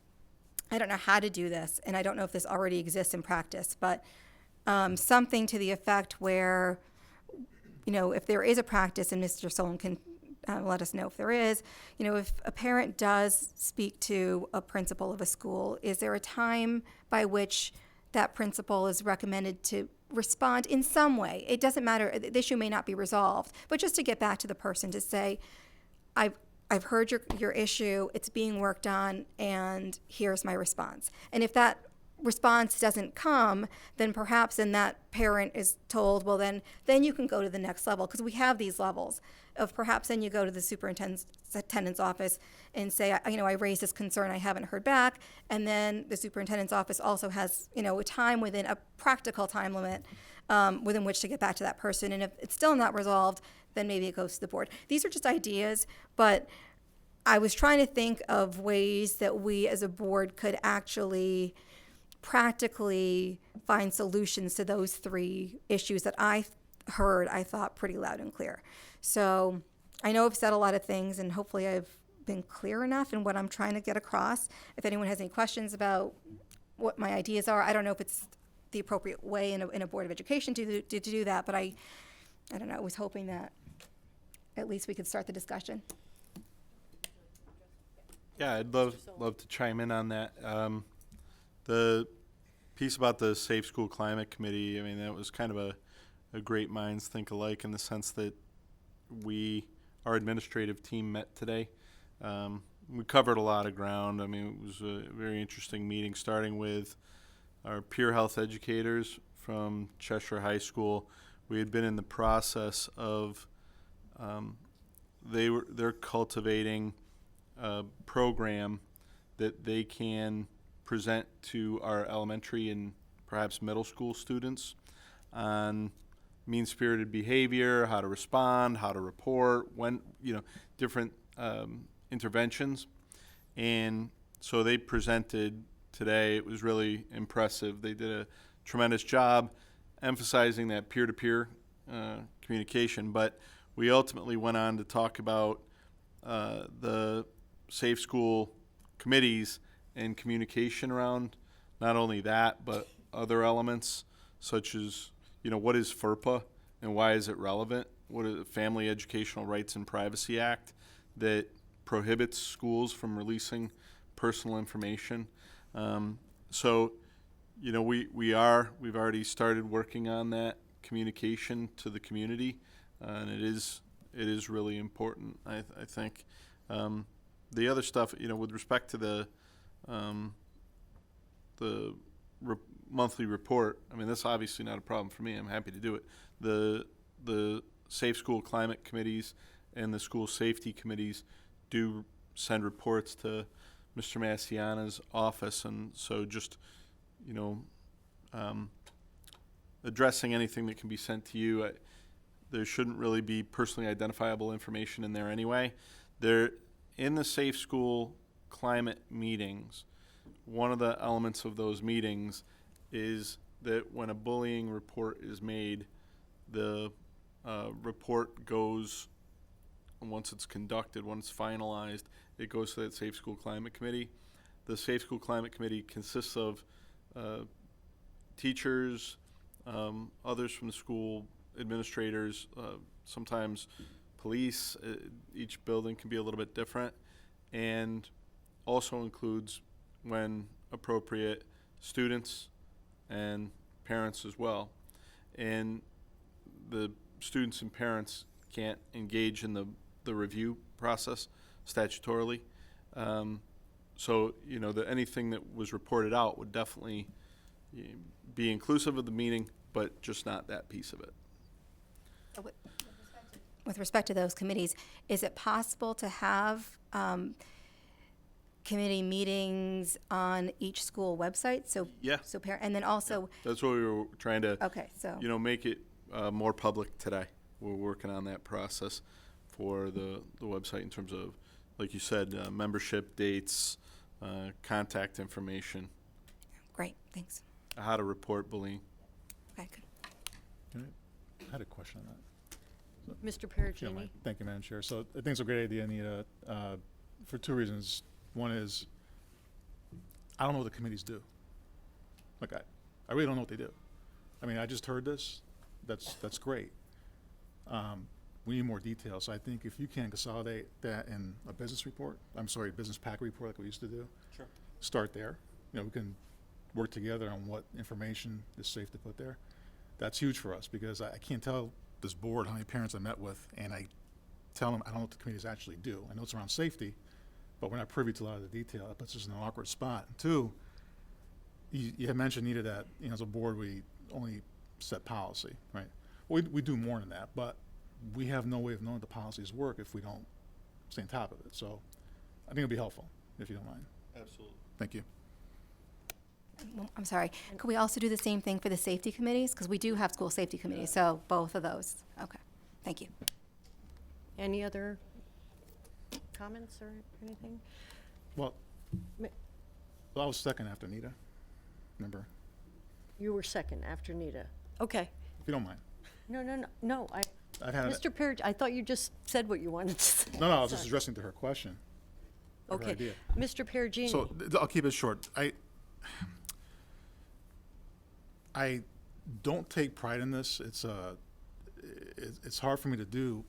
I don't know how to do this, and I don't know if this already exists in practice, but something to the effect where, if there is a practice, and Mr. Solon can let us know if there is, if a parent does speak to a principal of a school, is there a time by which that principal is recommended to respond in some way? It doesn't matter, the issue may not be resolved, but just to get back to the person to say, I've heard your issue, it's being worked on, and here's my response. And if that response doesn't come, then perhaps that parent is told, well, then you can go to the next level, because we have these levels of perhaps then you go to the superintendent's office and say, I raised this concern, I haven't heard back, and then the superintendent's office also has, a time within a practical time limit within which to get back to that person. And if it's still not resolved, then maybe it goes to the board. These are just ideas, but I was trying to think of ways that we as a board could actually practically find solutions to those 3 issues that I thought pretty loud and clear. So I know I've said a lot of things, and hopefully I've been clear enough in what I'm trying to get across. If anyone has any questions about what my ideas are, I don't know if it's the appropriate way in a Board of Education to do that, but I don't know, I was hoping that at least we could start the discussion. Yeah, I'd love to chime in on that. The piece about the Safe School Climate Committee, I mean, that was kind of a great minds think alike in the sense that our administrative team met today. We covered a lot of ground. I mean, it was a very interesting meeting, starting with our peer health educators from Cheshire High School. We had been in the process of they're cultivating a program that they can present to our elementary and perhaps middle school students on mean-spirited behavior, how to respond, how to report, when, different interventions. And so they presented today. It was really impressive. They did a tremendous job emphasizing that peer-to-peer communication. But we ultimately went on to talk about the Safe School committees and communication around not only that, but other elements such as, what is FERPA and why is it relevant? What is the Family Educational Rights and Privacy Act that prohibits schools from releasing personal information? So, we've already started working on that communication to the community, and it is really important, I think. The other stuff, with respect to the monthly report, I mean, that's obviously not a problem for me. I'm happy to do it. The Safe School Climate Committees and the school safety committees do send reports to Mr. Massiana's office, and so just, addressing anything that can be sent to you. There shouldn't really be personally identifiable information in there anyway. In the Safe School climate meetings, one of the elements of those meetings is that when a bullying report is made, the report goes, once it's conducted, once it's finalized, it goes to that Safe School Climate Committee. The Safe School Climate Committee consists of teachers, others from the school, administrators, sometimes police. Each building can be a little bit different, and also includes, when appropriate, students and parents as well. And the students and parents can't engage in the review process statutorily. So, anything that was reported out would definitely be inclusive of the meeting, but just not that piece of it. With respect to those committees, is it possible to have committee meetings on each school website? So Yeah. And then also, That's what we were trying to, okay, so. make it more public today. We're working on that process for the website in terms of, like you said, membership dates, contact information, Great, thanks. how to report bullying. Okay, good. I had a question on that. Mr. If you don't Perugini? mind. Thank you, Madam Chair. So I think it's a great idea, Anita, for two reasons. One is, I don't know what the committees do. Like, I really don't know what they do. I mean, I just heard this. That's great. We need more details. So I think if you can consolidate that in a business report, business pack report like we used to do. Sure. Start there. We can work together on what information is safe to put there. That's huge for us, because I can't tell this board how many parents I met with, and I tell them I don't know what the committees actually do. I know it's around safety, but we're not privy to a lot of the detail. That puts us in an awkward spot. And two, you had mentioned, Nita, that as a board we only set policy, right? We do more than that, but we have no way of knowing the policies work if we don't stay on top of it. So I think it'd be helpful, if you don't mind. Absolutely. Thank you. Well, I'm sorry. Could we also do the same thing for the safety committees? Because we do have school safety committees, so both of those. Okay, thank you. Any other comments or anything? Well, Ma- I was second after Nita, remember? You were second after Nita. Okay. If you don't mind. No, I've had Mr. Perugini, I thought you just said what you wanted to say. No, I was just addressing to her question. Her Okay. idea. Mr. Perugini? So I'll keep it short. I don't take pride in this. It's hard for me to do.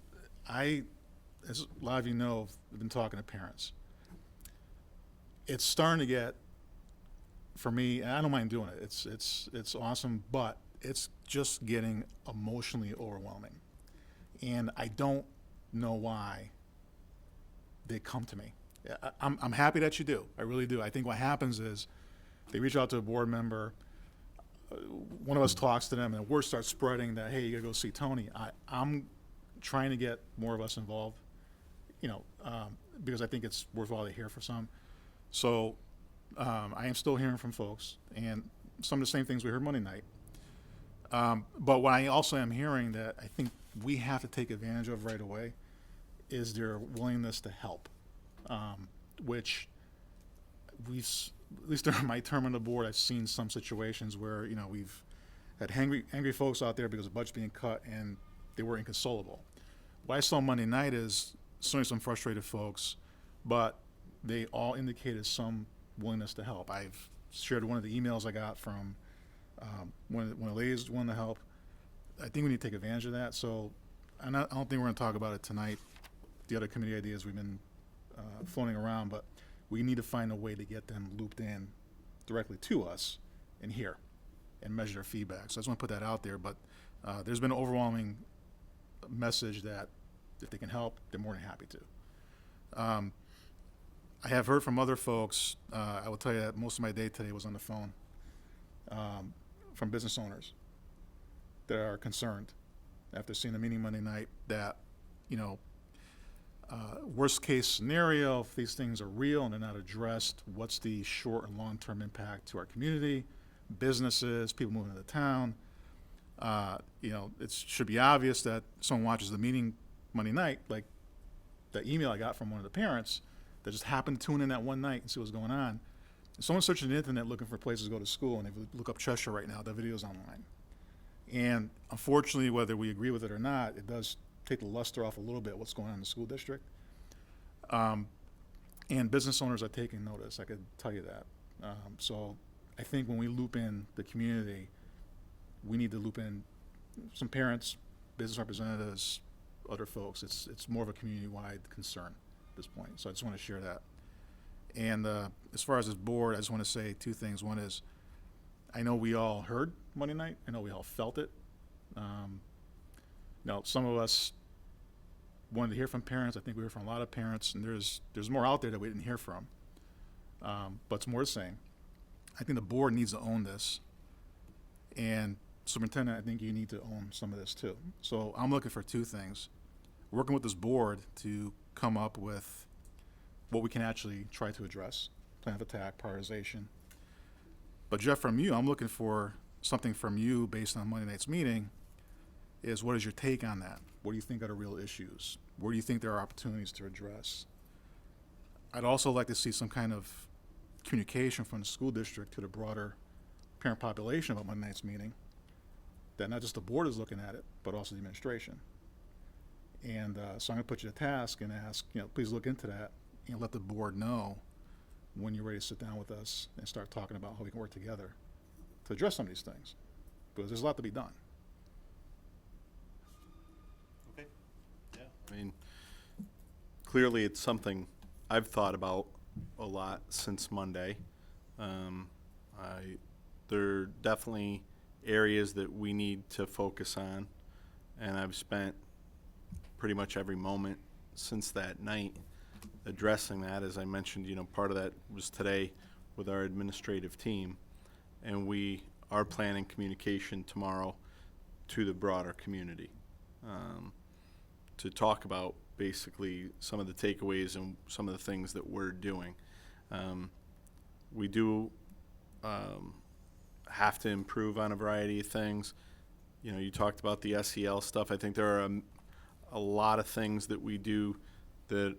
As a lot of you know, I've been talking to parents. It's starting to get, for me, and I don't mind doing it. It's awesome, but it's just getting emotionally overwhelming, and I don't know why they come to me. I'm happy that you do. I really do. I think what happens is they reach out to a board member. One of us talks to them, and word starts spreading that, hey, you gotta go see Tony. I'm trying to get more of us involved, because I think it's worthwhile to hear for some. So I am still hearing from folks, and some of the same things we heard Monday night. But what I also am hearing that I think we have to take advantage of right away is their willingness to help, which at least during my term on the board, I've seen some situations where, we've had angry folks out there because the budget's being cut and they were inconsolable. What I saw Monday night is certainly some frustrated folks, but they all indicated some willingness to help. I've shared one of the emails I got from one of the ladies wanting to help. I think we need to take advantage of that. So I don't think we're going to talk about it tonight, the other committee ideas we've been floating around, but we need to find a way to get them looped in directly to us and here and measure their feedback. So I just want to put that out there, but there's been an overwhelming message that if they can help, they're more than happy to. I have heard from other folks, I will tell you that most of my day today was on the phone, from business owners that are concerned after seeing the meeting Monday night that, worst case scenario, if these things are real and they're not addressed, what's the short and long-term impact to our community, businesses, people moving to the town? You know, it should be obvious that someone watches the meeting Monday night, like the email I got from one of the parents that just happened to tune in that one night and see what's going on. Someone's searching the internet looking for places to go to school, and if you look up Cheshire right now, the video's online. And unfortunately, whether we agree with it or not, it does take the luster off a little bit what's going on in the school district. And business owners are taking notice, I could tell you that. So I think when we loop in the community, we need to loop in some parents, business representatives, other folks. It's more of a community-wide concern at this point. So I just want to share that. And as far as this board, I just want to say two things. One is, I know we all heard Monday night. I know we all felt it. Now, some of us wanted to hear from parents. I think we heard from a lot of parents, and there's more out there that we didn't hear from. But it's more the same. I think the board needs to own this. And Superintendent, I think you need to own some of this too. So I'm looking for two things. Working with this board to come up with what we can actually try to address, plan of attack, prioritization. But Jeff, from you, I'm looking for something from you based on Monday night's meeting is what is your take on that? What do you think are the real issues? Where do you think there are opportunities to address? I'd also like to see some kind of communication from the school district to the broader parent population about Monday night's meeting, that not just the board is looking at it, but also the administration. And so I'm going to put you to task and ask, please look into that and let the board know when you're ready to sit down with us and start talking about how we can work together to address some of these things, because there's a lot to be done. Okay. Yeah. I mean, clearly it's something I've thought about a lot since Monday. There are definitely areas that we need to focus on, and I've spent pretty much every moment since that night addressing that. As I mentioned, part of that was today with our administrative team, and we are planning communication tomorrow to the broader community to talk about basically some of the takeaways and some of the things that we're doing. We do have to improve on a variety of things. You talked about the SEL stuff. I think there are a lot of things that we do that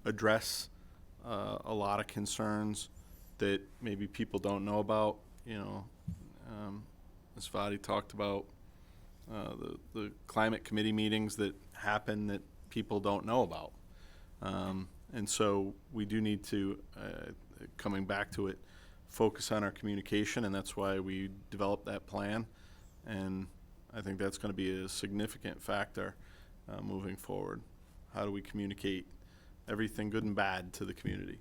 address a lot of concerns that maybe people don't know about. As Vadi talked about, the climate committee meetings that happen that people don't know about. And so we do need to, coming back to it, focus on our communication, and that's why we developed that plan. And I think that's going to be a significant factor moving forward. How do we communicate everything good and bad to the community?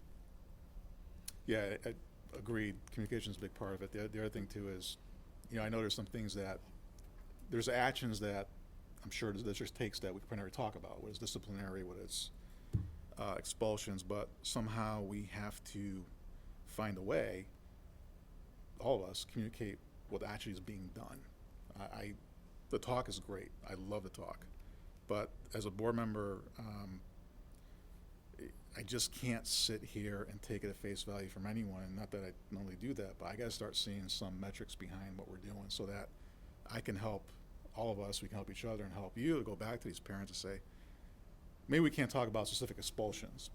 Yeah, I agreed. Communication is a big part of it. The other thing too is, I know there's some things there's actions that I'm sure the district takes that we can never talk about, whether it's disciplinary, whether it's expulsions, but somehow we have to find a way, all of us, communicate what actually is being done. The talk is great. I love the talk. But as a board member, I just can't sit here and take it at face value from anyone. And not that I normally do that, but I got to start seeing some metrics behind what we're doing so that I can help all of us, we can help each other and help you to go back to these parents and say, maybe we can't talk about specific expulsions,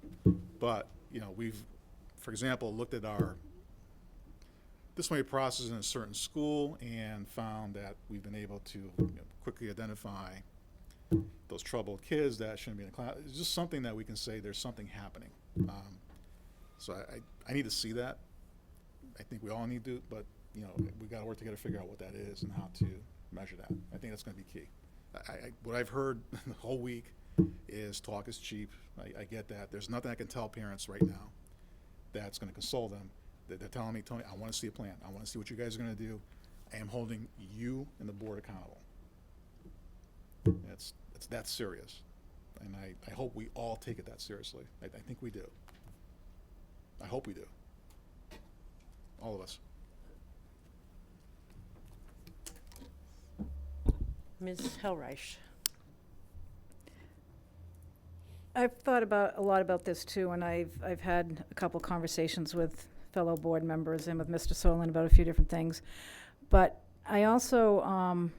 but we've, for example, looked at our disciplinary process in a certain school and found that we've been able to quickly identify those troubled kids that shouldn't be in the class. It's just something that we can say there's something happening. So I need to see that. I think we all need to, but we got to work together to figure out what that is and how to measure that. I think that's going to be key. What I've heard the whole week is talk is cheap. I get that. There's nothing I can tell parents right now that's going to console them. They're telling me, Tony, I want to see a plan. I want to see what you guys are going to do. I am holding you and the board accountable. It's that serious. And I hope we all take it that seriously. I think we do. I hope we do. All of us. Ms. Hellreich. I've thought a lot about this too, and I've had a couple conversations with fellow board members and with Mr. Solon about a few different things. But I also,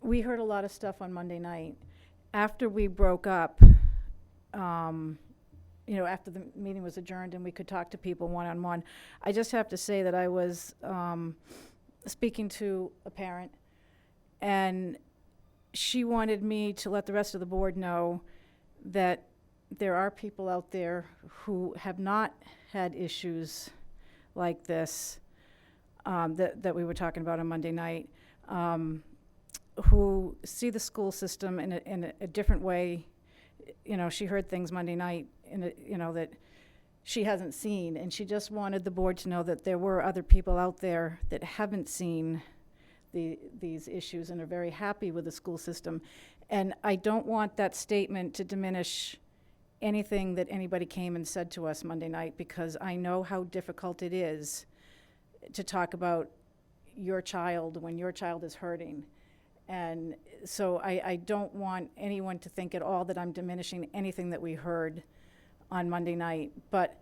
we heard a lot of stuff on Monday night. After we broke up, you know, after the meeting was adjourned and we could talk to people one-on-one, I just have to say that I was speaking to a parent, and she wanted me to let the rest of the board know that there are people out there who have not had issues like this, that we were talking about on Monday night, who see the school system in a different way. You know, she heard things Monday night that she hasn't seen, and she just wanted the board to know that there were other people out there that haven't seen these issues and are very happy with the school system. And I don't want that statement to diminish anything that anybody came and said to us Monday night, because I know how difficult it is to talk about your child when your child is hurting. And so I don't want anyone to think at all that I'm diminishing anything that we heard on Monday night. But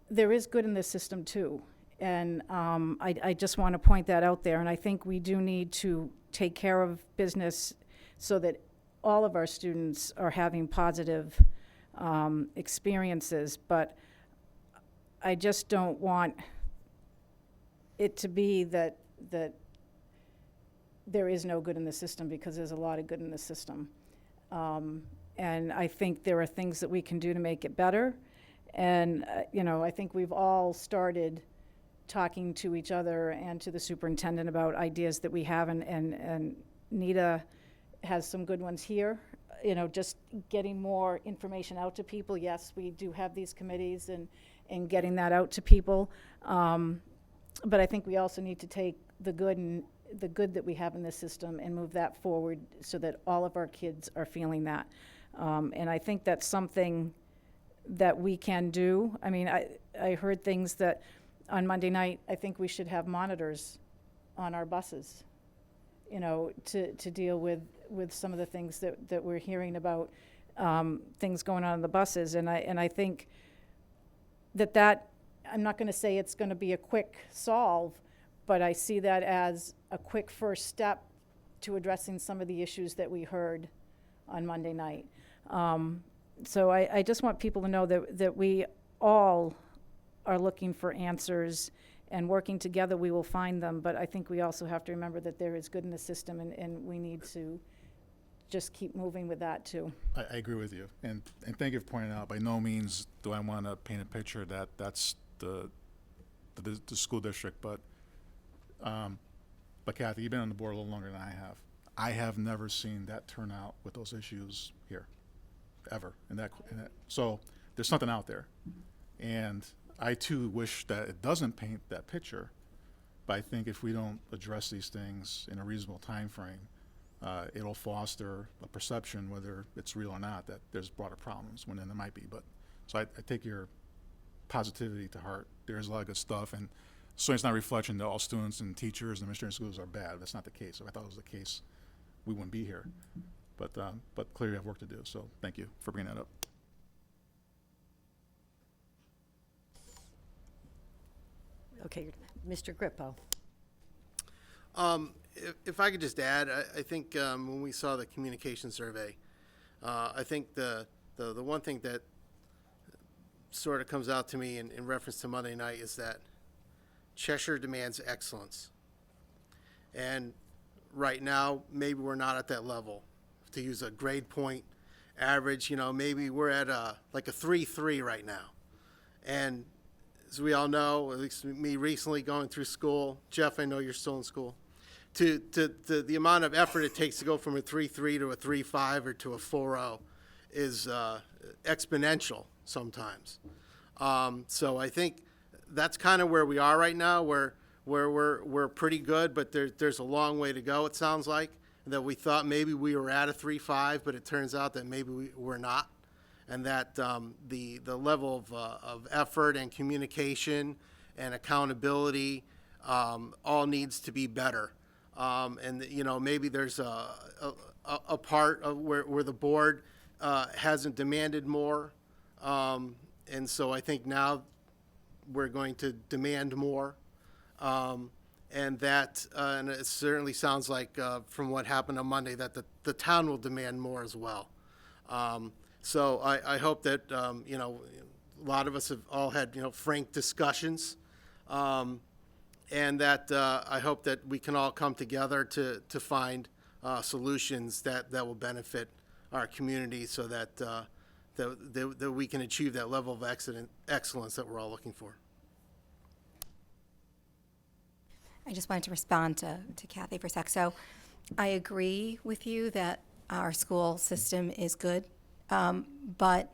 there is good in this system too. And I just want to point that out there. And I think we do need to take care of business so that all of our students are having positive experiences. But I just don't want it to be that there is no good in the system, because there's a lot of good in the system. And I think there are things that we can do to make it better. And, I think we've all started talking to each other and to the superintendent about ideas that we have, and Nita has some good ones here. Just getting more information out to people. Yes, we do have these committees and getting that out to people. But I think we also need to take the good that we have in this system and move that forward so that all of our kids are feeling that. And I think that's something that we can do. I mean, I heard things that on Monday night, I think we should have monitors on our buses, to deal with some of the things that we're hearing about, things going on in the buses. And I think that I'm not going to say it's going to be a quick solve, but I see that as a quick first step to addressing some of the issues that we heard on Monday night. So I just want people to know that we all are looking for answers, and working together we will find them. But I think we also have to remember that there is good in the system, and we need to just keep moving with that too. I agree with you, and thank you for pointing out. By no means do I want to paint a picture that that's the school district, but Kathy, you've been on the board a little longer than I have. I have never seen that turnout with those issues here, ever. So there's something out there, and I too wish that it doesn't paint that picture. But I think if we don't address these things in a reasonable time frame, it'll foster a perception, whether it's real or not, that there's broader problems when there might be. But so I take your positivity to heart. There's a lot of good stuff, and so it's not a reflection that all students and teachers and administrators in schools are bad. That's not the case. If I thought it was the case, we wouldn't be here. But clearly we have work to do. So thank you for bringing that up. Okay, Mr. Grippo. If I could just add, I think when we saw the communication survey, I think the one thing that sort of comes out to me in reference to Monday night is that Cheshire demands excellence. And right now, maybe we're not at that level. To use a grade point average, maybe we're at like a 3.3 right now. And as we all know, at least me recently going through school, Jeff, I know you're still in school, to the amount of effort it takes to go from a 3.3 to a 3.5 or to a 4.0 is exponential sometimes. So I think that's kind of where we are right now, where we're pretty good, but there's a long way to go, it sounds like, that we thought maybe we were at a 3.5, but it turns out that maybe we're not, and that the level of effort and communication and accountability all needs to be better. And, you know, maybe there's a part of where the board hasn't demanded more. And so I think now we're going to demand more. And that, and it certainly sounds like from what happened on Monday that the town will demand more as well. So I hope that, you know, a lot of us have all had, you know, frank discussions. And that I hope that we can all come together to find solutions that will benefit our community so that, that we can achieve that level of excellence that we're all looking for. I just wanted to respond to Kathy for a sec. So I agree with you that our school system is good, but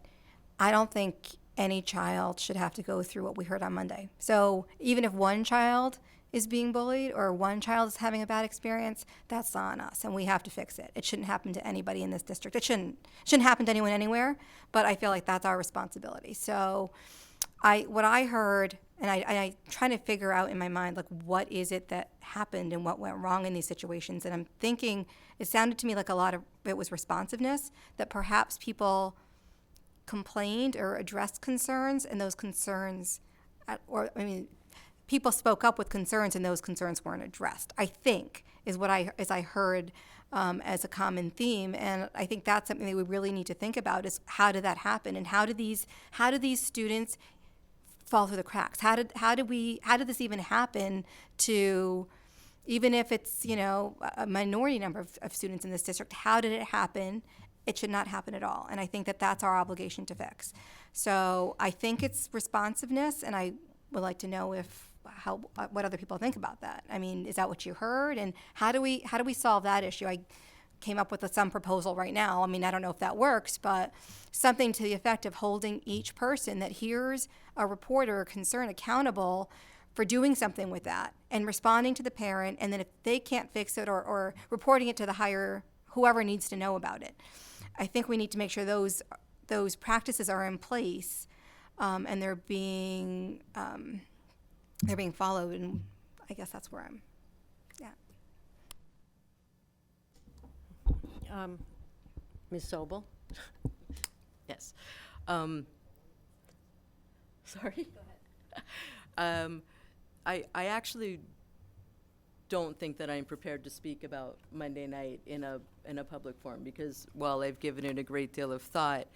I don't think any child should have to go through what we heard on Monday. So even if one child is being bullied or one child is having a bad experience, that's on us, and we have to fix it. It shouldn't happen to anybody in this district. It shouldn't happen to anyone anywhere, but I feel like that's our responsibility. So what I heard, and I trying to figure out in my mind, like, what is it that happened and what went wrong in these situations? And I'm thinking, it sounded to me like a lot of it was responsiveness, that perhaps people complained or addressed concerns, and those concerns, people spoke up with concerns, and those concerns weren't addressed, I think, is what I heard as a common theme. And I think that's something that we really need to think about, is how did that happen, and how did these students fall through the cracks? How did this even happen to, even if it's, you know, a minority number of students in this district, how did it happen? It should not happen at all. And I think that that's our obligation to fix. So I think it's responsiveness, and I would like to know what other people think about that. I mean, is that what you heard? And how do we solve that issue? I came up with some proposal right now. I mean, I don't know if that works, but something to the effect of holding each person that hears a report or a concern accountable for doing something with that and responding to the parent, and then if they can't fix it, or reporting it to the higher, whoever needs to know about it. I think we need to make sure those practices are in place, and they're being followed, and I guess that's where I'm at. Ms. Sobel? Yes. Sorry? Go ahead. I actually don't think that I'm prepared to speak about Monday night in a public forum, because while I've given it a great deal of thought,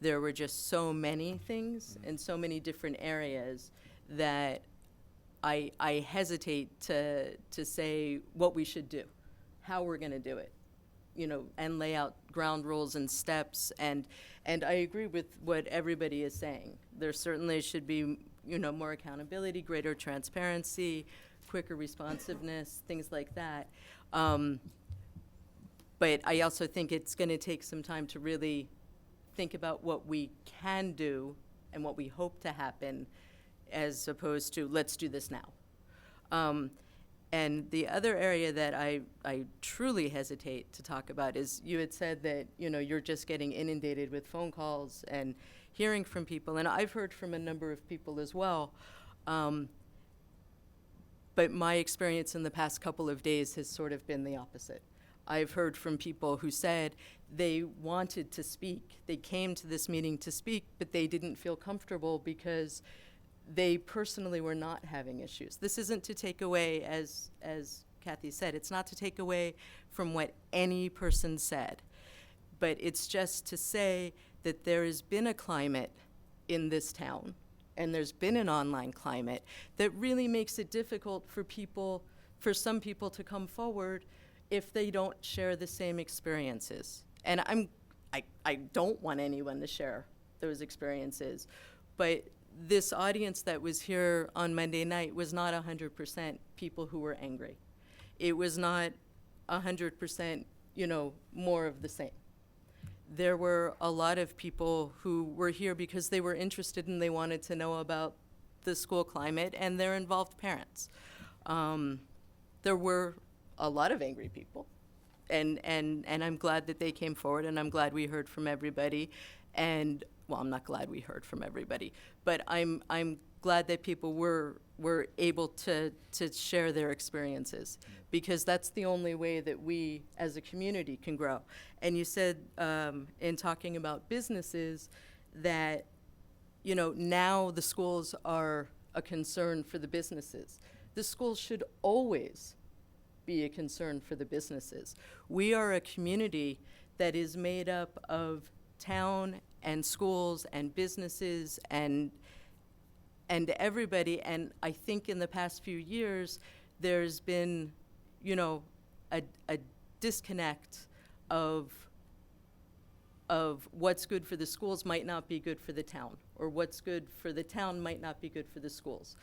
there were just so many things in so many different areas that I hesitate to say what we should do, how we're going to do it, you know, and lay out ground rules and steps. And I agree with what everybody is saying. There certainly should be, you know, more accountability, greater transparency, quicker responsiveness, things like that. But I also think it's going to take some time to really think about what we can do and what we hope to happen, as opposed to let's do this now. And the other area that I truly hesitate to talk about is, you had said that, you know, you're just getting inundated with phone calls and hearing from people, and I've heard from a number of people as well. But my experience in the past couple of days has sort of been the opposite. I've heard from people who said they wanted to speak. They came to this meeting to speak, but they didn't feel comfortable because they personally were not having issues. This isn't to take away, as Kathy said, it's not to take away from what any person said, but it's just to say that there has been a climate in this town, and there's been an online climate that really makes it difficult for some people to come forward if they don't share the same experiences. And I don't want anyone to share those experiences, but this audience that was here on Monday night was not 100% people who were angry. It was not 100%, you know, more of the same. There were a lot of people who were here because they were interested and they wanted to know about the school climate and their involved parents. There were a lot of angry people, and I'm glad that they came forward, and I'm glad we heard from everybody. And well, I'm not glad we heard from everybody, but I'm glad that people were able to share their experiences, because that's the only way that we as a community can grow. And you said in talking about businesses that, you know, now the schools are a concern for the businesses. The schools should always be a concern for the businesses. We are a community that is made up of town and schools and businesses and everybody. And I think in the past few years, there's been, you know, a disconnect of what's good for the schools might not be good for the town, or what's good for the town might not be good for the schools.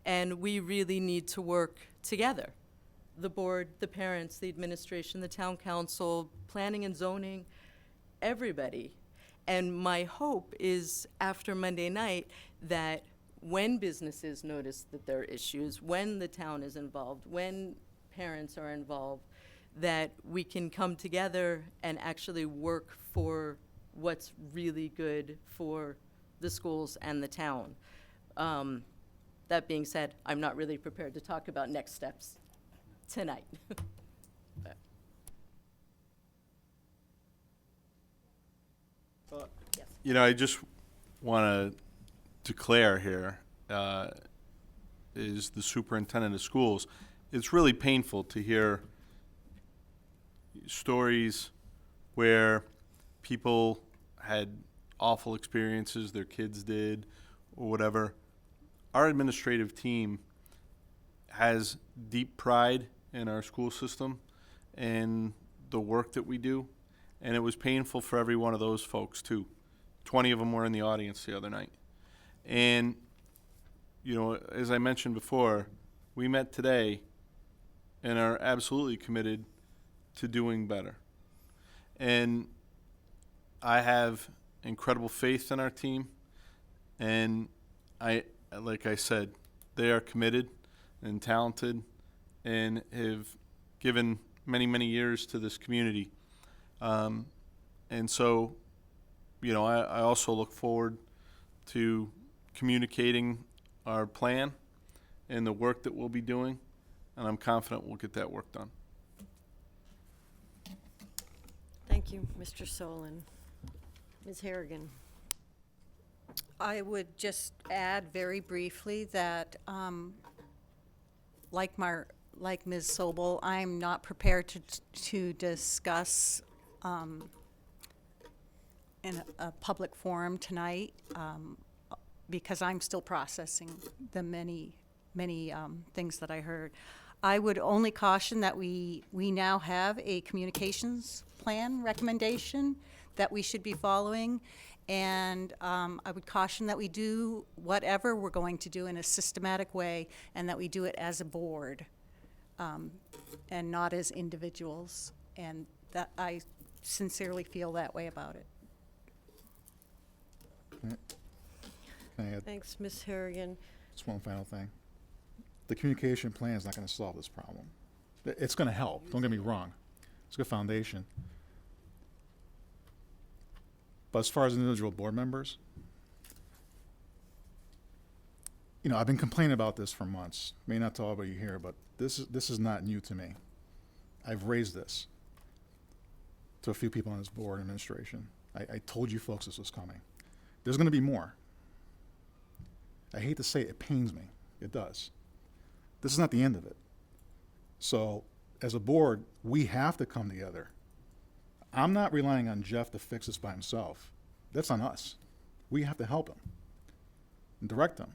And we really need to work together. The board, the parents, the administration, the town council, planning and zoning, everybody. And my hope is after Monday night that when businesses notice that there are issues, when the town is involved, when parents are involved, that we can come together and actually work for what's really good for the schools and the town. That being said, I'm not really prepared to talk about next steps tonight. Yes. You know, I just want to declare here, is the superintendent of schools, it's really painful to hear stories where people had awful experiences, their kids did, or whatever. Our administrative team has deep pride in our school system and the work that we do, and it was painful for every one of those folks too. 20 of them were in the audience the other night. And, you know, as I mentioned before, we met today and are absolutely committed to doing better. And I have incredible faith in our team, and like I said, they are committed and talented and have given many, many years to this community. And so, you know, I also look forward to communicating our plan and the work that we'll be doing, and I'm confident we'll get that work done. Thank you, Mr. Solon. Ms. Harrigan. I would just add very briefly that, like Ms. Sobel, I'm not prepared to discuss in a public forum tonight, because I'm still processing the many things that I heard. I would only caution that we now have a communications plan recommendation that we should be following, and I would caution that we do whatever we're going to do in a systematic way, and that we do it as a board, and not as individuals, and that I sincerely feel that way about it. Can I add Thanks, Ms. Harrigan. just one final thing? The communication plan is not going to solve this problem. It's going to help, don't get me wrong. It's a good foundation. But as far as individual board members, you know, I've been complaining about this for months. May not to all of you here, but this is not new to me. I've raised this to a few people on this board administration. I told you folks this was coming. There's going to be more. I hate to say it, it pains me. It does. This is not the end of it. So as a board, we have to come together. I'm not relying on Jeff to fix this by himself. That's on us. We have to help him and direct him.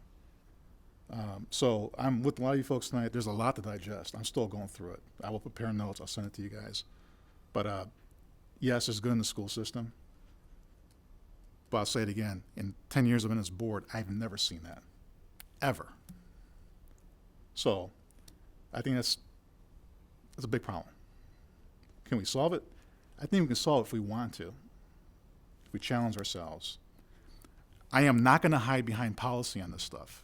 So I'm with a lot of you folks tonight. There's a lot to digest. I'm still going through it. I will prepare notes. I'll send it to you guys. But yes, it's good in the school system. But I'll say it again. In 10 years I've been on this board, I've never seen that. Ever. So I think that's a big problem. Can we solve it? I think we can solve it if we want to, if we challenge ourselves. I am not going to hide behind policy on this stuff.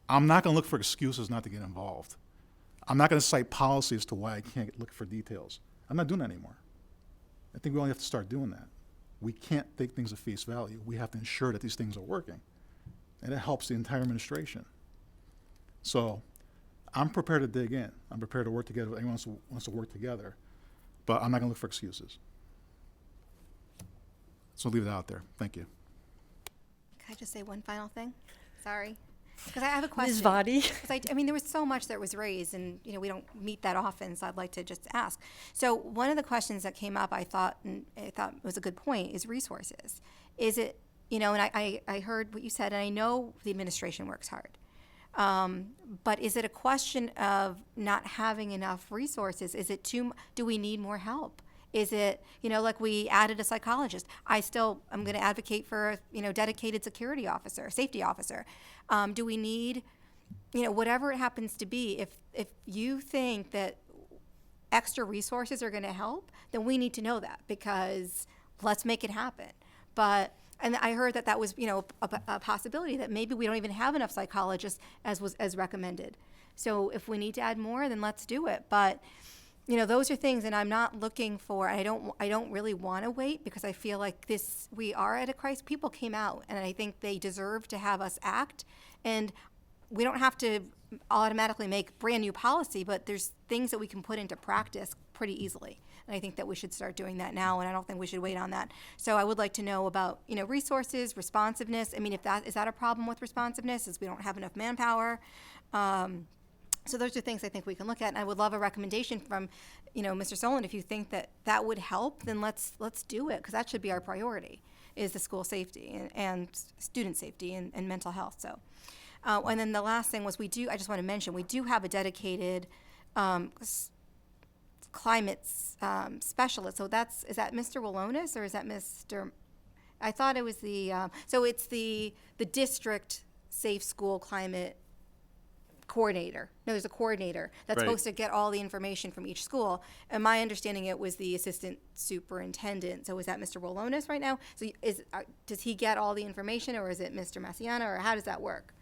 I'm not going to look for excuses not to get involved. I'm not going to cite policy as to why I can't look for details. I'm not doing that anymore. I think we only have to start doing that. we can't take things at face value. We have to ensure that these things are working. And it helps the entire administration. So I'm prepared to dig in. I'm prepared to work together with anyone who wants to work together. But I'm not going to look for excuses. So leave it out there. Thank you. Can I just say one final thing? Sorry. Because I have a question. Ms. Vadi? 'Cause I mean, there was so much that was raised, and, you know, we don't meet that often, so I'd like to just ask. So one of the questions that came up, I thought was a good point, is resources. Is it, you know, and I heard what you said, and I know the administration works hard. But is it a question of not having enough resources? Is it do we need more help? Is it, you know, like we added a psychologist. I'm going to advocate for a, you know, dedicated security officer, safety officer. Do we need, you know, whatever it happens to be, if you think that extra resources are going to help, then we need to know that, because let's make it happen. And I heard that was, you know, a possibility that maybe we don't even have enough psychologists as recommended. So if we need to add more, then let's do it. But, you know, those are things, and I'm not looking for, I don't really want to wait, because I feel like we are at a crisis. People came out, and I think they deserve to have us act. And we don't have to automatically make brand new policy, but there's things that we can put into practice pretty easily. And I think that we should start doing that now, and I don't think we should wait on that. So I would like to know about, you know, resources, responsiveness. I mean, is that a problem with responsiveness, is we don't have enough manpower? So those are things I think we can look at, and I would love a recommendation from, you know, Mr. Solon. If you think that would help, then let's do it, because that should be our priority, is the school safety and student safety and mental health. So, and then the last thing was I just want to mention, we do have a dedicated climate specialist. So is that Mr. Willonis, or is that Mr. I thought it was so it's the district safe school climate coordinator. No, there's a coordinator that's Right. supposed to get all the information from each school. And my understanding, it was the assistant superintendent. So is that Mr. Willonis right now? So does he get all the information, or is it Mr. Massiana, or how does that work?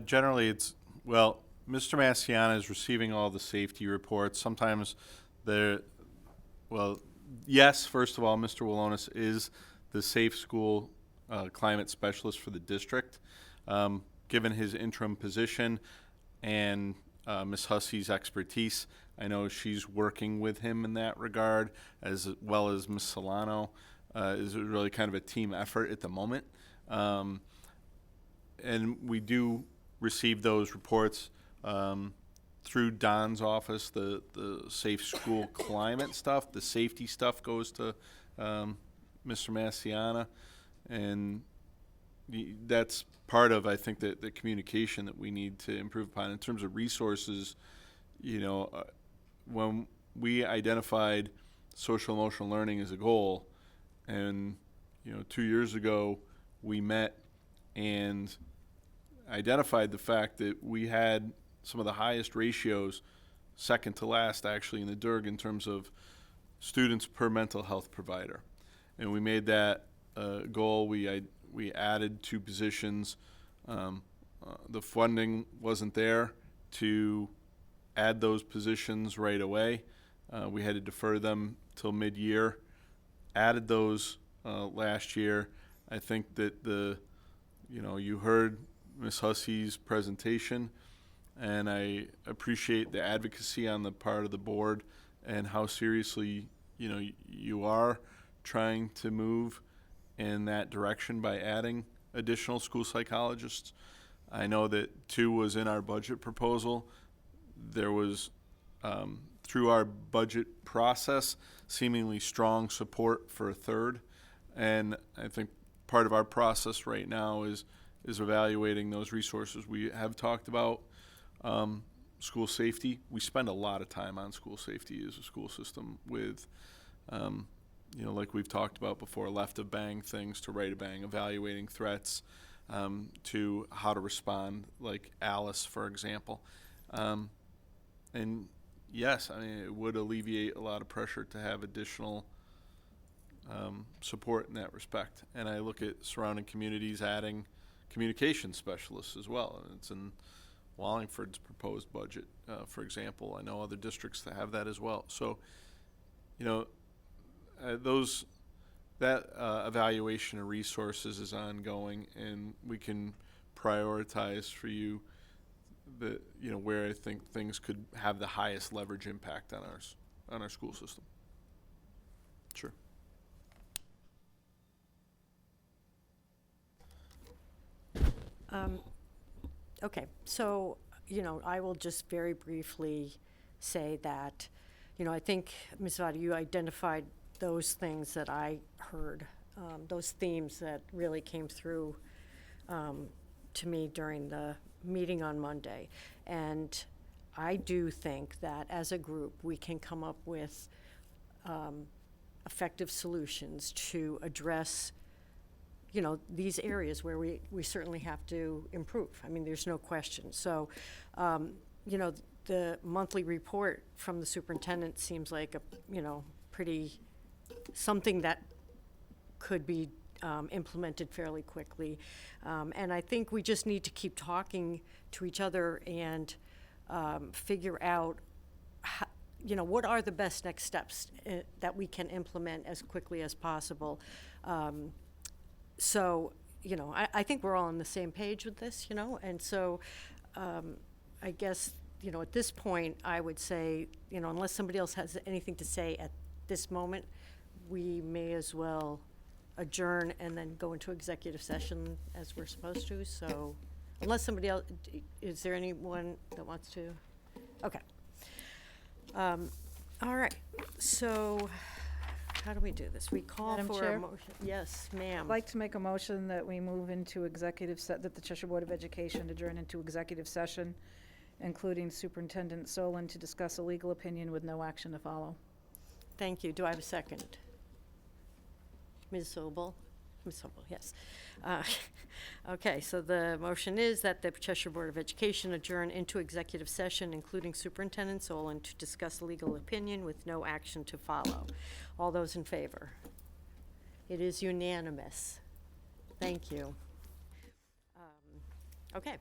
Generally, Mr. Massiana is receiving all the safety reports. Sometimes yes, first of all, Mr. Willonis is the safe school climate specialist for the district. Given his interim position and Ms. Hussey's expertise, I know she's working with him in that regard, as well as Ms. Solano. Is really kind of a team effort at the moment. And we do receive those reports through Don's office. The safe school climate stuff, the safety stuff goes to Mr. Massiana, and that's part of, I think, the communication that we need to improve upon. In terms of resources, you know, when we identified social emotional learning as a goal, and, you know, 2 years ago we met and identified the fact that we had some of the highest ratios, second to last actually, in the DIRG in terms of students per mental health provider. And we made that goal. We added 2 positions. The funding wasn't there to add those positions right away. We had to defer them till mid-year. Added those last year. I think that you heard Ms. Hussey's presentation, and I appreciate the advocacy on the part of the board and how seriously you are trying to move in that direction by adding additional school psychologists. I know that 2 was in our budget proposal. There was, through our budget process, seemingly strong support for a 3rd. And I think part of our process right now is evaluating those resources. We have talked about school safety. We spend a lot of time on school safety as a school system with, like we've talked about before, left of bang things to right of bang, evaluating threats, to how to respond, like Alice, for example. And yes, I mean, it would alleviate a lot of pressure to have additional support in that respect. And I look at surrounding communities adding communication specialists as well. And it's in Wallingford's proposed budget, for example. I know other districts that have that as well. So, those that evaluation of resources is ongoing, and we can prioritize for you the, you know, where I think things could have the highest leverage impact on our school system. Sure. Okay, so, you know, I will just very briefly say that, you know, I think, Ms. Vada, you identified those things that I heard, those themes that really came through to me during the meeting on Monday. And I do think that as a group, we can come up with effective solutions to address, you know, these areas where we certainly have to improve. I mean, there's no question. So, you know, the monthly report from the superintendent seems like a, you know, pretty, something that could be implemented fairly quickly. And I think we just need to keep talking to each other and figure out how, you know, what are the best next steps that we can implement as quickly as possible. So, you know, I think we're all on the same page with this, you know, and so I guess, you know, at this point, I would say, you know, unless somebody else has anything to say at this moment, we may as well adjourn and then go into executive session as we're supposed to. So unless somebody else, is there anyone that wants to? Okay. All right, so how do we do this? We call Madam for Chair? a motion. Yes, ma'am. I'd like to make a motion that we move into executive that the Cheshire Board of Education adjourn into executive session, including Superintendent Solon, to discuss a legal opinion with no action to follow. Thank you. Do I have a second? Ms. Sobel? Ms. Sobel, yes. Okay, so the motion is that the Cheshire Board of Education adjourn into executive session, including Superintendent Solon, to discuss legal opinion with no action to follow. All those in favor? It is unanimous. Thank you. Okay.